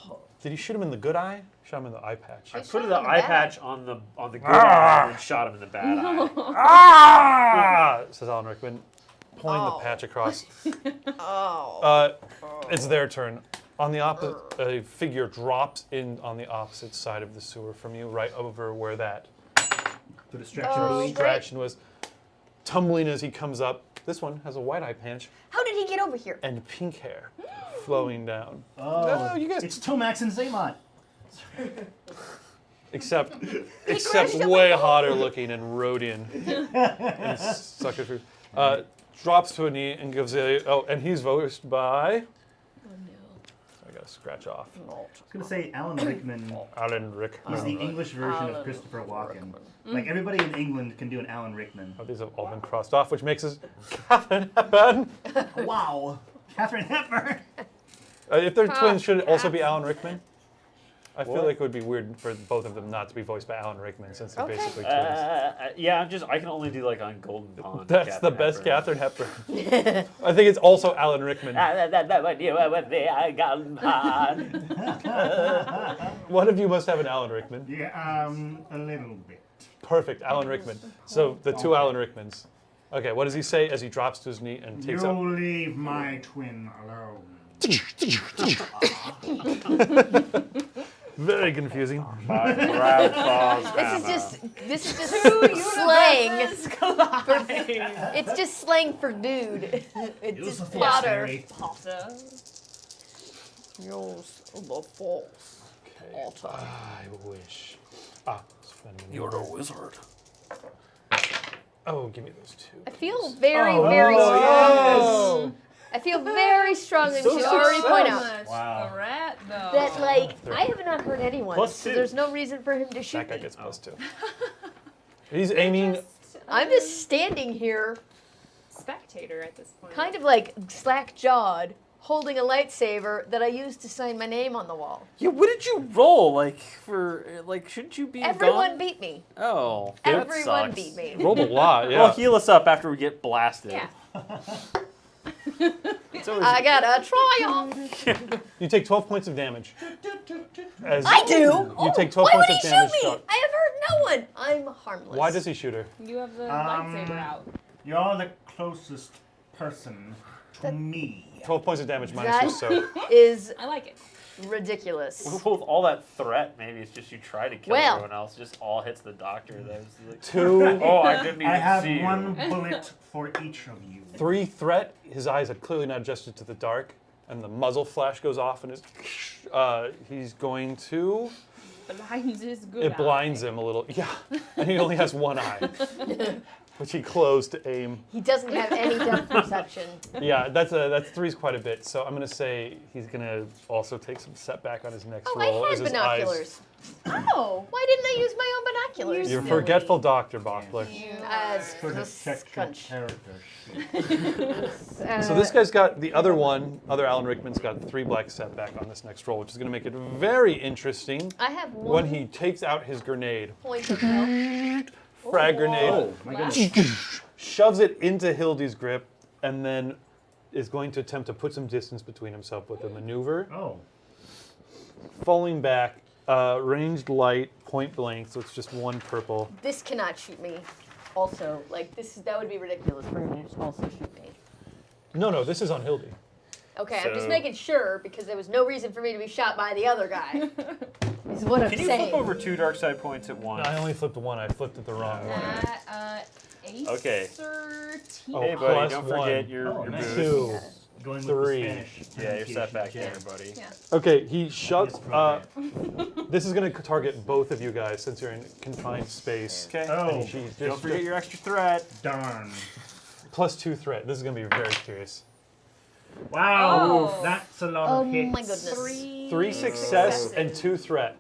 Did you shoot him in the good eye? Shot him in the eye patch. I shot put him the in the eye bad patch on the good eye and shot him in the bad eye. Ah! Says Alan Rickman, pulling the patch across. Oh. It's their turn. On the opposite, a figure drops in on the opposite side of the sewer from you, right over where that The distraction Oh, buoy. distraction was. Tumbling as he comes up. This one has a white eye patch How did he get over here? and pink hair flowing down. Oh, No, you guys- it's Tomax and Zaymont. Except way hotter looking and Rhodian. And sucker fruit. Drops to a knee and gives and he's voiced by. I gotta scratch off. I was gonna say Alan Rickman Alan Rickman. is the English version Alan of Christopher Walken. Like everybody in England can do an Alan Rickman. Oh, these have all been crossed off, which makes us Catherine Hepburn. Wow, Catherine Hepburn. If they're twins, should it also be Alan Rickman? I feel What? like it would be weird for both of them not to be voiced by Alan Rickman since they're Okay. basically twins. Yeah, I can only do like on Golden Pond. That's the best Catherine Hepburn. I think it's also Alan Rickman. When you were with me, I got mad. One of you must have an Alan Rickman. Yeah, a little bit. Perfect, Alan Rickman. So the two Alan Rickmans. Okay, what does he say as he drops to his knee and takes out? leave my twin alone. Very confusing. This is just slang. It's just slang for dude. It's Use the just force, fodder. Harry. Potter. Use the force. Potter. I wish. You're a wizard. Oh, give me those two. I feel very, very strongly. I feel very strongly. We should already point out Wow. A rat, though. that, like, I have not hurt anyone, Plus so two. there's no reason for him to shoot That guy me. gets +2. He's aiming. I'm just standing here, Spectator at this point. kind of like slack-jawed, holding a lightsaber that I used to sign my name on the wall. Yeah, what did you roll? Shouldn't you be Everyone gone? beat me. Oh. Everyone sucks. beat me. Rolled a lot, yeah. Well, heal us up after we get blasted. Yeah. It's always, I got a triumph. You take 12 points of damage. As I do. You take 12 Why points would of he damage. shoot me? Doc. I have hurt no one. I'm harmless. Why does he shoot her? You have the lightsaber out. You're the closest person to me. 12 points of damage minus That your soak. is I like it. ridiculous. with all that threat, maybe it's just you try to kill Well. everyone else. It just all hits the doctor. That's like, 2, oh, I didn't even I have see one you. bullet for each of you. 3 threat. His eyes are clearly not adjusted to the dark, and the muzzle flash goes off, and he's going to. Blinds is good. It blinds him a little. Yeah, and he only has one eye, which he closed to aim. He doesn't have any depth perception. Yeah, that's 3's quite a bit. So I'm gonna say he's gonna also take some setback on his next Oh, roll. I as had his binoculars. Oh, why didn't I use my own binoculars? Eyes, you're a Silly. forgetful doctor, Bachler. As Could have checked your scunch. character sheet. So this guy's got the other Alan Rickman's got 3 black setback on this next roll, which is gonna make it very interesting I have when one he takes out his grenade. point of health. Frag grenade. Oh, my goodness. Shoves it into Hildy's grip, and then is going to attempt to put some distance between himself with a maneuver. Oh. Falling back, ranged light, point blank, so it's just 1 purple. This cannot shoot me. Also, like that would be ridiculous for him to just also shoot me. No, this is on Hildy. Okay, I'm just So- making sure because there was no reason for me to be shot by the other guy. Is what I'm Can you saying. flip over 2 dark side points at once? I only flipped 1. I flipped it the wrong way. Ace Okay. 13. Oh, Hey, buddy, plus don't 1. forget your Oh, nice. boost. 2. Going with 3. the Spanish. Yeah, you're set back there, pronunciation. buddy. Yeah. Okay, he shoves. Yes, This is going to target both of you guys since you're in confined space. Okay. Oh, Jeez, Don't just forget your extra threat. darn. +2 threat. This is going to be very curious. Wow, Oh. that's a lot Oh of hits. my goodness. 3 success and 2 threat.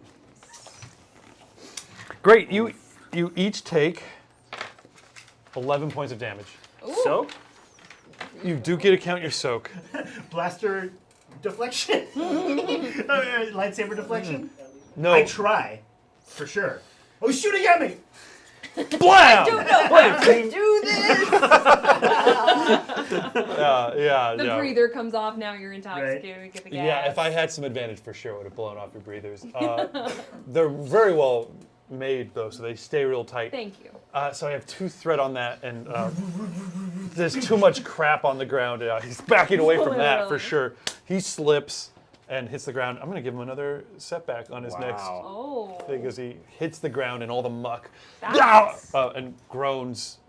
Great. You each take 11 points of damage. So, You do get to count your soak. Blaster deflection. Lightsaber deflection. No. I try, for sure. Oh, he's shooting at me. Blam! Don't know how to do this. Yeah. The breather comes off. Now you're intoxicated. We get the gas. Yeah, if I had some advantage, for sure, I would have blown off your breathers. They're very well made, though, so they stay real tight. Thank you. So I have 2 thread on that, and there's too much crap on the ground. He's backing away from that, for Literally. sure. He slips and hits the ground. I'm going to give him another setback on his next Oh. thing as he hits the ground in all the muck That's- and groans,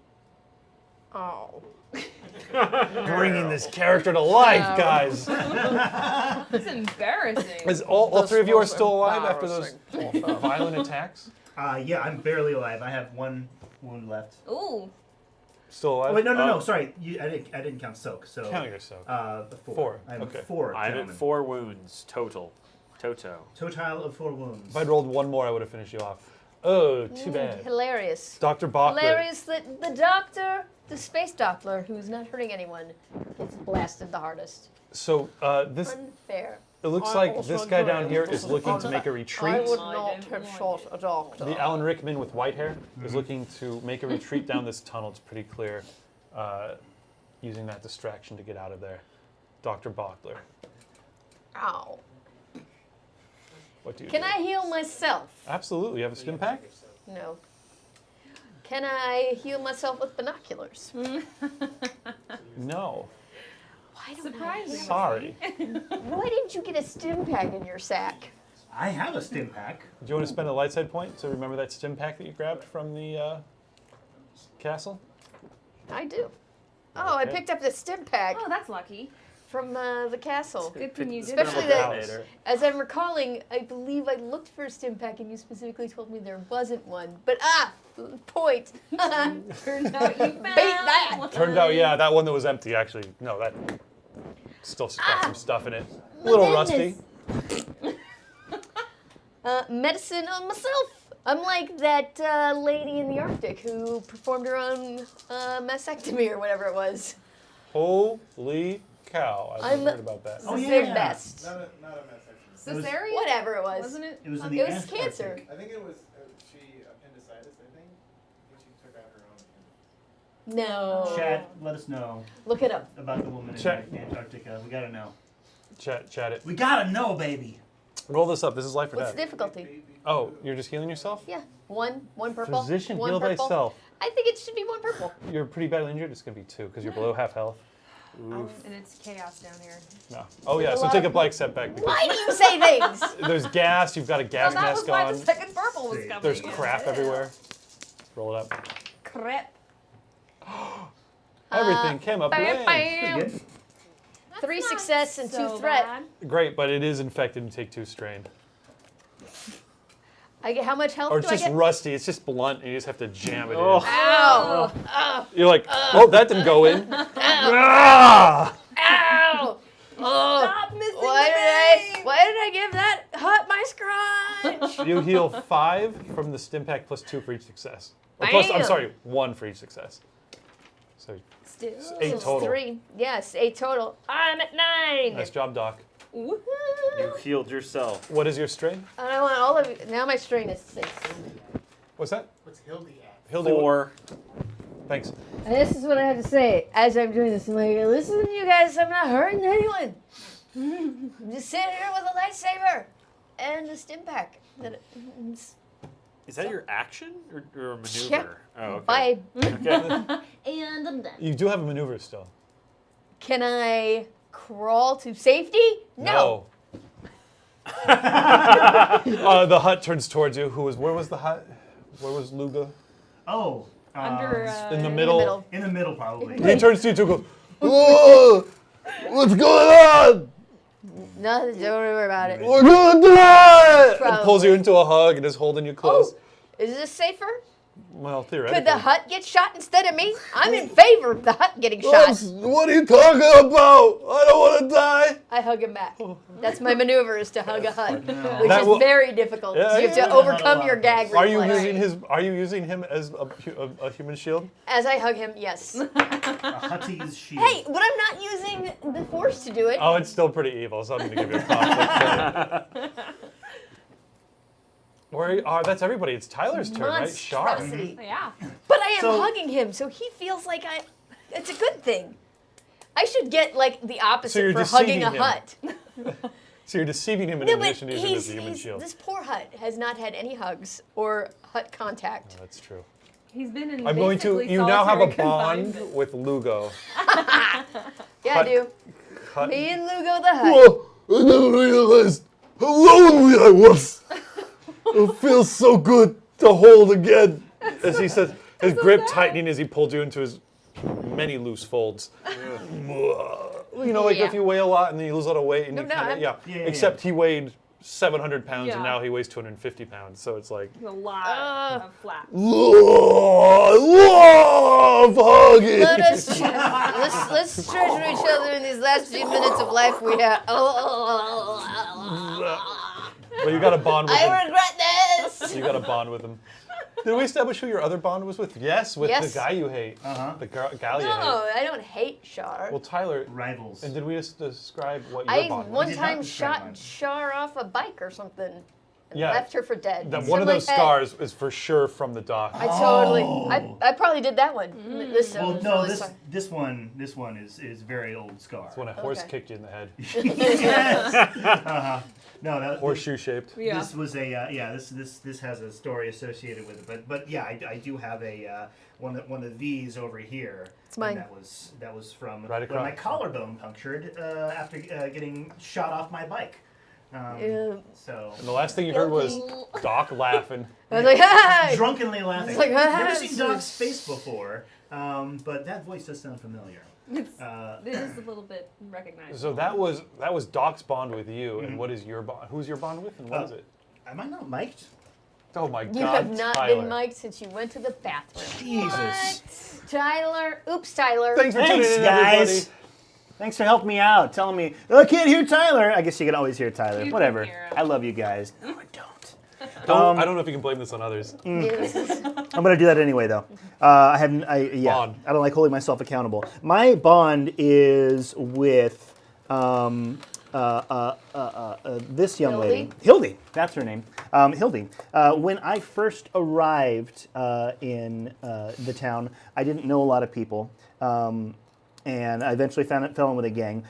Oh. bringing this character to life, guys. That's embarrassing. Is all 3 of you are still alive after embarrassing. those violent attacks? Yeah, I'm barely alive. I have 1 wound left. Ooh. Still Oh, alive? wait, no. Sorry, I didn't count soak. So Count yourself. 4. 4, I have okay. 4. I'm at gentlemen. 4 wounds total. Toto. Total of 4 wounds. If I'd rolled 1 more, I would have finished you off. Oh, too bad. Hilarious. Dr. Bachler. Hilarious that the doctor, the space doctor, who's not hurting anyone, gets blasted the hardest. So this, Unfair. it looks like this guy down here is looking to make a I retreat. would not have shot a doctor. The Alan Rickman with white hair is looking to make a retreat down this tunnel. It's pretty clear, using that distraction to get out of there. Dr. Bachler, Ow. what do you Can do? I heal myself? Absolutely. You have a stim pack? No. Can I heal myself with binoculars? No. Why don't Surprising. Sorry. Why didn't you get a stim pack in your sack? I have a stim pack. Do you want to spend a light side point to remember that stim pack that you grabbed from the castle? I do. Oh, I Okay. picked up the stim pack Oh, that's lucky. from the castle. Good thing you did Especially that. that, as I'm recalling, I believe I looked for a stim pack and you specifically told me there wasn't one. But point. Turned out you found that. one. Turned out, yeah, that one that was empty, actually. No, that still got some stuff in it. A little rusty. Medicine on myself. I'm like that lady in the Arctic who performed her own mastectomy or whatever it was. Holy cow. I've I'm never heard about that. Oh, the yeah. very best. Not a message. Cesarean? Whatever it was. Wasn't it? It was in It the was cancer. I think it was she appendicitis. I think when she took out her own. No. Chat, let us know Look it up. about the woman Chat. in Antarctica. We gotta know. Chat it. We gotta know, baby. Roll this up. This is life or What's death. the difficulty? Oh, you're just healing yourself? Yeah. One purple. Physician, one heal purple. thyself. I think it should be 1 purple. You're pretty badly injured. It's going to be 2 because you're below half health. And it's chaos down here. No. Oh, yeah, so take a black setback because Why do you say things? there's gas. You've got a gas Well, that mask was why on. the second purple was See. coming. There's crap everywhere. Roll it up. Crap. Everything came up Bam, lame. bam. Good. 3 Not success and 2 so threat. bad. Great, but it is infected and take 2 strain. I get how much health Or do it's just I get? rusty. It's just blunt and you just have to jam it Oh. in. Ow! Ow! You're like, oh, that didn't go in. Ah! Ow! Oh! Stop missing Why the did I give that hut my scratch? You heal 5 from the stim pack plus 2 for each success. Or plus, I'm Bam. sorry, 1 for each success. So Still. 8 It's total. 3. Yes, 8 total. I'm at 9. Nice job, Doc. Woohoo. You healed yourself. What is your strain? I want all of you. Now my strain is 6. What's that? What's Hildy at? Hildy. 4. Thanks. And this is what I have to say as I'm doing this. I'm like, listen, you guys, I'm not hurting anyone. I'm just sitting here with a lightsaber and a stim pack. Is that your action or a maneuver? Yeah. Oh, okay. Bye. Okay. And I'm done. You do have a maneuver still. Can I crawl to safety? No. The hut turns towards you. Where was the hut? Where was Luga? Oh. Under. In the In middle. the middle. In the middle, probably. He turns to you to go, Whoa! What's going on? Nothing. Don't worry about it. We're gonna die! and pulls you into a hug and is holding you close. Oh, is this safer? Well, theoretically. Could the hut get shot instead of me? I'm in favor of the hut getting shot. What are you talking about? I don't want to die. I hug him back. That's my maneuver, is to hug a hut, which That is will- very difficult. Yeah, You have yeah. to overcome your gag Are you reflex. using him as a human shield? As I hug him, yes. A Huttese shield. Hey, but I'm not using the force to do it. Oh, it's still pretty evil, so I'm going to give you a conflict. That's everybody. It's Tyler's turn, right? Shar. Monstrosity. Yeah. But I am So- hugging him, so he feels like it's a good thing. I should get like the opposite you're for hugging a deceiving him. hut. So you're deceiving him in No, but introducing him as the human shield. this poor hut has not had any hugs or hut contact. Oh, that's true. He's been in. I'm going to. basically You now have a solitary bond confinement. with Lugo. Yeah, Hut- I do. Hut- Me and Lugo the hut. Oh, I never realized how lonely I was. It feels so good to hold again. As he says, his grip tightening as he pulled you into his many loose folds. You know, like Yeah. if you weigh a lot and then you lose a lot of weight, and No, you no, kind of I'm- Yeah, Except he weighed 700 pounds and Yeah. now he weighs 250 pounds. So it's like A lot of flaps. I love hugging. Let's treasure each other in these last few minutes of life we have. But you got a bond with him. I regret this. You got a bond with him. Did we establish who your other bond was with? Yes, with Yes. the guy you hate. The gal you hate. No, I don't hate Shar. Well, Tyler, Rivals. and did we just describe what your I bond was? one did not time describe shot mine. Shar off a bike or something and Yeah. left her for dead. That Something one of those like that. scars is for sure from the dock. I totally. Oh. I probably did that one. This Well, was no, really this sorry. this one is very old scar. It's when a horse Okay. kicked you in the head. Yes. No, that, Horseshoe shaped. Yeah. This was a This has a story associated with it, but yeah, I do have a one of these over here. It's mine. And that was from Right when my across. collarbone punctured after getting shot off my bike. Yeah. So And the last thing you heard was Doc laughing. I was like, hey! drunkenly laughing. It's like, Never seen Doc's face before, but that voice does sound familiar. It is a little bit recognizable. So that was Doc's bond with you, and what is your bond? Who's your bond with, and what is it? Am I not mic'd? Oh my God, You have not Tyler. been mic'd since you went to the bathroom. Jesus. Tyler. Oops, Tyler. Thanks for tuning Thanks, in, guys. everybody. Thanks for helping me out, telling me, oh, I can't hear Tyler. I guess you can always hear Tyler. You can Whatever. hear him. I love you guys. No, I don't. I don't know if you can blame this on others. Yes. I'm gonna do that anyway, though. I Bond. don't like holding myself accountable. My bond is with this young lady, Hildy. That's her name, Hildy. When I first arrived in the town, I didn't know a lot of people, and I eventually fell in with a gang.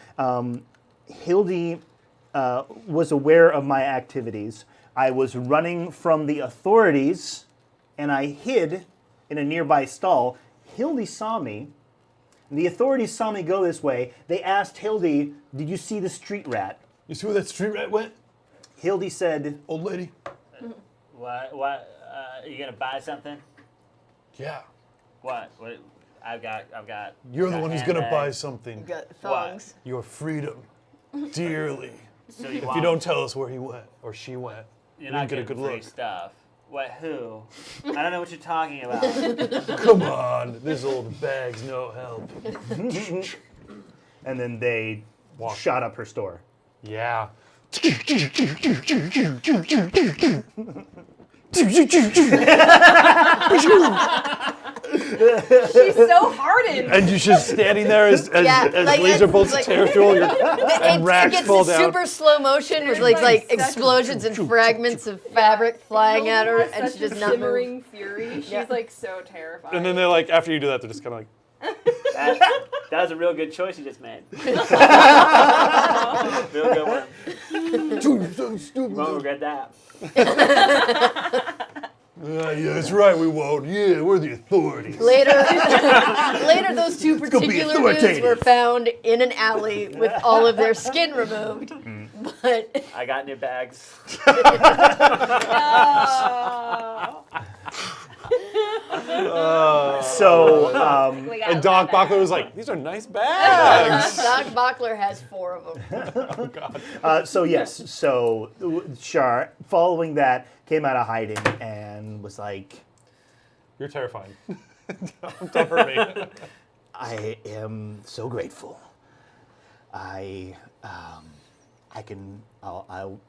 Hildy was aware of my activities. I was running from the authorities, and I hid in a nearby stall. Hildy saw me. And the authorities saw me go this way. They asked Hildy, "Did you see the street rat?" You see where that street rat went, Hildy said, old lady? What? Are you gonna buy something? Yeah. What? I've got. You're the one who's gonna buy handbags. something. Got thongs. Your freedom, dearly. So If you don't tell us where he went or she went, you're we not didn't get a getting good free look. stuff. What? Who? I don't know what you're talking about. Come on, this old bag's no help. and then they shot up her store. Yeah. She's so hardened. And you're just standing there as Yeah, like laser it's bolts like- tear through all your It racks gets fall in down. super slow motion with like like such- explosions and fragments of fabric flying at her, Hildy and has she such does a not move. simmering fury. She's Yeah. like so terrified. And then they're like, after you do that, they're just kind of like, That was a real good choice you just made. Real good one. So stupid. You won't regret that. Yeah, that's right, we won't. Yeah, we're the authorities. Later, later, those two go be particular dudes authoritative. were found in an alley with all of their skin removed. But I got new bags. So, We got and Doc that. Bachler was like, these are nice bags. Doc Bachler has 4 of them. Oh, God. so yes, so Shar, following that, came out of hiding and was like, You're terrifying. Don't hurt me. I am so grateful. I'll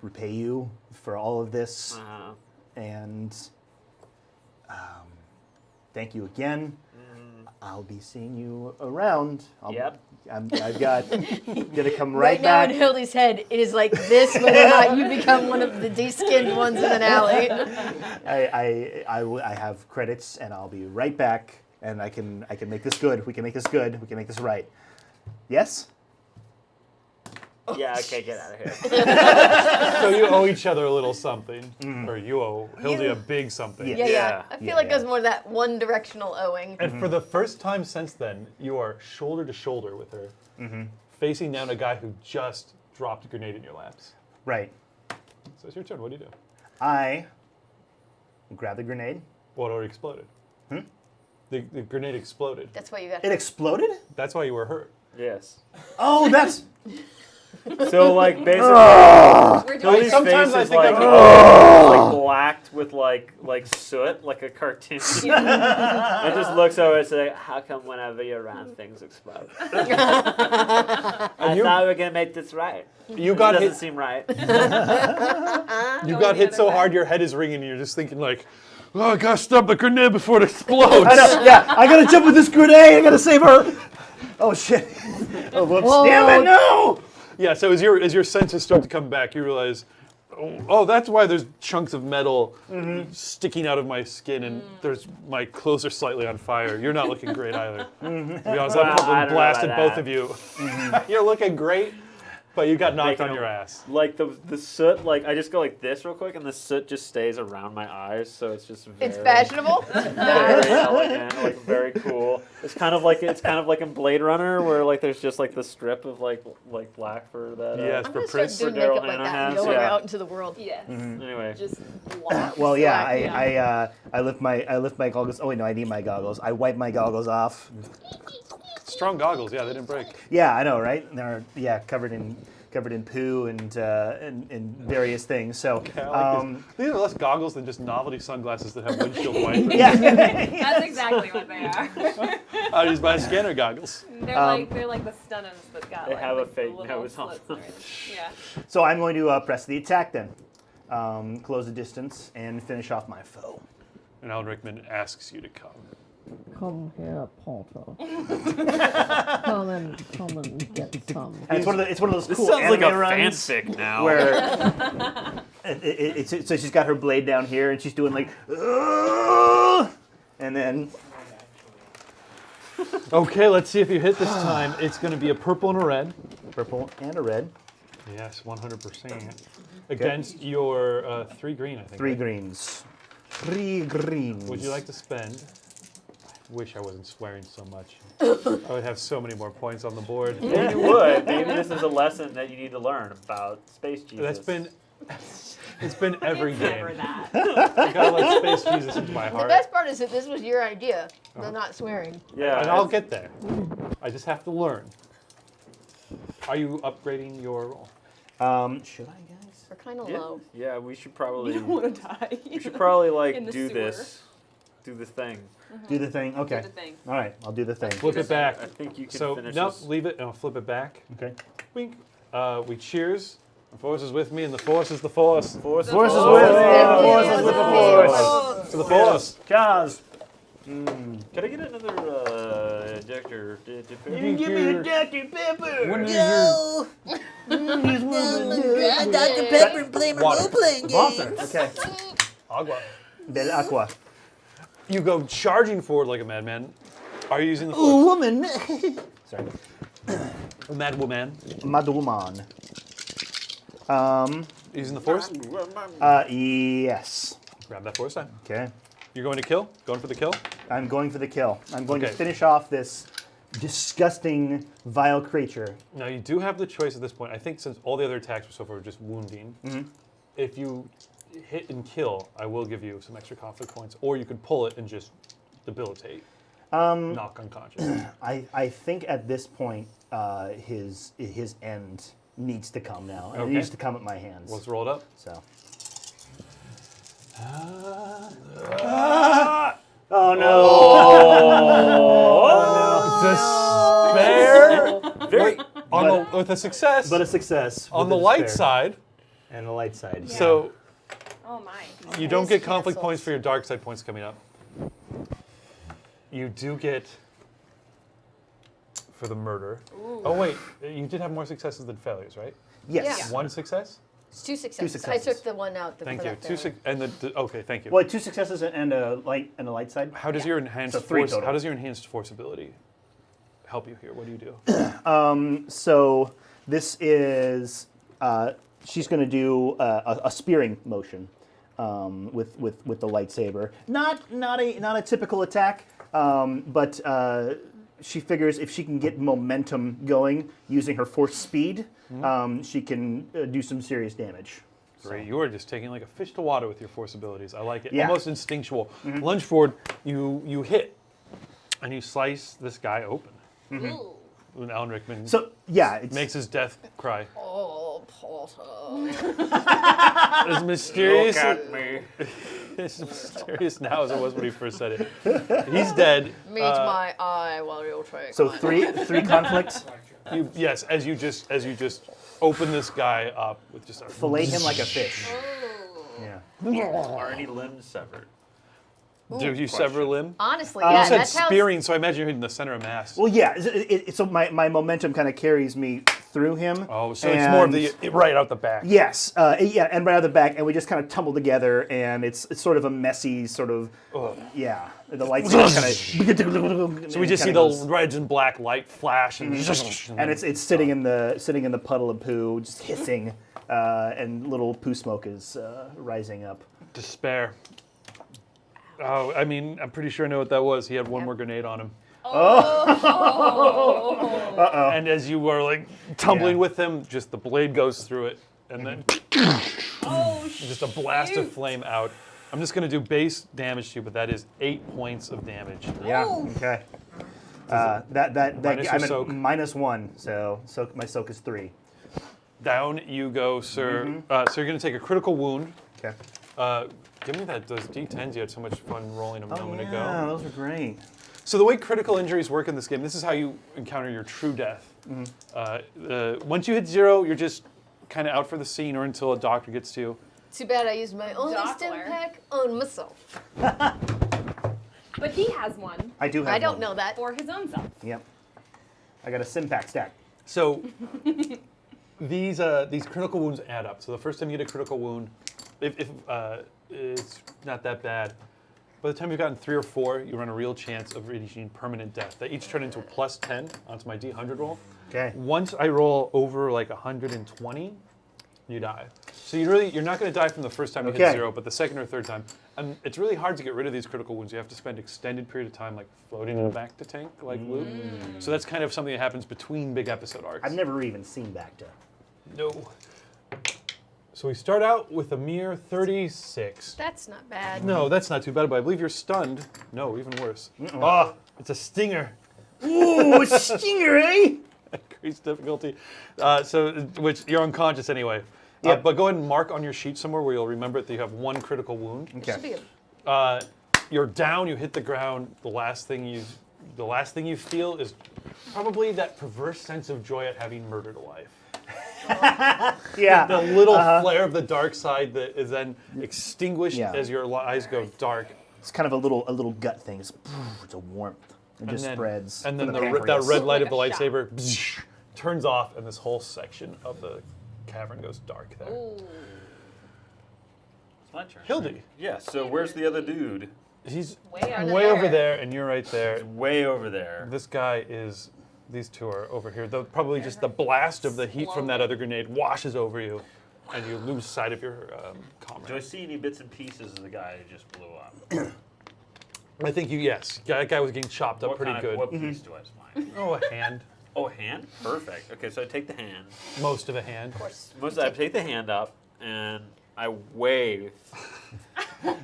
repay you for all of this, and thank you again. I'll be seeing you around. Yep. I've got gonna come Right right now back. in Hildy's head, it is like this whether or not you become one of the de-skinned ones in an alley. I have credits, and I'll be right back. And I can make this good. We can make this good. We can make this right. Yes. Yeah, okay, get out of here. So you owe each other a little something, or you owe Hildy a big something. Yeah. Yeah. I feel Yeah, like yeah. there's more of that one-directional owing. And for the first time since then, you are shoulder to shoulder with her, facing down a guy who just dropped a grenade in your laps. Right. So it's your turn. What do you do? I grab the grenade. What already exploded? The grenade exploded. That's why you got It exploded. That's why you were hurt. Yes. Oh, that's. So like basically, We're doing Hildy's Sometimes face I is think like, I like blacked with like soot, like a cartoon. And just looks over and says, "How come whenever you're around, things explode?" I thought we were gonna make this right. You It got doesn't hit. seem right. You got hit so hard, your head is ringing, and you're just thinking like, "Oh, I gotta stop the grenade before it explodes." I know. Yeah, I gotta jump with this grenade. I gotta save her. Oh shit. Oh, whoops. Damn it! No. Yeah. So as your senses start to come back, you realize, oh, that's why there's chunks of metal sticking out of my skin, and there's my clothes are slightly on fire. You're not looking great either. To be honest, I Well, I probably don't know blasted about both of you. You're looking great, but you got knocked on your ass. Like the soot, like I just go like this real quick, and the soot just stays around my eyes, so it's just very, It's fashionable. very elegant, like very cool. It's kind of like in Blade Runner, where like there's just like the strip of like black for that. Yes. I'm For gonna start Prince. doing For Daryl makeup like Hannah that and has, go yeah. out into the world. Yes. Anyway, Just block. Well, yeah. Slack, I lift my goggles. Oh wait, no, I need my goggles. I wipe my goggles off. Strong goggles. Yeah, they didn't break. Yeah, I know, right? They're covered in poo and various things. So. Yeah, I like these are less goggles than just novelty sunglasses that have windshield wipers. Yeah. That's exactly what they are. I just buy scanner goggles. They're like the Stunnums that got They like, have a the fake little nose on slits them. and everything. Yeah. So I'm going to press the attack then. Close the distance and finish off my foe. And Alan Rickman asks you to come. Come here, Potter. come and get some. And it's one of those this cool sounds like a anime runs fanfic now. where so she's got her blade down here and she's doing like, "Ugh," and then Okay, let's see if you hit this time. It's going to be a purple and a red. purple and a red, Yes, 100%. Against your 3 green, I think. 3 right? greens, 3 greens. Would you like to spend? Wish I wasn't swearing so much. I would have so many more points on the board. Maybe you would. Maybe this is a lesson that you need to learn about Space Jesus. It's been every It's game. never that. I gotta let Space Jesus into my The heart, best part is that this was your idea, the not swearing. Yeah. and I'll get there. I just have to learn. Are you upgrading your roll? Should I, guys? We're kind of Yeah. low. Yeah, we should probably. You don't want to die. We should probably like In the do sewer. this. Do the thing. Do the thing. Okay. Do the thing. All right, I'll do the thing. Flip it back. I think you can So finish no, this. leave it and I'll flip it back. Okay. Wink. We cheers. The force is with me, and the force is the force. Force Force is force. with me. Oh. Force is with the force. To the force. Chaz. Can I get another ejector? Give me a Dr. Pepper. When is No! I'm Dr. Pepper and playing my Water. role-playing game. Water. Okay. Agua. Del aqua. You go charging forward like a madman. Are you using the Ooh, force? woman. Sorry. A mad woman. Mad woman. Using the force? Yes. Grab that force time. Okay. You're going to kill? Going for the kill? I'm going for the kill. I'm going to Okay. finish off this disgusting, vile creature. Now you do have the choice at this point. I think since all the other attacks were so far just wounding, if you hit and kill, I will give you some extra conflict points, or you could pull it and just debilitate, knock unconscious. I think at this point, his end needs to come now. And Okay. it needs to come at my hands. Let's roll it up. So. Oh no! Despair. Very with a success. But a success. on with the a light despair. side, And the light side. Yeah. so Oh my. you don't is get conflict canceled. points for your dark side points coming up. You do get for the murder. Oh wait, you did have more successes than failures, right? Yes. Yeah. One success. It's 2 successes. I successes. took the one out. Thank for you. that failure. Okay, thank you. Well, 2 successes and a light side. How does your enhanced So 3 force? total. How does your enhanced force ability help you here? What do you do? So this is she's going to do a spearing motion with the lightsaber. Not a typical attack, but she figures if she can get momentum going using her force speed, she can do some serious damage. Great. You are just taking like a fish to water with your force abilities. I like it. Yeah. Almost instinctual. Lunge forward, you hit, and you slice this guy open. Ooh. And Alan Rickman So yeah, it's makes his death cry. Oh, Potter. As mysterious, Look at me. as mysterious now as it was when he first said it. He's dead. Meet my eye while you're trying. so three conflict. Yes, as you just open this guy up with just a Fillet him like a fish. Yeah. Are any limbs severed? Do you sever a limb? Honestly, You yeah, said that sounds. spearing, so I imagine you're hitting the center of mass. Well, yeah. So my momentum kind of carries me through him. Oh, so it's more of the right out the back. Yes, yeah, and right out the back, and we just kind of tumble together, and it's sort of a messy sort of, yeah. The lights kind of. So we just see the red and black light flash, and and it's sitting in the puddle of poo, just hissing, and little poo smoke is rising up. despair. Oh, I mean, I'm pretty sure I know what that was. He had one more grenade on him. Uh-oh. And as you were like tumbling Yeah. with him, just the blade goes through it, and then just a blast of flame out. I'm just gonna do base damage to you, but that is 8 points of damage. Yeah. Okay. That Minus your I'm at soak. -1, so my soak is 3. Down you go, sir. So you're gonna take a critical wound. Okay. Give me those D10s. You had so much fun rolling them a moment yeah, ago. those are great. So the way critical injuries work in this game, this is how you encounter your true death. Once you hit 0, you're just kind of out for the scene or until a doctor gets to you. Too bad I used my only stim Doppler. pack on myself. But he has one I do have I don't one. know that. for his own self. Yep. I got a Simpack stack. So these critical wounds add up. So the first time you get a critical wound, if it's not that bad. By the time you've gotten 3 or 4, you run a real chance of reaching permanent death. They each turn into a +10 onto my D100 roll. Okay. Once I roll over like 120, you die. So you're not going to die from the first time you hit Okay. 0, but the second or third time. And it's really hard to get rid of these critical wounds. You have to spend extended period of time like floating in the back to tank like Luke. So that's kind of something that happens between big episode arcs. I've never even seen Bacta. No. So we start out with a mere 36. That's not bad. No, that's not too bad, but I believe you're stunned. No, even worse. Ah, it's a stinger. Ooh, a stinger, eh? Increased difficulty. Which you're unconscious anyway. Yep. But go ahead and mark on your sheet somewhere where you'll remember that you have 1 critical wound. Should be a You're down. You hit the ground. The last thing you feel is probably that perverse sense of joy at having murdered a life. Yeah. The little flare of the dark side that is then extinguished Yeah. as your eyes go dark. It's kind of a little gut thing. It's a warmth. It just spreads. And from then the that pancreas. red light of the Like a shot. lightsaber turns off, and this whole section of the cavern goes dark there. Ooh. It's my turn. Hildy, Yeah, so where's the other dude? he's Way way over over there, and you're right there. He's way over there. This guy is. These two are over here. Probably just the blast of the heat from that other grenade washes over you, and you lose sight of your Do I comrade. see any bits and pieces of the guy who just blew up? I think yes. That guy was getting chopped up What pretty kind good. Of, what piece do I find? Oh, a hand. Oh, a hand? Perfect. Okay, so I take the hand. Most of a hand. I take the hand up and I wave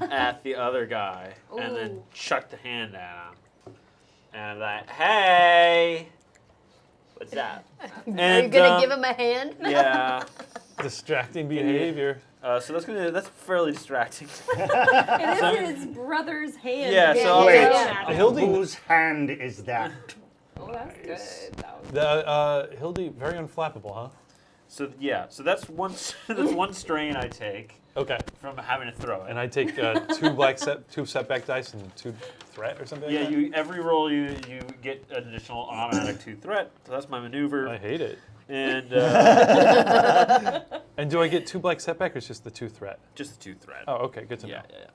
at the other guy and then Ooh. chuck the hand at him. And I'm like, hey, what's up? Are you gonna give him a hand? Yeah. Distracting behavior. So that's fairly distracting. It is his brother's hand. Yeah, so I'll Wait. Yeah. Hildy, Whose hand is that? Oh, that's good. That was Hildy, very unflappable, huh? So yeah, so that's one that's one strain I take Okay. from having to throw it. And I take two setback dice and 2 threat or something. Yeah, like that? every roll you get an additional automatic 2 threat. So that's my maneuver. I hate it. And And do I get 2 black setback or it's just the 2 threat? just the 2 threat. Oh, okay, good to know. Yeah.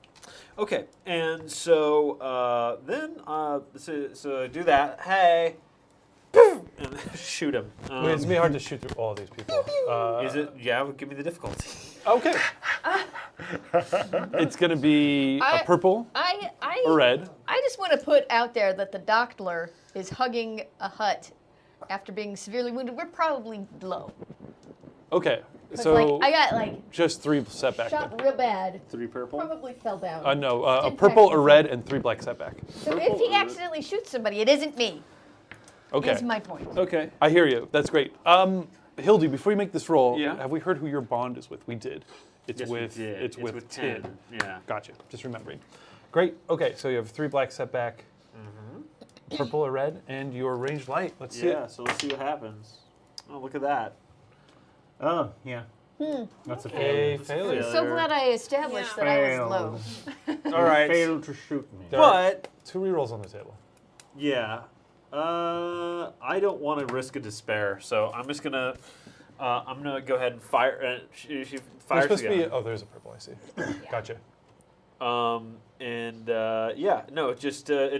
Okay, and so then so do that. Hey, and shoot him. Wait, it's gonna be hard to shoot through all these people. Is it? Yeah, well, give me the difficulty. Okay. It's gonna be a purple, a red. I just want to put out there that the doctor is hugging a Hutt after being severely wounded. We're probably low. Okay, 'Cause, so like, I got like just 3 setback. then. shot real bad. 3 purple. Probably fell down. No, a Didn't purple, a practice red, and 3 black setback. So if he accidentally shoots somebody, it isn't me. Okay. Is my point. Okay. I hear you. That's great. Hildy, before you make this roll, Yeah? have we heard who your bond is with? We did. It's Yes, with we did. it's with Tin. Yeah. Gotcha. Just remembering. Great. Okay, so you have 3 black setback, purple or red, and your ranged light. Let's see Yeah. it. So let's see what happens. Oh, look at that. Oh, yeah. That's a A failure. failure. I'm so glad I established Yeah. that I was low. All right. Failed to shoot me. There are But 2 rerolls on the table. yeah, I don't want to risk a despair, so I'm just gonna go ahead and fire. She There's fires supposed the to be. gun. Oh, there's a purple. I see. Gotcha. It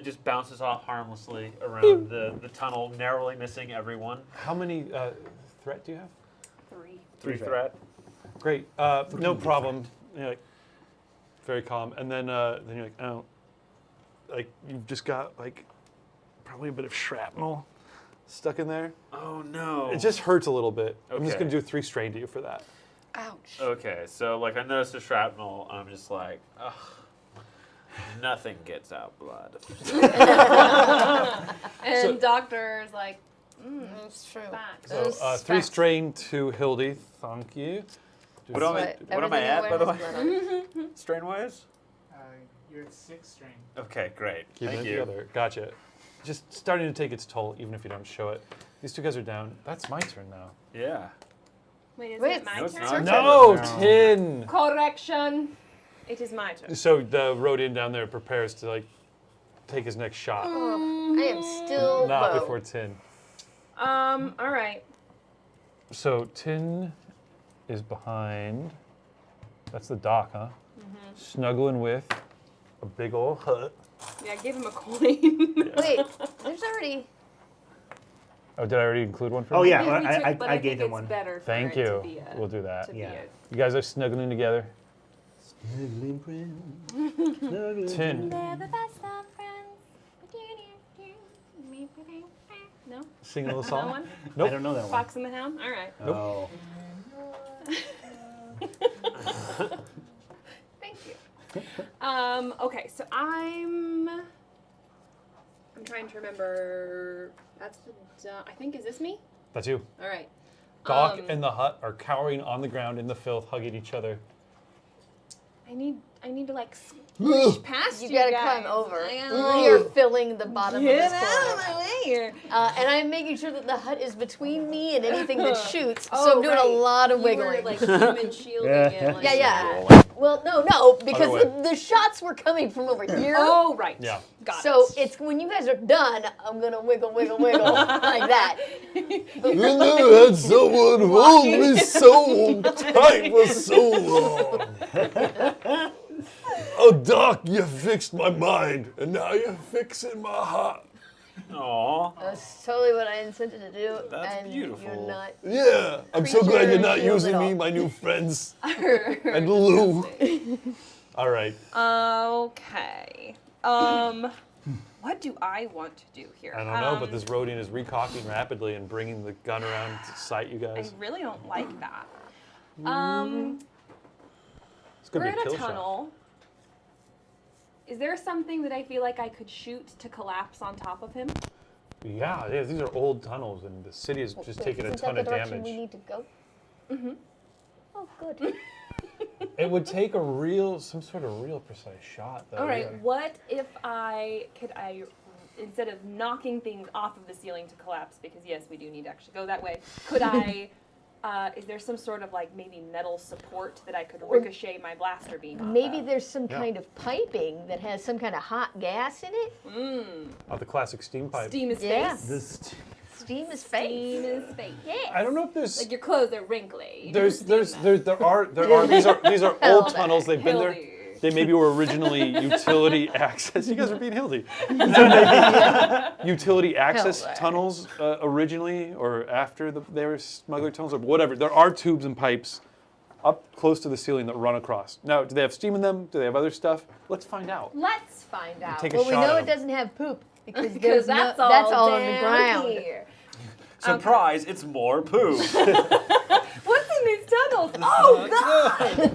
just bounces off harmlessly around the tunnel, narrowly missing everyone. How many threat do you have? 3. 3 threat. Great. No problem. You're like very calm, and then you're like, oh, like you've just got like probably a bit of shrapnel stuck in there. Oh no. It just hurts a little bit. I'm just Okay. gonna do 3 strain to you for that. Ouch. Okay, so like I noticed the shrapnel, I'm just like, ugh. Nothing gets out blood. And doctor's like, That's true. back. So Those 3 facts. strain to Hildy. Thank you. What am I Everything at, you by the wear way? has blood on it. Strain wise? You're at 6 strain. Okay, great. Keeping Thank it you. together. Gotcha. Just starting to take its toll, even if you don't show it. These 2 guys are down. That's my turn now. Yeah. Wait, is Wait, it my no, it's turn? not. No, No. Tin. Correction. It is my turn. So the Rodin down there prepares to like take his next shot. I am still Not low. before Tin. All right. So Tin is behind. That's the dock, huh? Snuggling with a big old Hutt. Yeah, give him a coin. Wait, there's already. Oh, did I already include one for Oh, him? yeah, We I took- but I think gave him it's one. better for Thank it you. To be We'll do that. to be Yeah. You guys are snuggling together. Snuggling friends. Snuggling Tin. They're the best of friends. No? Sing a little No song. one? Nope. I don't know that one. Fox and the Hound? All right. Oh. Thank you. Okay, so I'm trying to remember. That's the. I think is this me? That's you. All right. Doc and the Hutt are cowering on the ground in the filth, hugging each other. I need to like squish past you. You gotta guys. come over. I We are filling the bottom Get of this out of corner. my way here. And I'm making sure that the Hutt is between me and anything that shoots. So Oh, I'm doing right. a lot of You were, wiggling. like human shielding it. Like Yeah. that. Well, no, because Other way. the shots were coming from over here. Oh, right. Yeah. Got So it. it's when you guys are done, I'm gonna wiggle like that. You never had someone hold me so tight for so long. Oh, Doc, you fixed my mind, and now you're fixing my heart. Aw. That's totally what I intended to do. That's and beautiful. You're not. Yeah, I'm so glad you're not Creature using me, shield my new friends, and Lou. All right. Okay. What do I want to do here? I don't know, but this Rodin is recocking rapidly and bringing the gun around to sight you I guys. really don't like that. It's gonna We're be a in kill a tunnel. Is there something that I feel like I could shoot to collapse on top of him? shot. Yeah, these are old tunnels, and the city has just taken a Isn't ton that of the direction damage. we need to go? Mm-hmm. Oh, good. It would take some sort of real precise shot, though. All right. yeah. What if I instead of knocking things off of the ceiling to collapse, because yes, we do need to actually go that way. Could I Is there some sort of like maybe metal support that I could ricochet my blaster beam off Maybe of? there's some kind of piping that has some kind of hot gas in it. Oh, the classic steam pipe. Steam is Yeah. face. Steam is fake. Steam is face. Yeah. I don't know if there's Like your clothes are wrinkly. You there are these are old Hell, tunnels. They've been there. Hildy. They maybe were originally utility access. You guys are being hildy. Utility access Hell, tunnels originally, or after they were smuggler tunnels, or whatever. There are tubes and pipes up close to the ceiling that run across. Now, do they have steam in them? Do they have other stuff? Let's find out. Let's find out. Take a Well, we shot know at it 'em. doesn't have poop because Because there's that's all on the down ground. here. Surprise! It's more poop. What's in these tunnels? Oh God!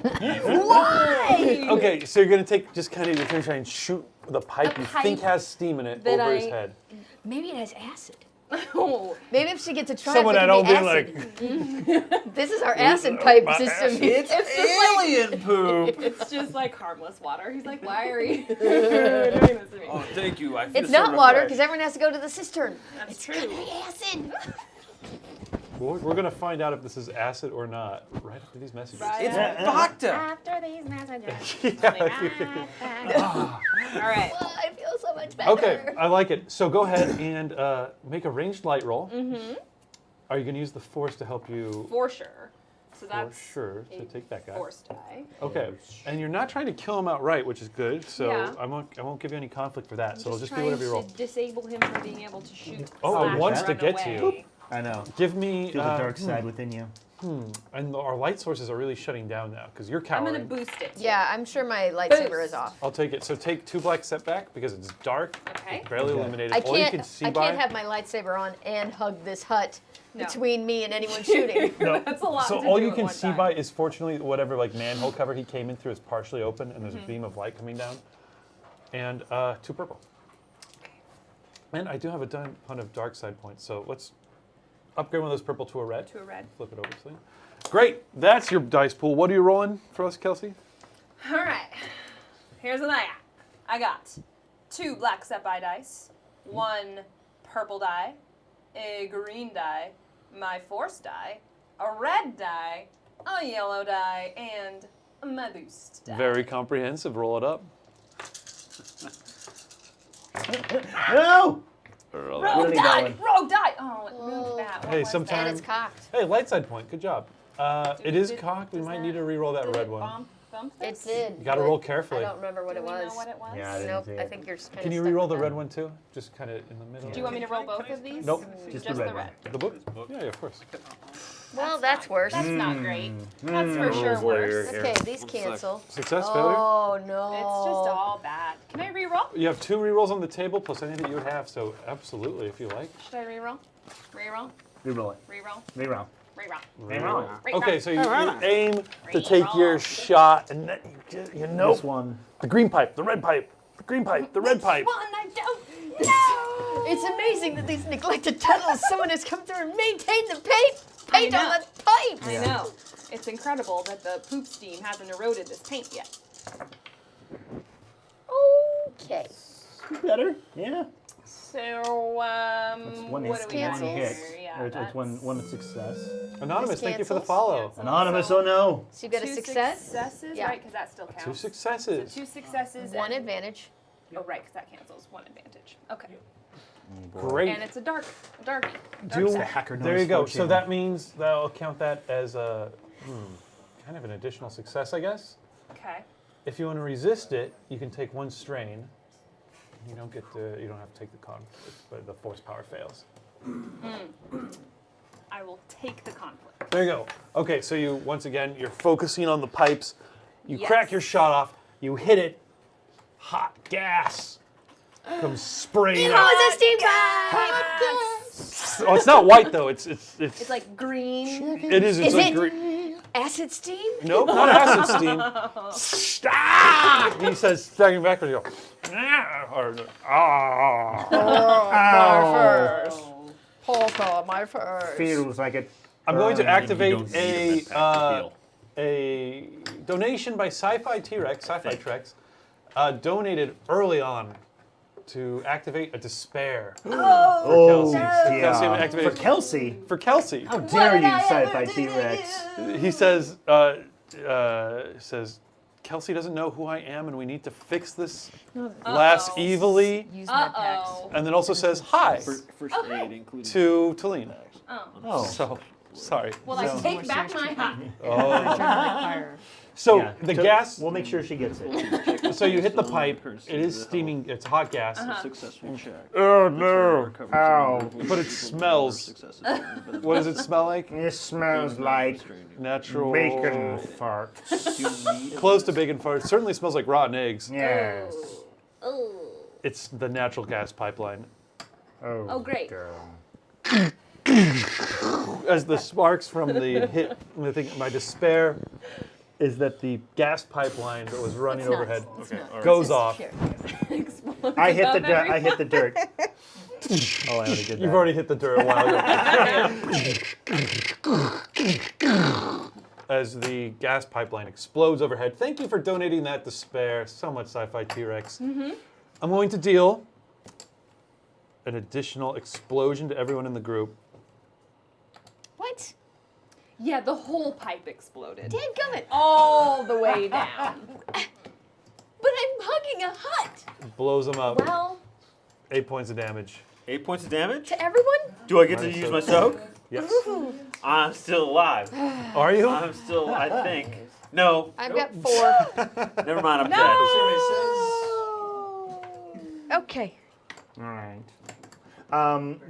Why? Okay, so you're gonna take just kind of you're gonna try and shoot the pipe you think pipe has steam in it that over his I- head. Maybe it has acid. Oh, Maybe if she gets a try, Someone it at could home be being acid. like, This is our acid pipe my system. acid. it's just like Alien poop. it's just like harmless water. He's like, why are you doing this to me? Oh, thank you. I feel It's so not water refreshed. because everyone has to go to the cistern. That's It's true. gonna be acid. we're gonna find out if this is acid or not right after these messages. Right It's after- vodka. After these messages. Yeah. All right. Well, I feel so much better. Okay, I like it. So go ahead and make a ranged light roll. Mm-hmm. Are you going to use the force to help you? For sure. So For that's sure. So a take that guy. force die. Okay, and you're not trying to kill him outright, which is good. So Yeah. I won't give you any conflict for that. I'm So it'll just be trying whatever you roll. to disable him from being able to shoot. Oh, it slash wants to run get to away. you. I know. Give me. Feel the dark side within you. And our light sources are really shutting down now because you're I'm cowering. gonna boost it. Yeah, I'm sure my lightsaber is Boost. off. I'll take it. So take 2 black setback because it's dark, Okay. it's barely illuminated. I All you can can't. see I by. can't have my lightsaber on and hug this hut No. between me and anyone shooting. No. That's a lot. So to all do you at can one see time. by is fortunately whatever like manhole cover he came in through is partially open and there's a beam of light coming down. And 2 purple. And I do have a ton of dark side points, so let's upgrade one of those purple to a red. To a red. Flip it over, Celine. Great, that's your dice pool. What are you rolling for us, Kelsey? All right. Here's what I got. I got 2 black Sepi dice, 1 purple die, a green die, my force die, a red die, a yellow die, and my boost die. Very comprehensive. Roll it up. No! Rogue Really die! going. Rogue die! Oh, it moved that. What Hey, was And sometime- it's cocked. Hey, light side point. Good job. It is Did- cocked. We does might that- need to re-roll that Did red it one. bump It this? did. You got to but roll I carefully. don't remember what Do it we was. know what it was? Yeah, I didn't Nope. see I it. think you're kind Can of you stuck re-roll with the red that. one too? Just kind of in the middle. Do you want me to roll both of these? Nope. Just Just the the red red. The book? Yeah, of course. Well, that's worse. That's not great. That's for sure worse. Okay, these cancel. Success, failure? Oh no. It's just all bad. Can I re-roll? You have 2 re-rolls on the table plus anything that you would have, so absolutely, if you like. Should I re-roll? Re-roll? Reroll it. Re-roll? Reroll. Re-roll. Reroll. Re-roll. Okay, so you aim to take your shot, and then you know This one. the green pipe, the red pipe, the green pipe, the red pipe. One, I don't know. It's amazing that these neglected tunnels, someone has come through and maintained the paint on know. the pipes. I know. It's incredible that the poop steam hasn't eroded this paint yet. Okay. Better? Yeah. So, It's one what hit. do we got cancels. One here? hit. Yeah, Or it's that's one success. Anonymous, This thank you for the cancels. follow. Cancels. Anonymous, So oh no. So you got a 2 success? successes, Yeah. right? Because that still counts. 2 successes. So 2 successes. One and, advantage. Oh, right, because that cancels 1 advantage. Okay. Great. And it's a darkie. Do- The hacker there knows you go. fortune. So that means that I'll count that as a kind of an additional success, I guess. Okay. If you want to resist it, you can take 1 strain. You don't get to. You don't have to take the conflict, but the force power fails. I will take the conflict. There you go. Okay, so you once again you're focusing on the pipes. You Yes. crack your shot off. You hit it. Hot gas comes spraying out. Oh, it's a steam pipe! Oh, it's not white though. It's It's like green. it is. It's Is like it green. acid steam? Nope, not acid steam. Ah! He says, staggering backwards. You go. "Ah," or, ah. My first. Polka, my first. Feels like it. I'm going to activate don't need a med pack to a donation by Sci-Fi T-Rex, Sci-Fi Trex, donated early on to activate a despair. Oh, Kelsey. So Kelsey would activate For Kelsey? For Kelsey. How dare you, I ever Sci-Fi do T-Rex? He says, Kelsey doesn't know who I am, and we need to fix this. Laughs evilly, Use med packs. and then also says hi First aid including. to Talene. Oh. So, sorry. Well, I take back my hot. Fire. So Yeah, the so gas. We'll make sure she gets it. So you hit the pipe. It is steaming. It's hot gas. Successful check. Oh no! Ow! But it smells. What does it smell like? It smells like Natural. bacon farts. Close to bacon fart. It certainly smells like rotten eggs. Yes. It's the natural gas pipeline. Oh, great. Girl. As the sparks from the hit, I think my despair is that the gas pipeline that was running overhead goes off. Here. I hit the dirt. Oh, I already did that. You've already hit the dirt a while ago. As the gas pipeline explodes overhead. Thank you for donating that despair. So much Sci-Fi T-Rex. I'm going to deal an additional explosion to everyone in the group. What? Yeah, the whole pipe exploded. Dadgummit. All the way down. But I'm hugging a hut. Blows them up. Well, 8 points of damage. 8 points of damage? to everyone? Do I get to Minus use soak. my soak? Yes. I'm still alive. Are you? I'm still, I think. No. I've got 4. Never mind, I'm Okay. All right.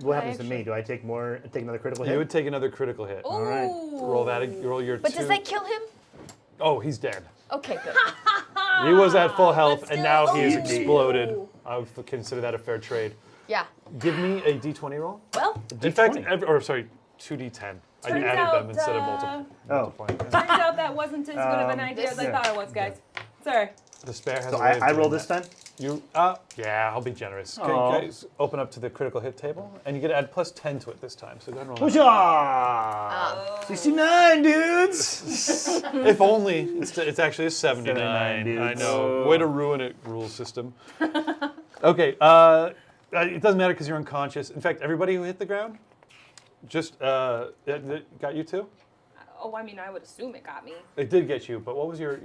What happens to me? Do I take another critical hit? You would take another critical hit. All right. Roll that. Roll your But 2. does that kill him? Oh, he's dead. Okay, good. He was at full health, But and still- now he is Oh. exploded. I would consider that a fair trade. Yeah. Give me a d20 roll. Well, In fact, D20. sorry, 2d10. I Turns added out, them instead of multiplying. Turns out that wasn't as good of an idea as I thought it was, guys. Sorry. Despair has So a way of I roll doing this that. time? Yeah, I'll be generous. Okay, Aw. guys, open up to the critical hit table, and you get to add plus 10 to it this time. So go ahead and roll. Whoosha! 69, dudes! If only it's actually a 79. 79, dudes. I know. Way to ruin it, rule system. Okay, it doesn't matter because you're unconscious. In fact, everybody who hit the ground, just it got you too. Oh, I mean, I would assume it got me. It did get you, but what was your?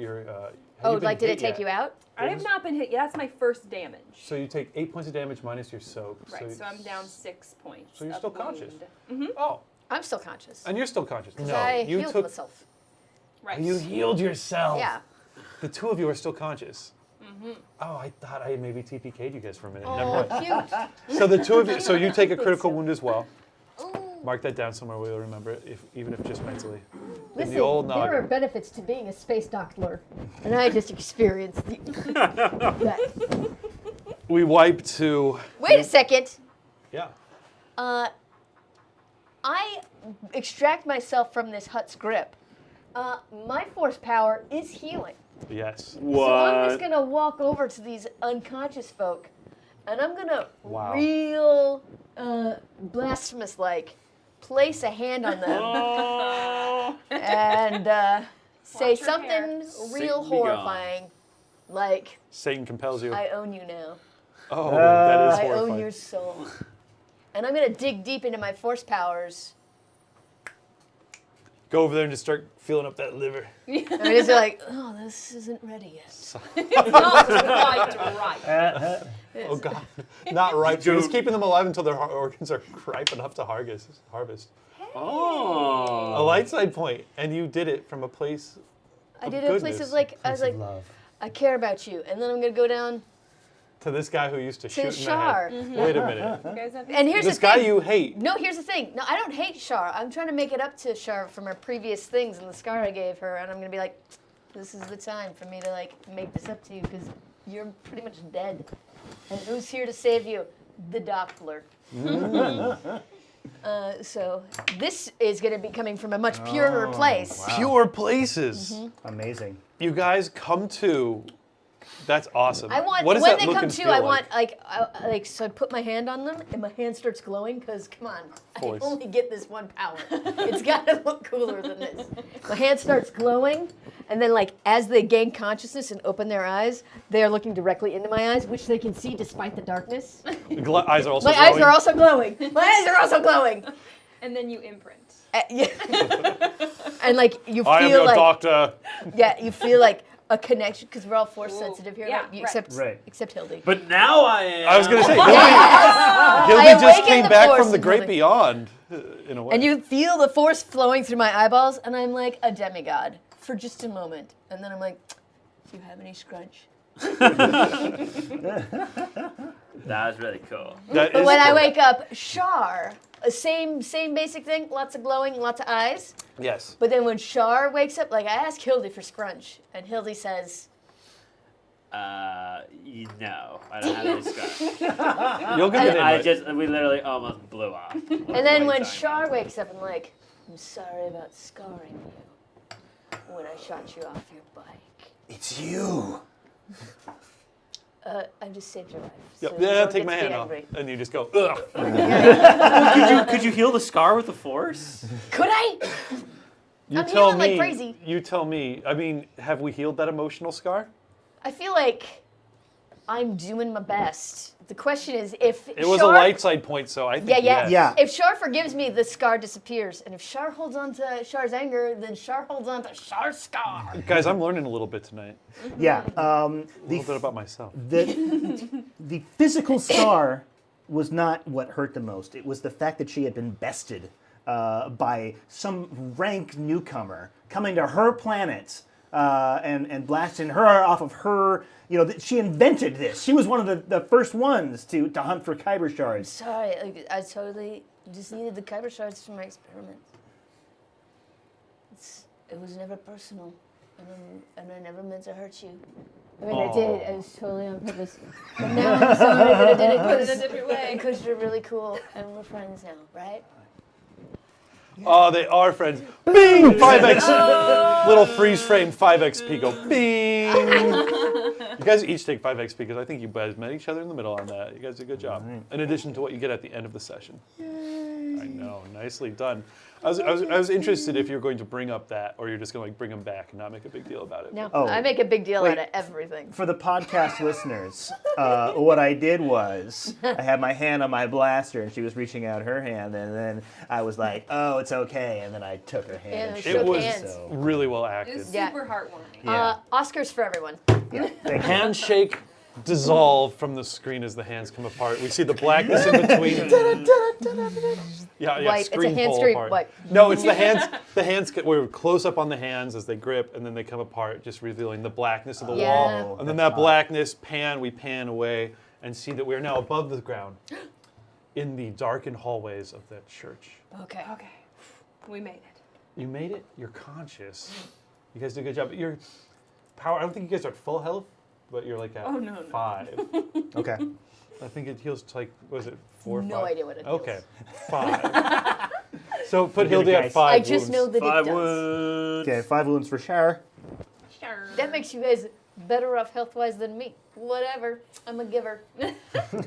oh, like did it take you out? I have not been hit yet. That's my first damage. So you take 8 points of damage minus your soak. Right, so I'm down 6 points. So you're of still conscious. wound. Oh, I'm still conscious. and you're still conscious. Because No, I you healed took. myself. Right. You healed yourself. Yeah. The two of you are still conscious. Oh, I thought I maybe TPK'd you guys for a minute. Never Oh, mind. cute. So the two of you, so you take a critical wound as well. Mark that down somewhere where you'll remember it, even if just mentally. Listen, the old there are noggin. benefits to being a space doctor, and I just experienced that. We wipe to. Wait a second. Yeah. I extract myself from this hut's grip. My force power is healing. Yes. So I'm just gonna walk over to these unconscious folk, and I'm gonna Wow. real blasphemous-like place a hand on them and say Watch your hair. something Satan real be horrifying, like Satan compels you. I own you now. Oh, that is I horrifying. own your soul. And I'm gonna dig deep into my force powers. Go over there and just start feeling up that liver. I'm just like, oh, this isn't ready yet. Not quite right. Oh God, not ripe. You're just keeping them alive until their organs are ripe enough to harvest. Oh. A light side point, and you did it from a place. I did of it in places goodness. like, I was like, Love. I care about you. And then I'm gonna go down To this guy who used to shoot in the Shar. head. Wait a minute. You guys have And here's This the guy thing. you hate. No, here's the thing. No, I don't hate Shar. I'm trying to make it up to Shar from her previous things and the scar I gave her. And I'm going to be like, this is the time for me to, like, make this up to you because you're pretty much dead. And who's here to save you? The Doppler. So this is going to be coming from a much purer place. Pure places. Amazing. You guys come to That's awesome. I want what does when that they look come and to. feel I like? want so I put my hand on them and my hand starts glowing because come on, Voice. I only get this one power. It's got to look cooler than this. My hand starts glowing, and then like as they gain consciousness and open their eyes, they are looking directly into my eyes, which they can see despite the darkness. The eyes are also My glowing. eyes are also glowing. My eyes are also glowing. And then you imprint. Yeah. And like you I am feel your like doctor. yeah, you feel like a connection because we're all force sensitive here, Yeah, right? right. Except Hildy. But now I am. I was going to say, I Hildy just awaken came the back force from the in great Hildy. beyond, in a way. And you feel the force flowing through my eyeballs, and I'm like a demigod for just a moment. And then I'm like, do you have any scrunch? That was really cool. That But is when I cool. wake up, Shar, same basic thing, lots of glowing, lots of eyes. Yes. But then when Shar wakes up, like I ask Hildy for scrunch, and Hildy says, No, I don't have any scars. You'll get it in. We literally almost blew off. and then when Shar wakes up, I'm like, I'm sorry about scarring you when I shot you off your bike. It's you. I just saved your life. Yep. so you Yeah, don't take get my to be hand off. angry. And you just go, ugh. Could you heal the scar with the force? Could I? You I'm tell healing like me. crazy. You tell me. I mean, have we healed that emotional scar? I feel like I'm doing my best. The question is if It was Shar, a light side point, so I think Yeah, yes. Yeah. If Shar forgives me, the scar disappears. And if Shar holds on to Shar's anger, then Shar holds on to Shar's scar. Guys, I'm learning a little bit tonight. Yeah. A little bit about myself. The physical scar was not what hurt the most. It was the fact that she had been bested by some rank newcomer coming to her planet and blasting her off of her. You know, she invented this. She was one of the first ones to hunt for kyber shards. Sorry, like, I totally just needed the kyber shards for my experiment. It was never personal, and I never meant to hurt you. I mean, I did. It was totally on purpose. But now I'm sorry that I did it Put it a different way. because you're really cool, and we're friends now, right? Oh, they are friends. Bing! 5x. Little freeze frame 5 XP go. Bing! You guys each take 5 XP because I think you guys met each other in the middle on that. You guys did a good job. In addition to what you get at the end of the session. I know. Nicely done. I was interested if you're going to bring up that or you're just going to like bring them back and not make a big deal about it. No, Oh. I make a big deal Wait. out of everything. For the podcast listeners, what I did was I had my hand on my blaster and she was reaching out her hand and then I was like, oh, it's okay. And then I took her hand. Yeah, and we shook It shook was hands. So, really well It acted. was Yeah. super heartwarming. yeah. Oscars for everyone. Yeah. Thank you. Handshake dissolve from the screen as the hands come apart. We see the blackness in between. Yeah, Wipe. It's a screen hand pull screen apart. wipe. No, it's the hands. The hands. We're close up on the hands as they grip, and then they come apart, just revealing the blackness of the Yeah. wall. And then that blackness we pan away, and see that we are now above the ground, in the darkened hallways of that church. Okay. Okay, we made it. You made it. You're conscious. You guys did a good job. Your power. I don't think you guys are at full health, but you're like at Oh, no. 5. Okay. I think it heals to like, was it 4 or 5? No idea what it Okay, 5. So put Give it Hildy a at guess. 5 I just wounds. know that 5 it does. wounds. Okay, 5 wounds for Shar. Sure. That makes you guys better off health-wise than me. Whatever. I'm a giver.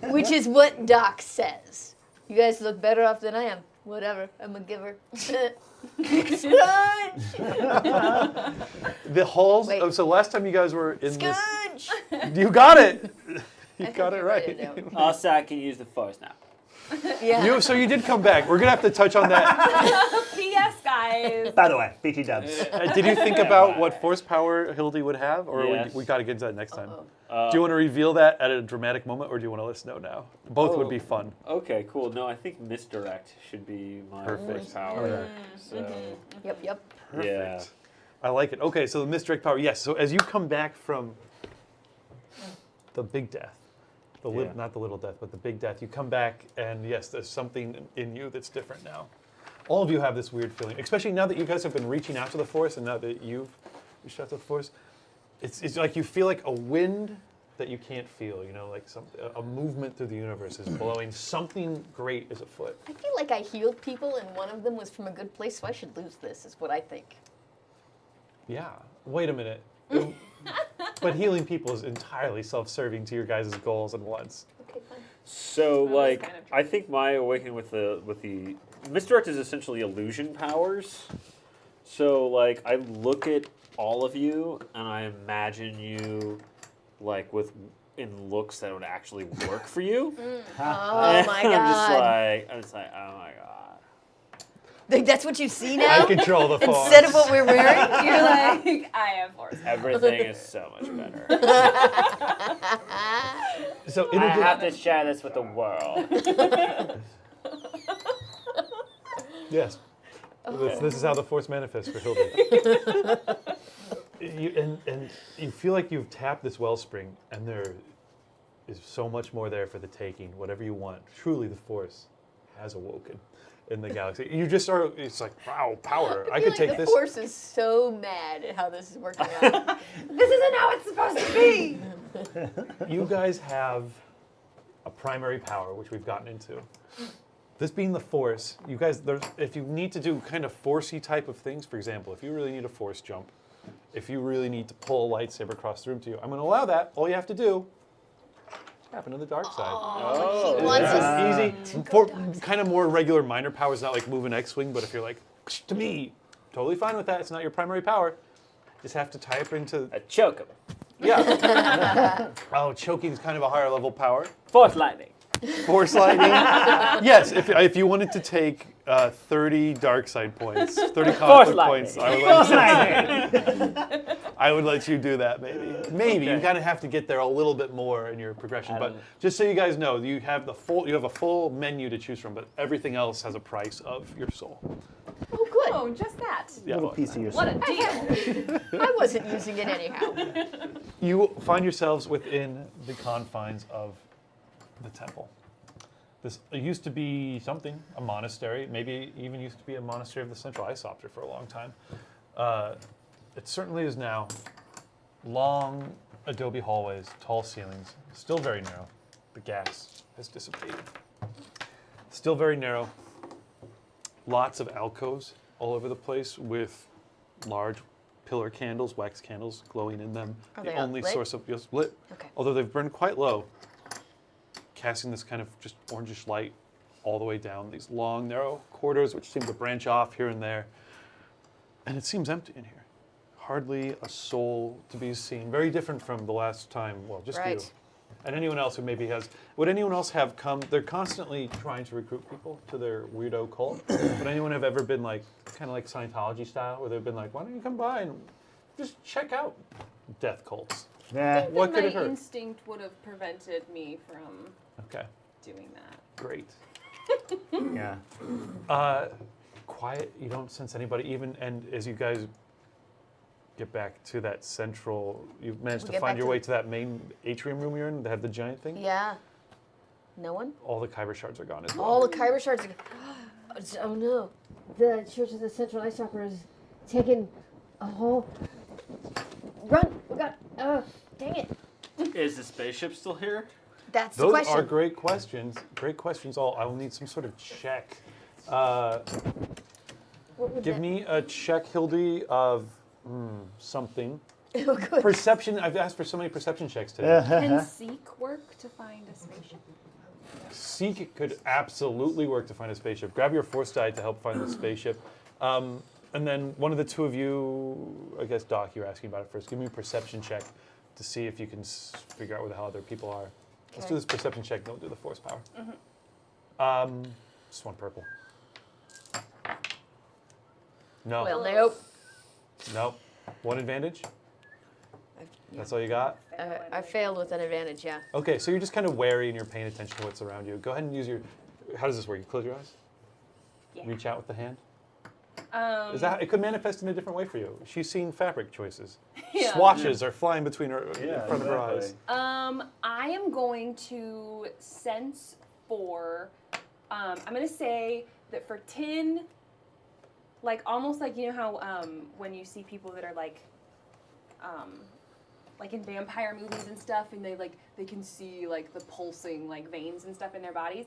Which is what Doc says. You guys look better off than I am. Whatever. I'm a giver. Scunch! The halls. Wait. Oh, so last time you guys were in this, Scunch! you got it. You think got it you right. wrote it down. Also, can use the force now. Yeah. So you did come back. We're gonna have to touch on that. P.S. guys. By the way, BT dubs. Did you think about what force power Hildy would have, or Yes. we got to get into that next time? Uh-oh. Do you want to reveal that at a dramatic moment, or do you want to let us know now? Both would be fun. Okay, cool. No, I think misdirect should be my Perfect. force power. So, Yep. Perfect. yeah. I like it. Okay, so the misdirect power. Yes. So as you come back from the big death, Yeah. not the little death, but the big death, you come back and yes, there's something in you that's different now. All of you have this weird feeling, especially now that you guys have been reaching out to the Force and now that you've reached out to the Force. It's like you feel like a wind that you can't feel, you know, like a movement through the universe is blowing. Something great is afoot. I feel like I healed people and one of them was from a good place, so I should lose this, is what I think. Yeah. Wait a minute. But healing people is entirely self-serving to your guys' goals and wants. Okay, fine. So, That was like, kind of I think my awakening with the misdirect is essentially illusion powers. So, like, I look at all of you and I imagine you, like, in looks that would actually work for you. Oh my I'm just god. like, oh my god. Like, that's what you see I now? control the force. Instead of what we're wearing? You're like, I am force. Everything is so much better. So I have to share this with the world. Yes. This is how the force manifests for Hildy. And you feel like you've tapped this wellspring, and there is so much more there for the taking. Whatever you want. Truly, the force has awoken in the galaxy. You just are. It's like, wow, power. I could take the this. Force is so mad at how this is working out. This isn't how it's supposed to be. You guys have a primary power, which we've gotten into. This being the force, you guys, if you need to do kind of forcey type of things, for example, if you really need a force jump, if you really need to pull a lightsaber across the room to you, I'm going to allow that. All you have to do, tap into the dark side. Oh, he wants us Easy. For kind of more regular minor powers, not like move an X-wing, but if you're like, to me, totally fine with that. It's not your primary power. Just have to tie it into. Choke him. Yeah. Oh, choking is kind of a higher level power. Force lightning. Force lightning. Yes, if you wanted to take 30 dark side points, 30 conflict points, I would let you do that. Maybe you kind of have to get there a little bit more in your progression. But just so you guys know, you have a full menu to choose from, but everything else has a price of your soul. Oh, good. Oh, just that. Yeah, Little piece of yourself. What a deal. I wasn't using it anyhow. You find yourselves within the confines of the temple. This used to be a monastery, maybe even used to be a monastery of the Central Isopter for a long time. It certainly is now. Long adobe hallways, tall ceilings, still very narrow. The gas has dissipated. Still very narrow. Lots of alcoves all over the place with large pillar candles, wax candles glowing in them. Are The they only lit? source of lit. Okay. Although they've burned quite low, casting this kind of just orangish light all the way down these long, narrow corridors which seem to branch off here and there. And it seems empty in here. Hardly a soul to be seen. Very different from the last time, well, just you. Right. And anyone else who maybe has, would anyone else have come, they're constantly trying to recruit people to their weirdo cult. Would anyone have ever been like, kind of like Scientology style, where they've been like, why don't you come by and just check out death cults? Yeah. What could my it hurt? instinct would have prevented me from Okay, doing that. great. Yeah. Quiet, you don't sense anybody even, and as you guys get back to that central, you managed to get find back your to way to that main atrium room you're in that had the giant thing? Yeah. No one? All the kyber shards are gone as well. All the kyber shards are... Oh no. The Church of the Central Ice Chopper is taking a whole... Run! We got... dang it. Is the spaceship still here? That's the Those question. are great questions. Great questions all. I will need some sort of check. What would Give that- me a check, Hildy, of something. Oh, good. Perception. I've asked for so many perception checks today. Can seek work to find a spaceship? Seek could absolutely work to find a spaceship. Grab your force die to help find the spaceship. And then one of the two of you, I guess, Doc, you're asking about it first. Give me a perception check to see if you can figure out where the hell other people are. Let's do this perception check. Don't do the force power. Just one purple. No. Well, nope. Nope. One advantage? That's all you got? I failed with an advantage, yeah. Okay, so you're just kind of wary and you're paying attention to what's around you. Go ahead and use your... How does this work? You close your eyes? Yeah. Reach out with the hand? Is that, it could manifest in a different way for you. She's seen fabric choices. Yeah. Swatches are flying between her, in Yeah, front of her eyes. exactly. I am going to sense for, I'm going to say that for tin, like almost like, you know how when you see people that are like in vampire movies and stuff, and they can see like the pulsing like veins and stuff in their bodies.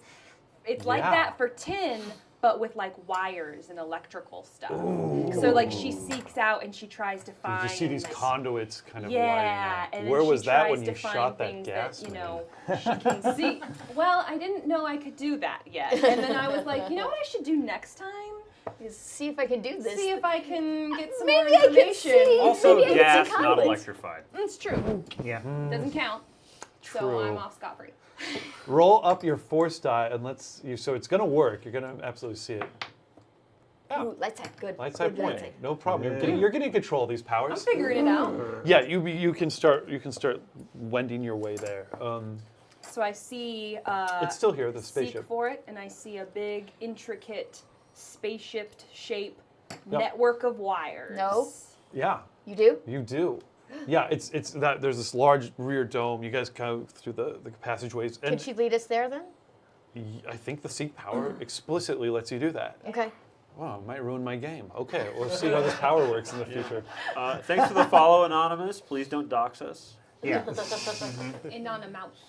It's like Yeah. that for tin, but with like wires and electrical stuff. So like she seeks out and she tries to find. You just see these like, conduits kind of yeah, lighting up. and Where then was she that tries when to you find shot that things gas? that, you main? know, she can see. Well, I didn't know I could do that yet, and then I was like, you know what I should do next time? Is see if I can do this. See if I can get some Maybe more I can information. see. Also, Maybe I can gas, see not conduits. electrified. It's true. Yeah. Doesn't count. So True. I'm off scot-free. Roll up your force die and so it's gonna work. You're gonna absolutely see it. Ooh, light side, good. Light side Good point. light side. No problem. You're getting control of these I'm powers. figuring it out. Yeah, you can start wending your way there. So I see. It's still here, the Seek spaceship. for it, and I see a big, intricate, spaceship shape Yep. network of wires. No. Yeah, You do? you do. Yeah, it's that there's this large rear dome. You guys go through the passageways, Can and she lead us there then? I think the seek power explicitly lets you do that. Okay. Wow, it might ruin my game. Okay, we'll see how this power works in the future. Thanks for the follow, Anonymous. Please don't dox us. Yeah. And on a mouse.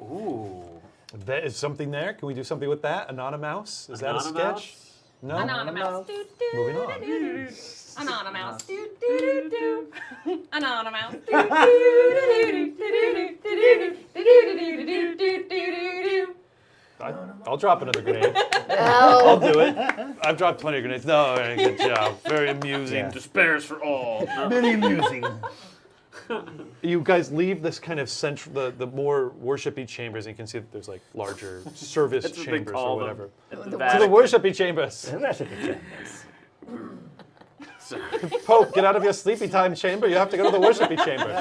Ooh, that is something there. Can we do something with that? Anonymous? Is that a Anonymous? sketch? No. Anonymous. Moving on. Anonymous. Anonymous. I'll drop another grenade. Oh. I'll do it. I've dropped plenty of grenades. No, all right, good job. Very amusing. Yeah. Despairs for all. Very amusing. You guys leave this kind of central, the more worshipy chambers, and you can see that there's like larger service That's what they chambers call or them whatever. at the To the Vatican. worshipy chambers. That should be good. Pope, get out of your sleepy time chamber. You have to go to the worshipy chamber.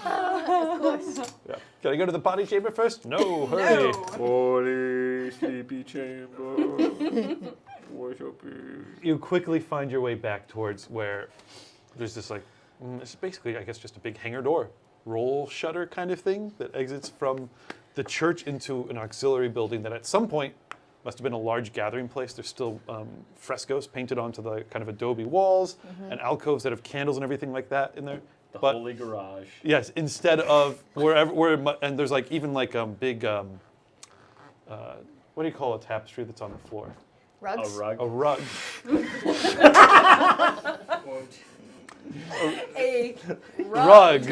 Of course. Yeah. Can I go to the body chamber first? No, hurry. Holy sleepy chamber. Worshiping. You quickly find your way back towards where there's this like, it's basically, I guess, just a big hangar door, roll shutter kind of thing that exits from the church into an auxiliary building that at some point must have been a large gathering place. There's still frescoes painted onto the kind of adobe walls and alcoves that have candles and everything like that in there. The But holy garage. yes, instead of and there's like even like big, what do you call a tapestry that's on the floor? Rugs? A rug. A rug. A Rug.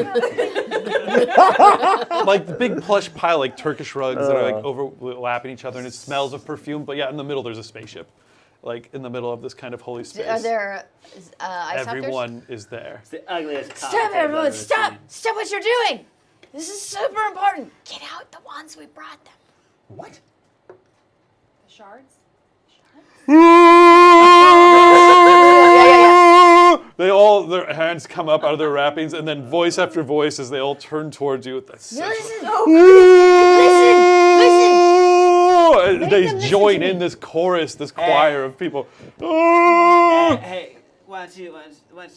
Like the big plush pile, like Turkish rugs that are like overlapping each other, and it smells of perfume. But yeah, in the middle there's a spaceship, like in the middle of this kind of holy space. Are there ice hunters? Everyone is there. It's the ugliest Stop, cocktail I've everyone! ever Stop! seen. Stop what you're doing! This is super important. Get out the wands we brought them. What? The shards? They all, their hands come up out of their wrappings, and then voice after voice as they all turn towards you with that No, sensual- listen! And Make they them listen join to in me. this chorus, this choir of people. Hey, why don't you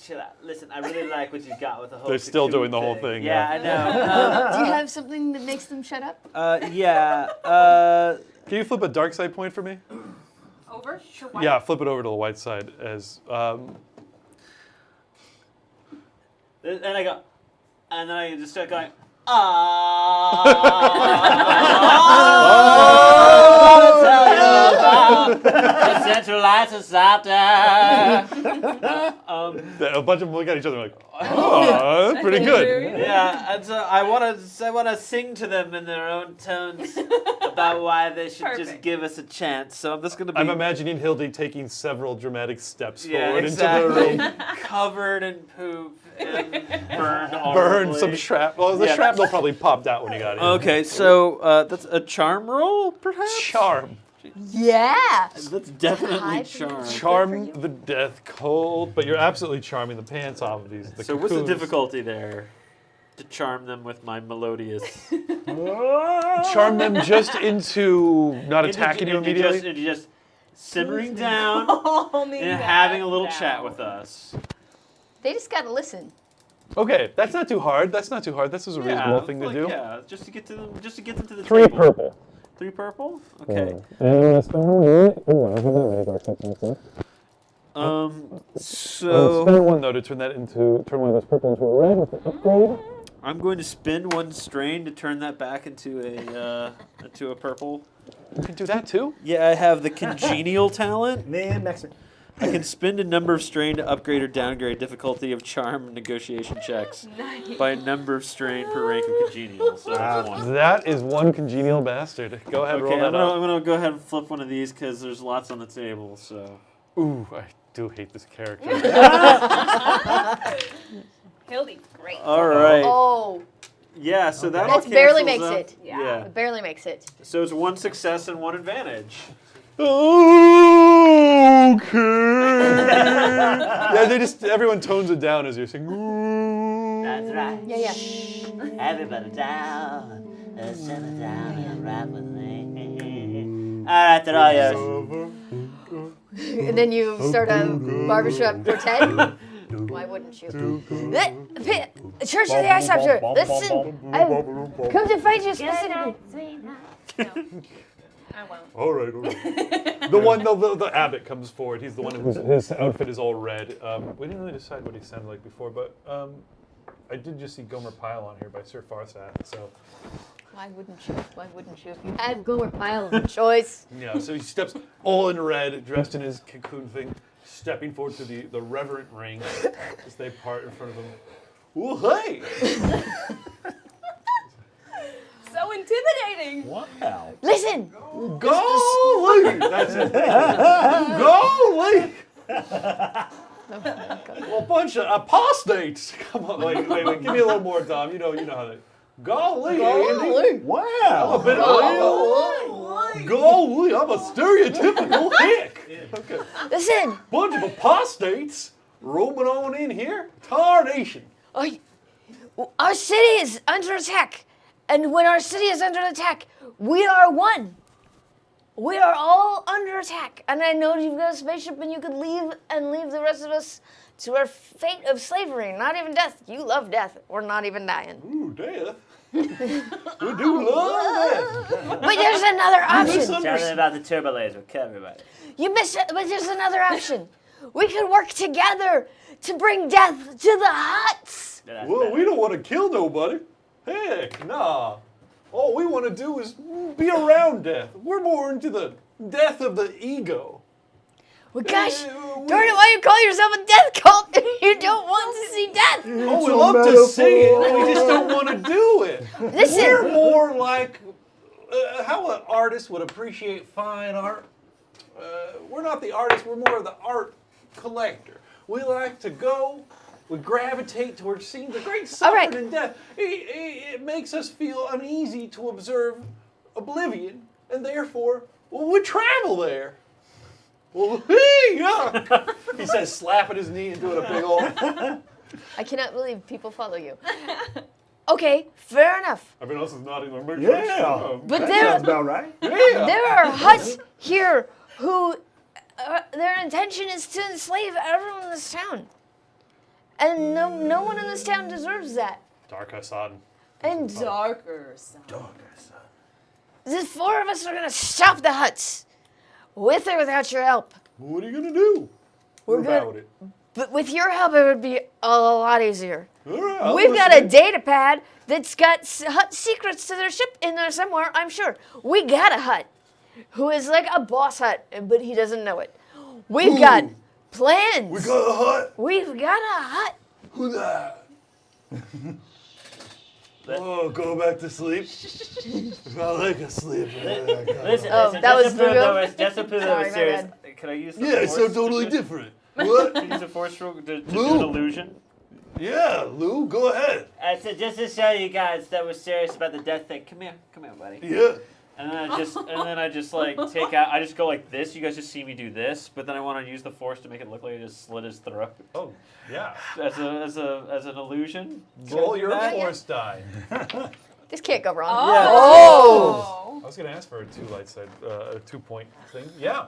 chill out? Listen, I really like what you got with the whole. They're still doing the whole Cocoon thing, Yeah, I know. Do you have something that makes them shut up? Yeah. Can you flip a dark side point for me? Over? Sure, why? Yeah, flip it over to the white side as. And I go, and then I just start going. The centralized society. A bunch of them look at each other like, oh, that's pretty good. Yeah, and so I want to sing to them in their own tones about why they should just Perfect. give us a chance. So I'm just gonna be. I'm imagining Hildy taking several dramatic steps yeah, forward exactly. into the room. Covered in poop and burned. Burn horribly. some shrapnel. Well, the Yeah. shrapnel probably popped out when you got in. Okay, so that's a charm roll, perhaps. Charm. Yeah! That's definitely High charm. for Charm the death cold, but you're absolutely charming the pants off of these. So what's the cocoons. difficulty there? To charm them with my melodious. Charm them just into not attacking you immediately. Into just simmering down Calming and that having a little down. chat with us. They just gotta listen. Okay, that's not too hard. That's not too hard. This is a reasonable thing to do. Yeah, just to get to them, just to get them to the 3 table. purple. 3 purple. Okay. Spend 1 though to turn one of those purple into a red with an upgrade. I'm going to spend 1 strain to turn that back into a purple. You can do that too? Yeah, I have the congenial talent. Man, Maxer. I can spend a number of strain to upgrade or downgrade difficulty of charm negotiation checks by a number of strain per rank of congenial. So that's 1. That is one congenial bastard. Go ahead, Okay, roll that I'm gonna go ahead and flip one of these because there's lots on the table. So. Ooh, I do hate this character. Hildy's great. All right. Oh, Yeah, so that that all barely cancels makes out. it. Yeah. It barely makes it. So it's 1 success and 1 advantage. Okay. Yeah, everyone tones it down as you're saying. That's right. Yeah, yeah. Everybody down. Settle down and rap with me. All right, they're all yours. And then you start a barbershop quartet. Why wouldn't you? Church of the Ice Sculpture, listen, I've come to find you specifically. I won't. All right. The abbot comes forward. He's the one whose his outfit is all red. We didn't really decide what he sounded like before, but I did just see Gomer Pyle on here by Sir Farsat. So Why wouldn't you? Why wouldn't you? If you had Gomer Pyle of choice. yeah, so he steps all in red, dressed in his cocoon thing, stepping forward to the reverent ring as they part in front of him. Well, hey! So intimidating. Wow. Listen, Golly! That's it. Golly! Well, a bunch of apostates. Come on, wait. Give me a little more, Dom. You know how they. Golly, Andy. Wow. I'm a bit of Golly, I'm a stereotypical hick. Okay. listen. Bunch of apostates roaming on in here. Tarnation. Our city is under attack. And when our city is under attack, we are one. We are all under attack. And I know you've got a spaceship and you could leave the rest of us to our fate of slavery, not even death. You love death. We're not even dying. Ooh, death. We do love death. But there's another option. Tell me about the turbo laser. Kill everybody. You missed it, but there's another option. We could work together to bring death to the Hutts. That's Well, better. we don't want to kill nobody. Heck, nah. All we want to do is be around death. We're more into the death of the ego. Well, gosh, darn it, why you call yourself a death cult if you don't want to see death? Oh, we love to see it. We just don't want to do it. Listen. We're more like how an artist would appreciate fine art. We're not the artist. We're more of the art collector. We like to go. We gravitate towards scenes of great suffering and death. It makes us feel uneasy to observe oblivion, and therefore, we travel there. Well, yeah. He says, slapping his knee and doing a big old. I cannot believe people follow you. Okay, fair enough. Everyone else is nodding. Yeah. But That there, sounds about right. Yeah. there are Hutts here who their intention is to enslave everyone in this town. And no one in this town deserves that. Dark Hassan. And Darker side. the 4 of us are gonna stop the Hutts, with or without your help. What are you gonna do? We're about good. it? But with your help, it would be a lot easier. All right, I'll We've got a listen. data pad that's got Hutt secrets to their ship in there somewhere, I'm sure. We got a Hutt who is like a boss Hutt, but he doesn't know it. We've got plans. We got a hut. We've got a Hutt. Who that? Oh, go back to sleep. I like a sleep. Listen, Oh, listen, that was just to prove Bruno? that we're- just to prove that Sorry, we're my serious. bad. Can I use the Yeah, it's so force totally to, different. What? Can I use a force stroke to do Lou? an illusion? Yeah, Lou, go ahead. I said just to show you guys that we're serious about the death thing. Come here, buddy. Yeah. And then I just like take out. I just go like this. You guys just see me do this, but then I want to use the force to make it look like I just slit his throat Oh, yeah. as an illusion. Can I Roll do your that? force die. This can't go wrong. Oh. I was going to ask for a 2 light side, a 2-point thing. Yeah.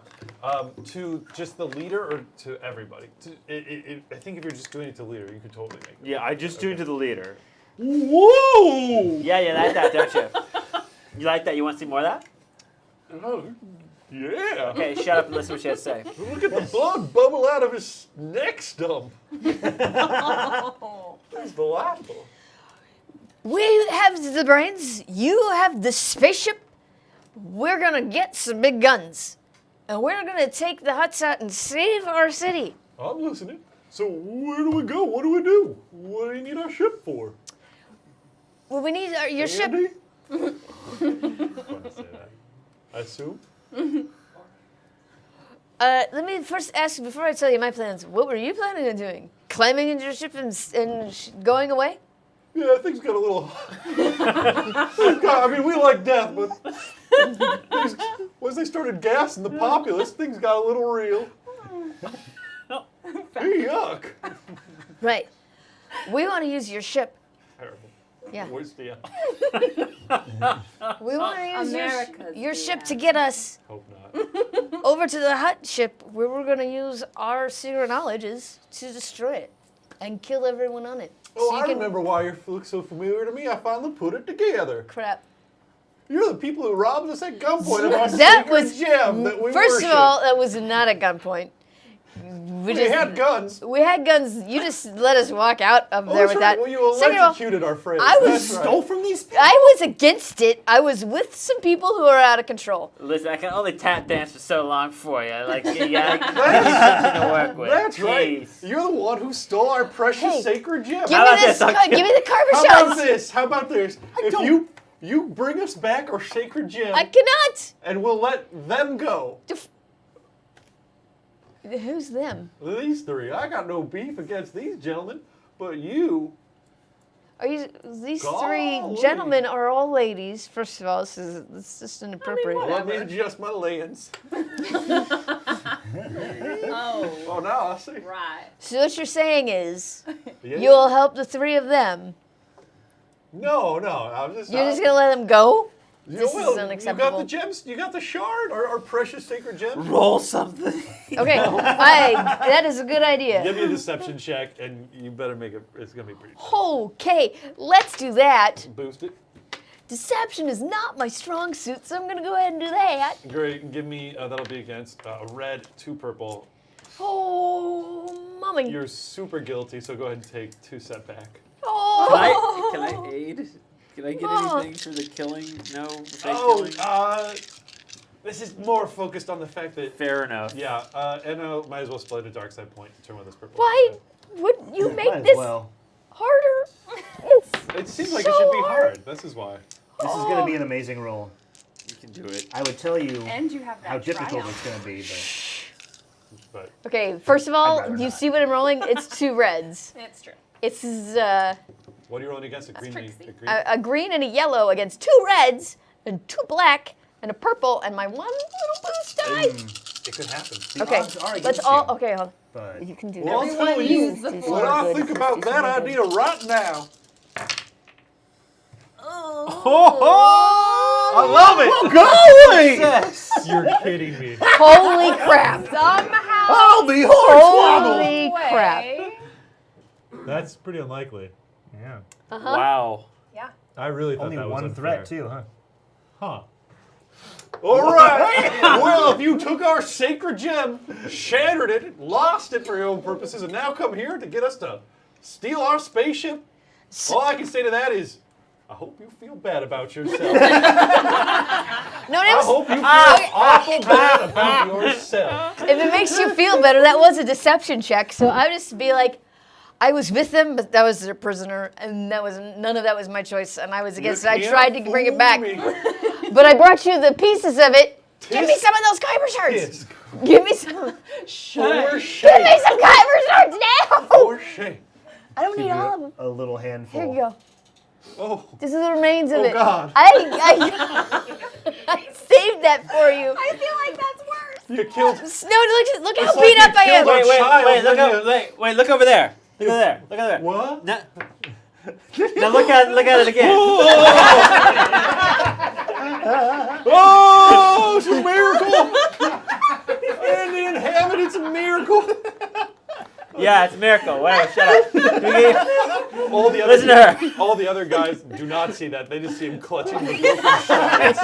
To just the leader or to everybody? I think if you're just doing it to the leader, you could totally make it. Yeah, I just do it to the leader. Whoa! Yeah, you like that, don't you? You like that? You want to see more of that? Oh, yeah. Okay, shut up and listen to what she has to say. Look at the blood bubble out of his neck stump. That's delightful. We have the brains. You have the spaceship. We're gonna get some big guns, and we're gonna take the Hutts out and save our city. I'm listening. So where do we go? What do we do? What do you need our ship for? Well, we need your ship. Andy? Fun to say that. I assume. Let me first ask you, before I tell you my plans, what were you planning on doing? Climbing into your ship and going away? Yeah, things got a little. I mean, we like death, but once they started gassing the populace, things got a little real. Hey, yuck. Right. We want to use your ship. Terrible. Yeah. Where's the? We want to use America's your the ship to get us Hope not. over to the Hutt ship, where we're going to use our secret knowledges to destroy it and kill everyone on it. Oh, So you I can- remember why you look so familiar to me. I finally put it together. Crap. You're the people who robbed us at gunpoint of our That sacred was gem that we First worship. of all, that was not a gunpoint. We had guns. We had guns. You just let us walk out of there that's with right. that. Well, you Second of all, electrocuted our friends. I was That's right. Stole from these people. I was against it. I was with some people who are out of control. Listen, I can only tap dance for so long for you. Like, you gotta give me something to work with. That's right. Jeez. You're the one who stole our precious Hey, sacred gem. Give How me about this. this? I'll Give me the How about carbuchons. this? How about this? If don't- you bring us back our sacred gem, I cannot. and we'll let them go. Who's them? These three. I got no beef against these gentlemen, but you. Are you? These Golly. three gentlemen are all ladies. First of all, this is just inappropriate. Let me adjust my lens. Oh, Oh, now I see. right. So what you're saying is Yeah. you'll help the three of them. No, I'm just. You're just gonna let them go? Yeah, This is well, unacceptable. You got the gems. You got the shard, our precious sacred gem. Roll something. Okay, that is a good idea. Give me a deception check, and you better make it. It's gonna be pretty. Okay, let's do that. Boost it. Deception is not my strong suit, so I'm gonna go ahead and do that. Great. Give me. That'll be against a red, 2 purple. Oh, mommy. You're super guilty, so go ahead and take 2 setback. Oh. Can I aid? Can I get Oh. anything for the killing? No? Fake Oh, killing? this is more focused on the fact that. Fair enough. Yeah, and might as well split a dark side point to turn on this purple. Why would you Might make as this well. harder? It's It seems like so it should be hard. hard. This is why. This is going to be an amazing roll. You can do it. I would tell you And you have that how difficult triumph. it's going to be, but But Okay, first of all, I'd rather you not. see what I'm rolling? It's 2 reds. It's true. It's what are you rolling against? A green, tricksy. a green. a green and a yellow against 2 reds and 2 black and a purple and my one little boost die. It could happen. the Okay, odds are let's against all. you. Okay, hold. But You can do Well, that. I'll tell you. use the What I think about that idea right now. I love it. Yes. You're kidding me. Holy crap! Somehow. I'll be hornswoggled. Holy crap! That's pretty unlikely. Yeah. Wow. Yeah. I really thought Only that was one unfair. threat, too, huh? Huh. All right. Well, if you took our sacred gem, shattered it, lost it for your own purposes, and now come here to get us to steal our spaceship, all I can say to that is, I hope you feel bad about yourself. No, I it was, hope you feel awful bad about yourself. if it makes you feel better, that was a deception check. So I would just be like, I was with them, but that was their prisoner, and that was none of that was my choice, and I was against it. I You tried can't to bring it fool back, me. but I brought you the pieces of it. Give me some of those kyber shards. Yes. Give me some. For Give me shame. some kyber shards now. For shame. I don't need all of them. A little handful. Here you go. Oh. This is the remains of Oh, it. God. I saved that for you. I feel like that's worse. You killed. No, look how It's like beat you up I am. killed a child, Look didn't over, you? wait, look over there. Look over there. Look over there. What? Now, now look at it again. Oh, it's a miracle! And the inhabitants a miracle. Yeah, it's a miracle. Wait, shut up. All the other Listen to her. all the other guys do not see that. They just see him clutching the broken shards.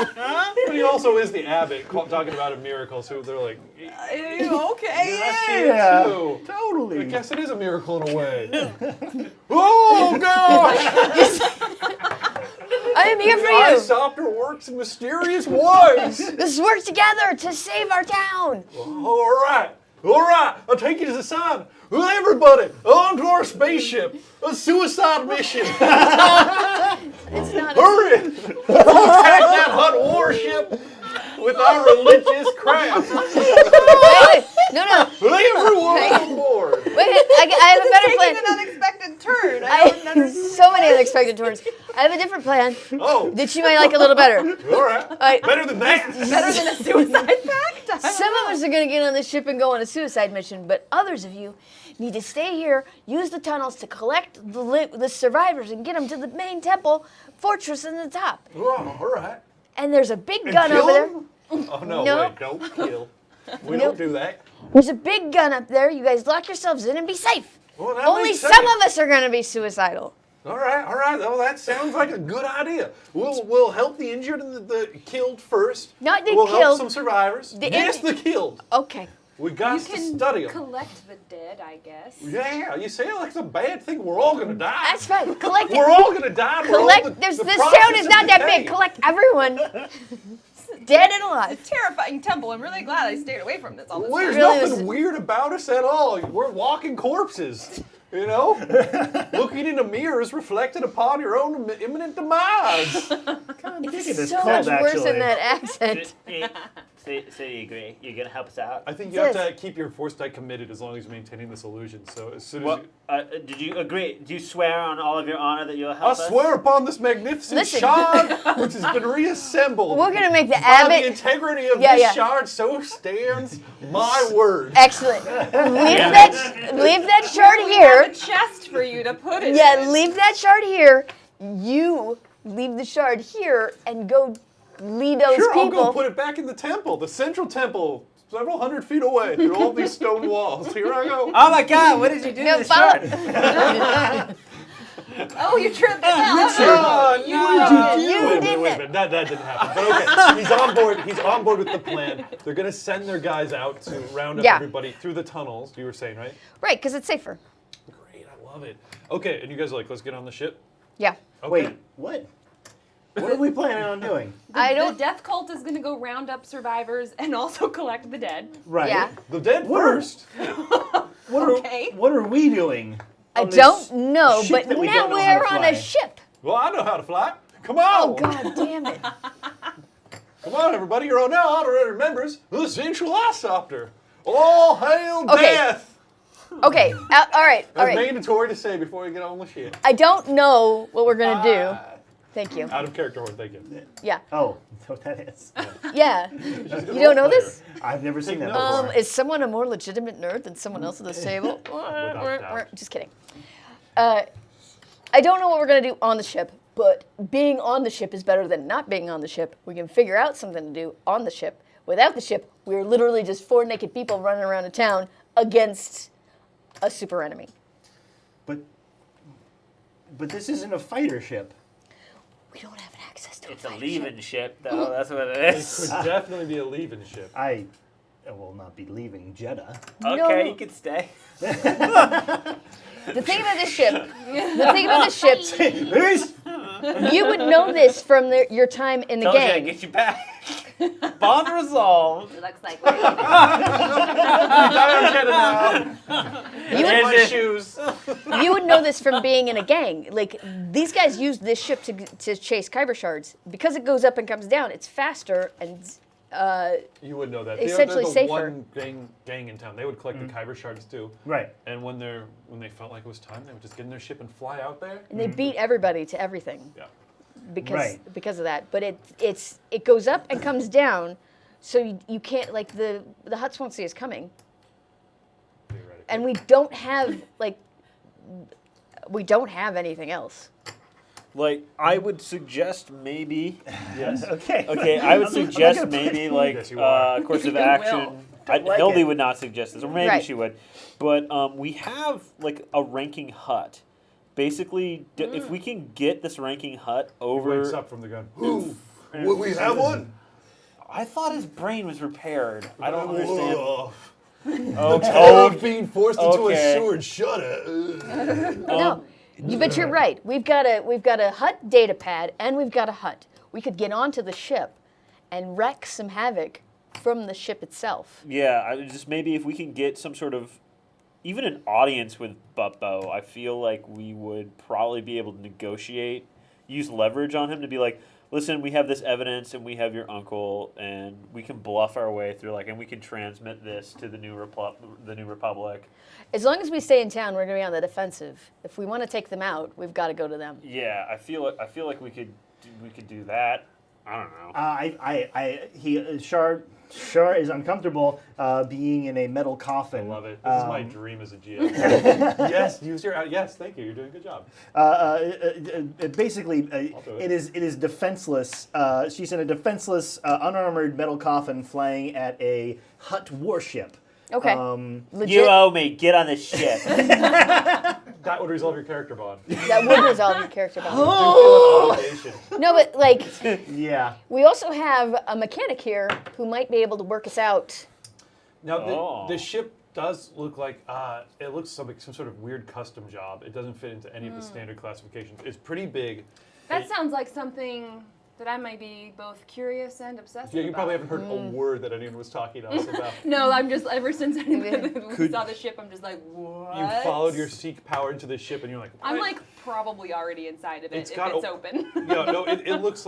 But he also is the abbot talking about a miracle, so they're like, Okay. I see Yeah. it too. I Totally. guess it is a miracle in a way. Oh gosh! I am here for The you. Icopter works in mysterious ways. Let's work together to save our town. All right. I'll take you to the sun. Everybody, onto our spaceship. A suicide mission. It's not. Hurry! Attack that Hutt warship with our religious craft. Wait. No. Everyone on board. Wait. I have a better plan. Taking an unexpected turn. So many unexpected turns. I have a different plan Oh, that you might like a little better. all right. right. Better than that. Better than a suicide pact? Some of us are going to get on the ship and go on a suicide mission, but others of you need to stay here, use the tunnels to collect the survivors and get them to the main temple fortress in the top. Oh, all right. And there's a big And gun kill over there. them? Oh, no, No. wait, don't kill. We Nope. don't do that. There's a big gun up there. You guys lock yourselves in and be safe. Well, that Only makes some sense. of us are going to be suicidal. All right. Well, that sounds like a good idea. We'll help the injured and the killed first. Not the we'll help killed. some survivors. The Yes, injured. the killed. Okay. We got You to can study them. collect the dead, I guess. Yeah, you say it like it's a bad thing. We're all gonna die. That's fine. Collect it. We're all gonna die. We're all Collect. the This process town is of not that decay. big. Collect everyone. Dead and alive. It's a terrifying temple. I'm really glad I stayed away from this all this Well, there's time. Really nothing was- weird about us at all. We're walking corpses. You know, looking into mirrors reflected upon your own imminent demise. It's so much worse in that accent. So you agree? You're gonna help us out? I think you have Yes. to keep your foresight committed as long as you're maintaining this illusion. So as soon as Well, you, did you agree? Do you swear on all of your honor that you'll help I us? swear upon this magnificent Listen. shard, which has been reassembled. We're gonna make the By the abbot. integrity of Yeah, this yeah. shard, so stands my word. Excellent. Leave that shard We here. have a chest for you to put it Yeah, in. leave that shard here. You leave the shard here and go lead those Sure, I'll people. go put it back in the temple, the central temple, several hundred feet away through all these stone walls. Here I go. Oh my God! What did you do No, to the follow- shard? Oh, you tripped it out. Oh, You Wait a didn't. minute. That didn't happen. But okay, he's on board. He's on board with the plan. They're gonna send their guys out to round up Yeah. everybody through the tunnels. You were saying, right? Right, because it's safer. Great, I love it. Okay, and you guys are like, let's get on the ship. Yeah. Okay. Wait, what? What are we planning on doing? I The don't. death cult is going to go round up survivors and also collect the dead. Right. Yeah. The dead What are- first. Okay. What are we doing? I on this don't know, ship but that we now don't know how to we're on fly? a ship. Well, I know how to fly. Come on. Oh God damn it! Come on, everybody. You're now honorary members of the Central Icopter. All hail Okay. death. Okay. All right. All That's right. mandatory to say before you get on the ship. I don't know what we're gonna do. Thank you. Out of character, Horn. Thank you. Yeah. Oh, that's what that is. Yeah. You don't know this? I've never seen that notes. before. Is someone a more legitimate nerd than someone else at this table? doubt. Just kidding. I don't know what we're gonna do on the ship, but being on the ship is better than not being on the ship. We can figure out something to do on the ship. Without the ship, we're literally just four naked people running around a town against a super enemy. But this isn't a fighter ship. We don't have access to It's a fighter leaving ship, though. That's what it It is. could definitely be a leaving ship. I will not be leaving Jeddah. Okay, No. you can stay. The thing about this ship, Who's- you would know this from your time in the Told you I'd gang. get you back. Bond resolved. It looks like we're You would, My shoes. you would know this from being in a gang. Like, these guys use this ship to chase kyber shards. Because it goes up and comes down, it's faster and You would know that. Essentially they're the safer. one gang in town. They would collect the kyber shards too. Right. And when they felt like it was time, they would just get in their ship and fly out there. and they beat everybody to everything Yeah. because Right. of that. But it goes up and comes down, so you can't, like, the Hutts won't see us coming. Theoretically. And we don't have anything else. Like, I would suggest maybe. Yes. Okay. Okay, I would I'm not suggest gonna play- maybe like Yes, you are. course of You action. will. like Hildy it. would not suggest this, or maybe Right. she would. But we have like a ranking hut. Basically, if we can get this ranking hut over, Wakes up from the gun. Ooh, will we have one? I thought his brain was repaired. I don't understand. Whoa. Okay. Oh, being forced into Okay. a sewer and shut it. No, But you're right. We've got a Hutt data pad, and we've got a Hutt. We could get onto the ship and wreak some havoc from the ship itself. Yeah, just maybe if we can get some sort of, even an audience with Buppo, I feel like we would probably be able to negotiate, use leverage on him to be like, listen, we have this evidence and we have your uncle and we can bluff our way through, like, and we can transmit this to the New Republic. As long as we stay in town, we're going to be on the defensive. If we want to take them out, we've got to go to them. Yeah, I feel like we could do that. I don't know. Shar is uncomfortable being in a metal coffin. I love it. This is my dream as a GM. Yes, yes, thank you. You're doing a good job. Basically, it is defenseless. She's in a defenseless, unarmored metal coffin flying at a Hutt warship. Okay. You owe me. Get on the ship. That would resolve your character bond. That would resolve your character bond. No, but like, yeah. we also have a mechanic here who might be able to work us out. Now, the ship does look like, it looks like some sort of weird custom job. It doesn't fit into any of the standard classifications. It's pretty big. That sounds like something that I might be both curious and obsessed Yeah, you about. probably haven't heard a word that anyone was talking to us about. No, I'm just, ever since we saw the ship, I'm just like, what? You followed your Seek power into the ship and you're like, what? I'm like probably already inside of it It's if got it's a- open. Yeah, no, it almost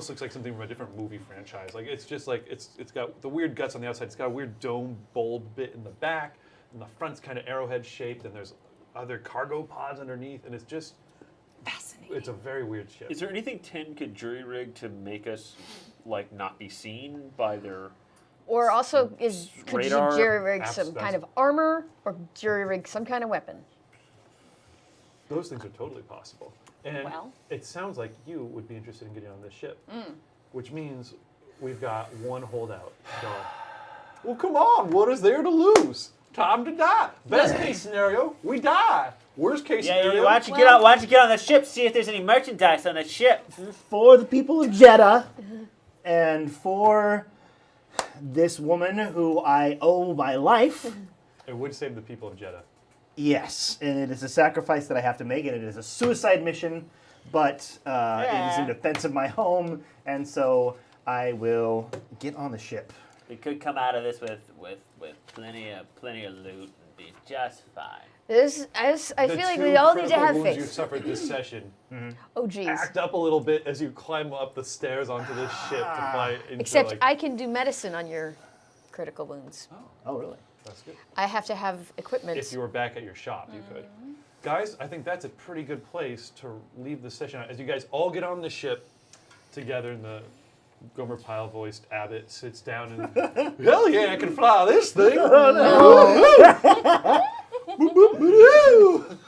looks like something from a different movie franchise. Like, it's just like, it's got the weird guts on the outside. It's got a weird dome bulb bit in the back, and the front's kind of arrowhead shaped, and there's other cargo pods underneath, and it's just Fascinating. It's a very weird ship. Is there anything Tin could jury rig to make us like not be seen by their? Or also, could you radar? jury-rig some kind of armor or jury-rig some kind of weapon? Those things are totally possible. And Well. it sounds like you would be interested in getting on this ship, which means we've got one holdout. Well, come on, what is there to lose? Time to die. Best case scenario, we die. Worst case scenario, why don't you get on the ship, see if there's any merchandise on the ship. For the people of Jedha, and for this woman who I owe my life. it would save the people of Jedha. Yes, and it is a sacrifice that I have to make, and it is a suicide mission, but it is in defense of my home, and so I will get on the ship. We could come out of this with plenty of loot and be just fine. I feel like The we two all need to critical have wounds you faith. suffered this session. Oh, geez. Act up a little bit as you climb up the stairs onto this ship to fly into Except like, I can do medicine on your critical wounds. Oh, really? That's good. I have to have equipment. If you were back at your shop, you could. Guys, I think that's a pretty good place to leave the session as you guys all get on the ship together, and the Gomer Pyle-voiced Abbott sits down and, hell yeah, I can fly this thing.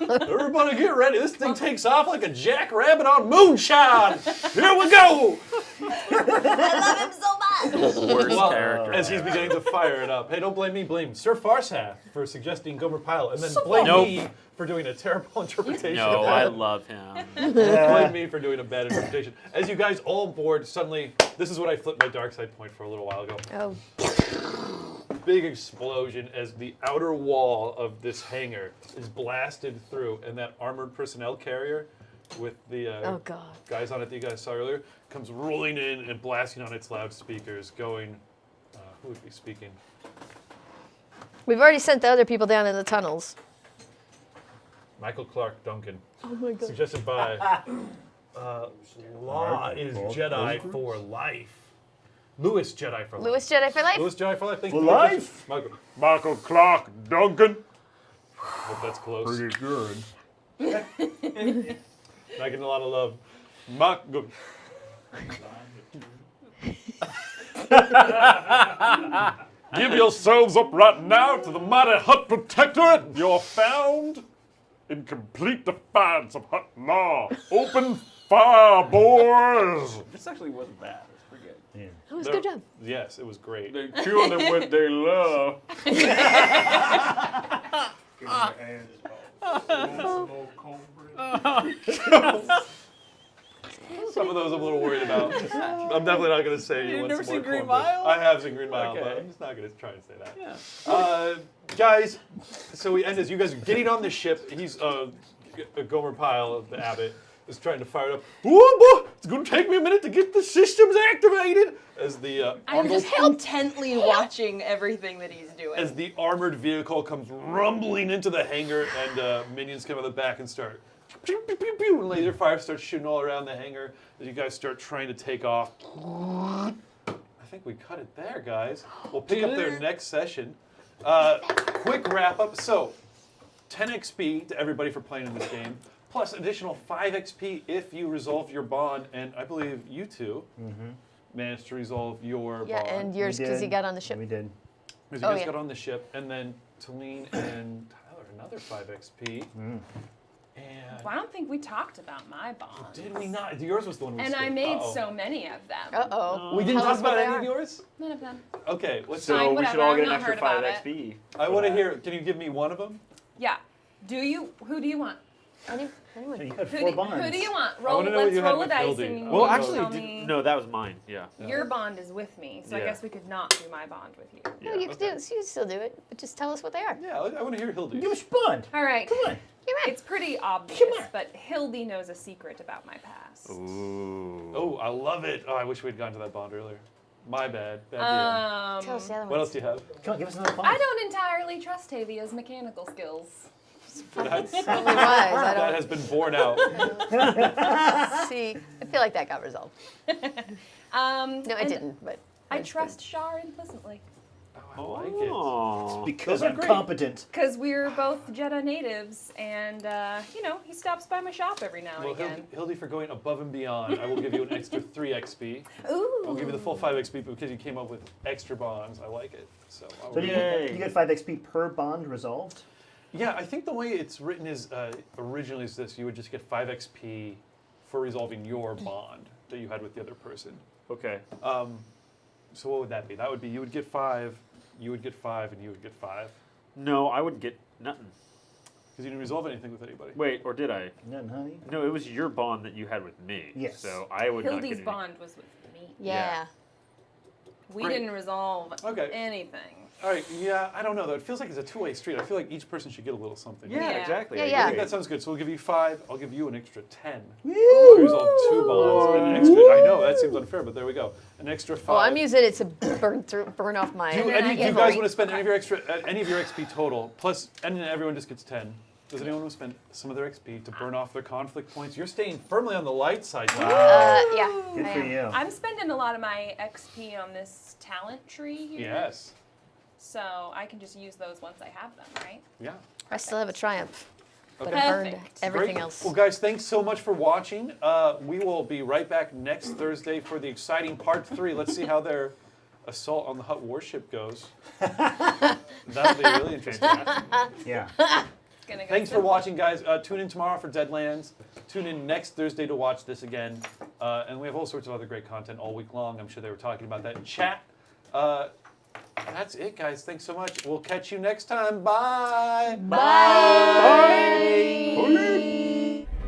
Everybody get ready. This thing takes off like a jackrabbit on moonshine. Here we go. I love him so much. Worst Well, character. as he's beginning to fire it up. Hey, don't blame me. Blame Sir Farsath for suggesting Gomer Pyle, and then blame me for doing a terrible interpretation No, of I that. love him. Blame me for doing a bad interpretation. As you guys all board, suddenly, this is what I flipped my dark side point for a little while ago. Oh, Big explosion as the outer wall of this hangar is blasted through, and that armored personnel carrier with the oh God. guys on it that you guys saw earlier comes rolling in and blasting on its loudspeakers, going, who would be speaking? We've already sent the other people down in the tunnels. Michael Clark Duncan. Oh my God. Suggested by Law is Jedi for Life. Louis Jedi for Life. Louis Jedi for life? Louis Jedi for Life. Thank For you. life? Michael Clark Duncan. Hope that's close. Pretty good. Not getting a lot of love. Michael. Give yourselves up right now to the mighty Hutt Protectorate. You're found in complete defiance of Hutt law. Open fire, boys. This actually wasn't bad. It was pretty good. That was a good job. Yes, it was great. They kill them with their love. Some of those I'm a little worried about. I'm definitely not going to say you want never some more seen Green cornbread. Mile? I have seen Green Mile, but Okay. I'm just not going to try and say that. Yeah. Guys, so we end as you guys are getting on the ship. He's Gomer Pyle, the abbot, is trying to fire it up. Oh boy, it's going to take me a minute to get the systems activated. As the I'm just armored, intently watching everything that he's doing. as the armored vehicle comes rumbling into the hangar, and minions come out the back and start. Pew, pew, pew, pew, and laser fire starts shooting all around the hangar as you guys start trying to take off. I think we cut it there, guys. We'll pick up there next session. Quick wrap up. So, 10 XP to everybody for playing in this game, plus additional 5 XP if you resolve your bond, and I believe you two managed to resolve your Yeah, bond. and yours because he got on the ship. We did. Because you Oh, guys yeah. got on the ship, and then Talene and Tyler another 5 XP. And Well, I don't think we talked about my bonds. did we not? Yours was the one we And I skipped. made Uh-oh. so many of them. Uh-oh. We didn't Tell talk us what about they any are. of yours? None of them. Okay, let's So Fine, we whatever, should all I've get an not extra heard about 5 it. XP. I want to for hear. Can you give me one of them? Yeah. Who do you want? So Anyone? you had Who 4 do, bonds. who do you want? I wanna know what Let's you had roll a with dice Hildy. and I you Well, wanna actually, tell did, me. no, that was mine. Yeah. Your bond is with me, so I Yeah. guess we could not do my bond with you. No, you can do it. You can still do it, but just tell us what they are. Yeah, I want to hear Hildy. Give us a bond. All right. Come on. It's pretty obvious, on. but Hildy knows a secret about my past. Ooh. Oh, I love it. Oh, I wish we'd gone to that bond earlier. My bad. Bad Tell us the other DM. What else ones. do you have? Come on, give us another bond. I don't entirely trust Tavia's mechanical skills. That's, Probably wise. I that don't has been borne out. see. I feel like that got resolved. No, it and didn't. But I trust Shar implicitly. Oh, I like it. Oh. Because Those are I'm great. competent. Because we're both Jedha natives, and, he stops by my shop every now and Well, again. Hildy, for going above and beyond, I will give you an extra 3 XP. Ooh. I'll give you the full 5 XP, but because you came up with extra bonds, I like it. So, I will So give you- Yay. you get 5 XP per bond resolved. yeah, I think the way it's written is originally is this: you would just get 5 XP for resolving your bond that you had with the other person. Okay. So what would that be? That would be you would get 5, you would get 5, and you would get 5 No, I would get nothing. because you didn't resolve anything with anybody. Wait, or did I? Nothing, honey. No, it was your bond that you had with me. Yes. So I would not Hildy's get any. bond was with me. yeah. We Great. didn't resolve Okay. anything. All right. Yeah, I don't know though. It feels like it's a 2-way street. I feel like each person should get a little something. Yeah, Yeah. exactly. Yeah, I yeah. I agree. think that sounds good. So we'll give you 5. I'll give you an extra 10. Woo! You resolve 2 bonds. And an extra. I know that seems unfair, but there we go. An extra 5. Oh, I'm using it to burn off my. Do you, And then I do you get guys three. want to spend any of your XP total plus, and then everyone just gets 10? Does anyone want to spend some of their XP to burn off their conflict points? You're staying firmly on the light side. Yeah. Good I for am. you. I'm spending a lot of my XP on this talent tree here. Yes. So I can just use those once I have them, right? Yeah. I still have a triumph, but Okay. I burned Perfect. everything Great. else. Well, guys, thanks so much for watching. We will be right back next Thursday for the exciting part 3. Let's see how their assault on the Hutt warship goes. That'll be really interesting. Yeah. It's gonna go Thanks for simple. watching, guys. Tune in tomorrow for Deadlands. Tune in next Thursday to watch this again. And we have all sorts of other great content all week long. I'm sure they were talking about that in chat. That's it, guys. Thanks so much. We'll catch you next time. Bye. Bye.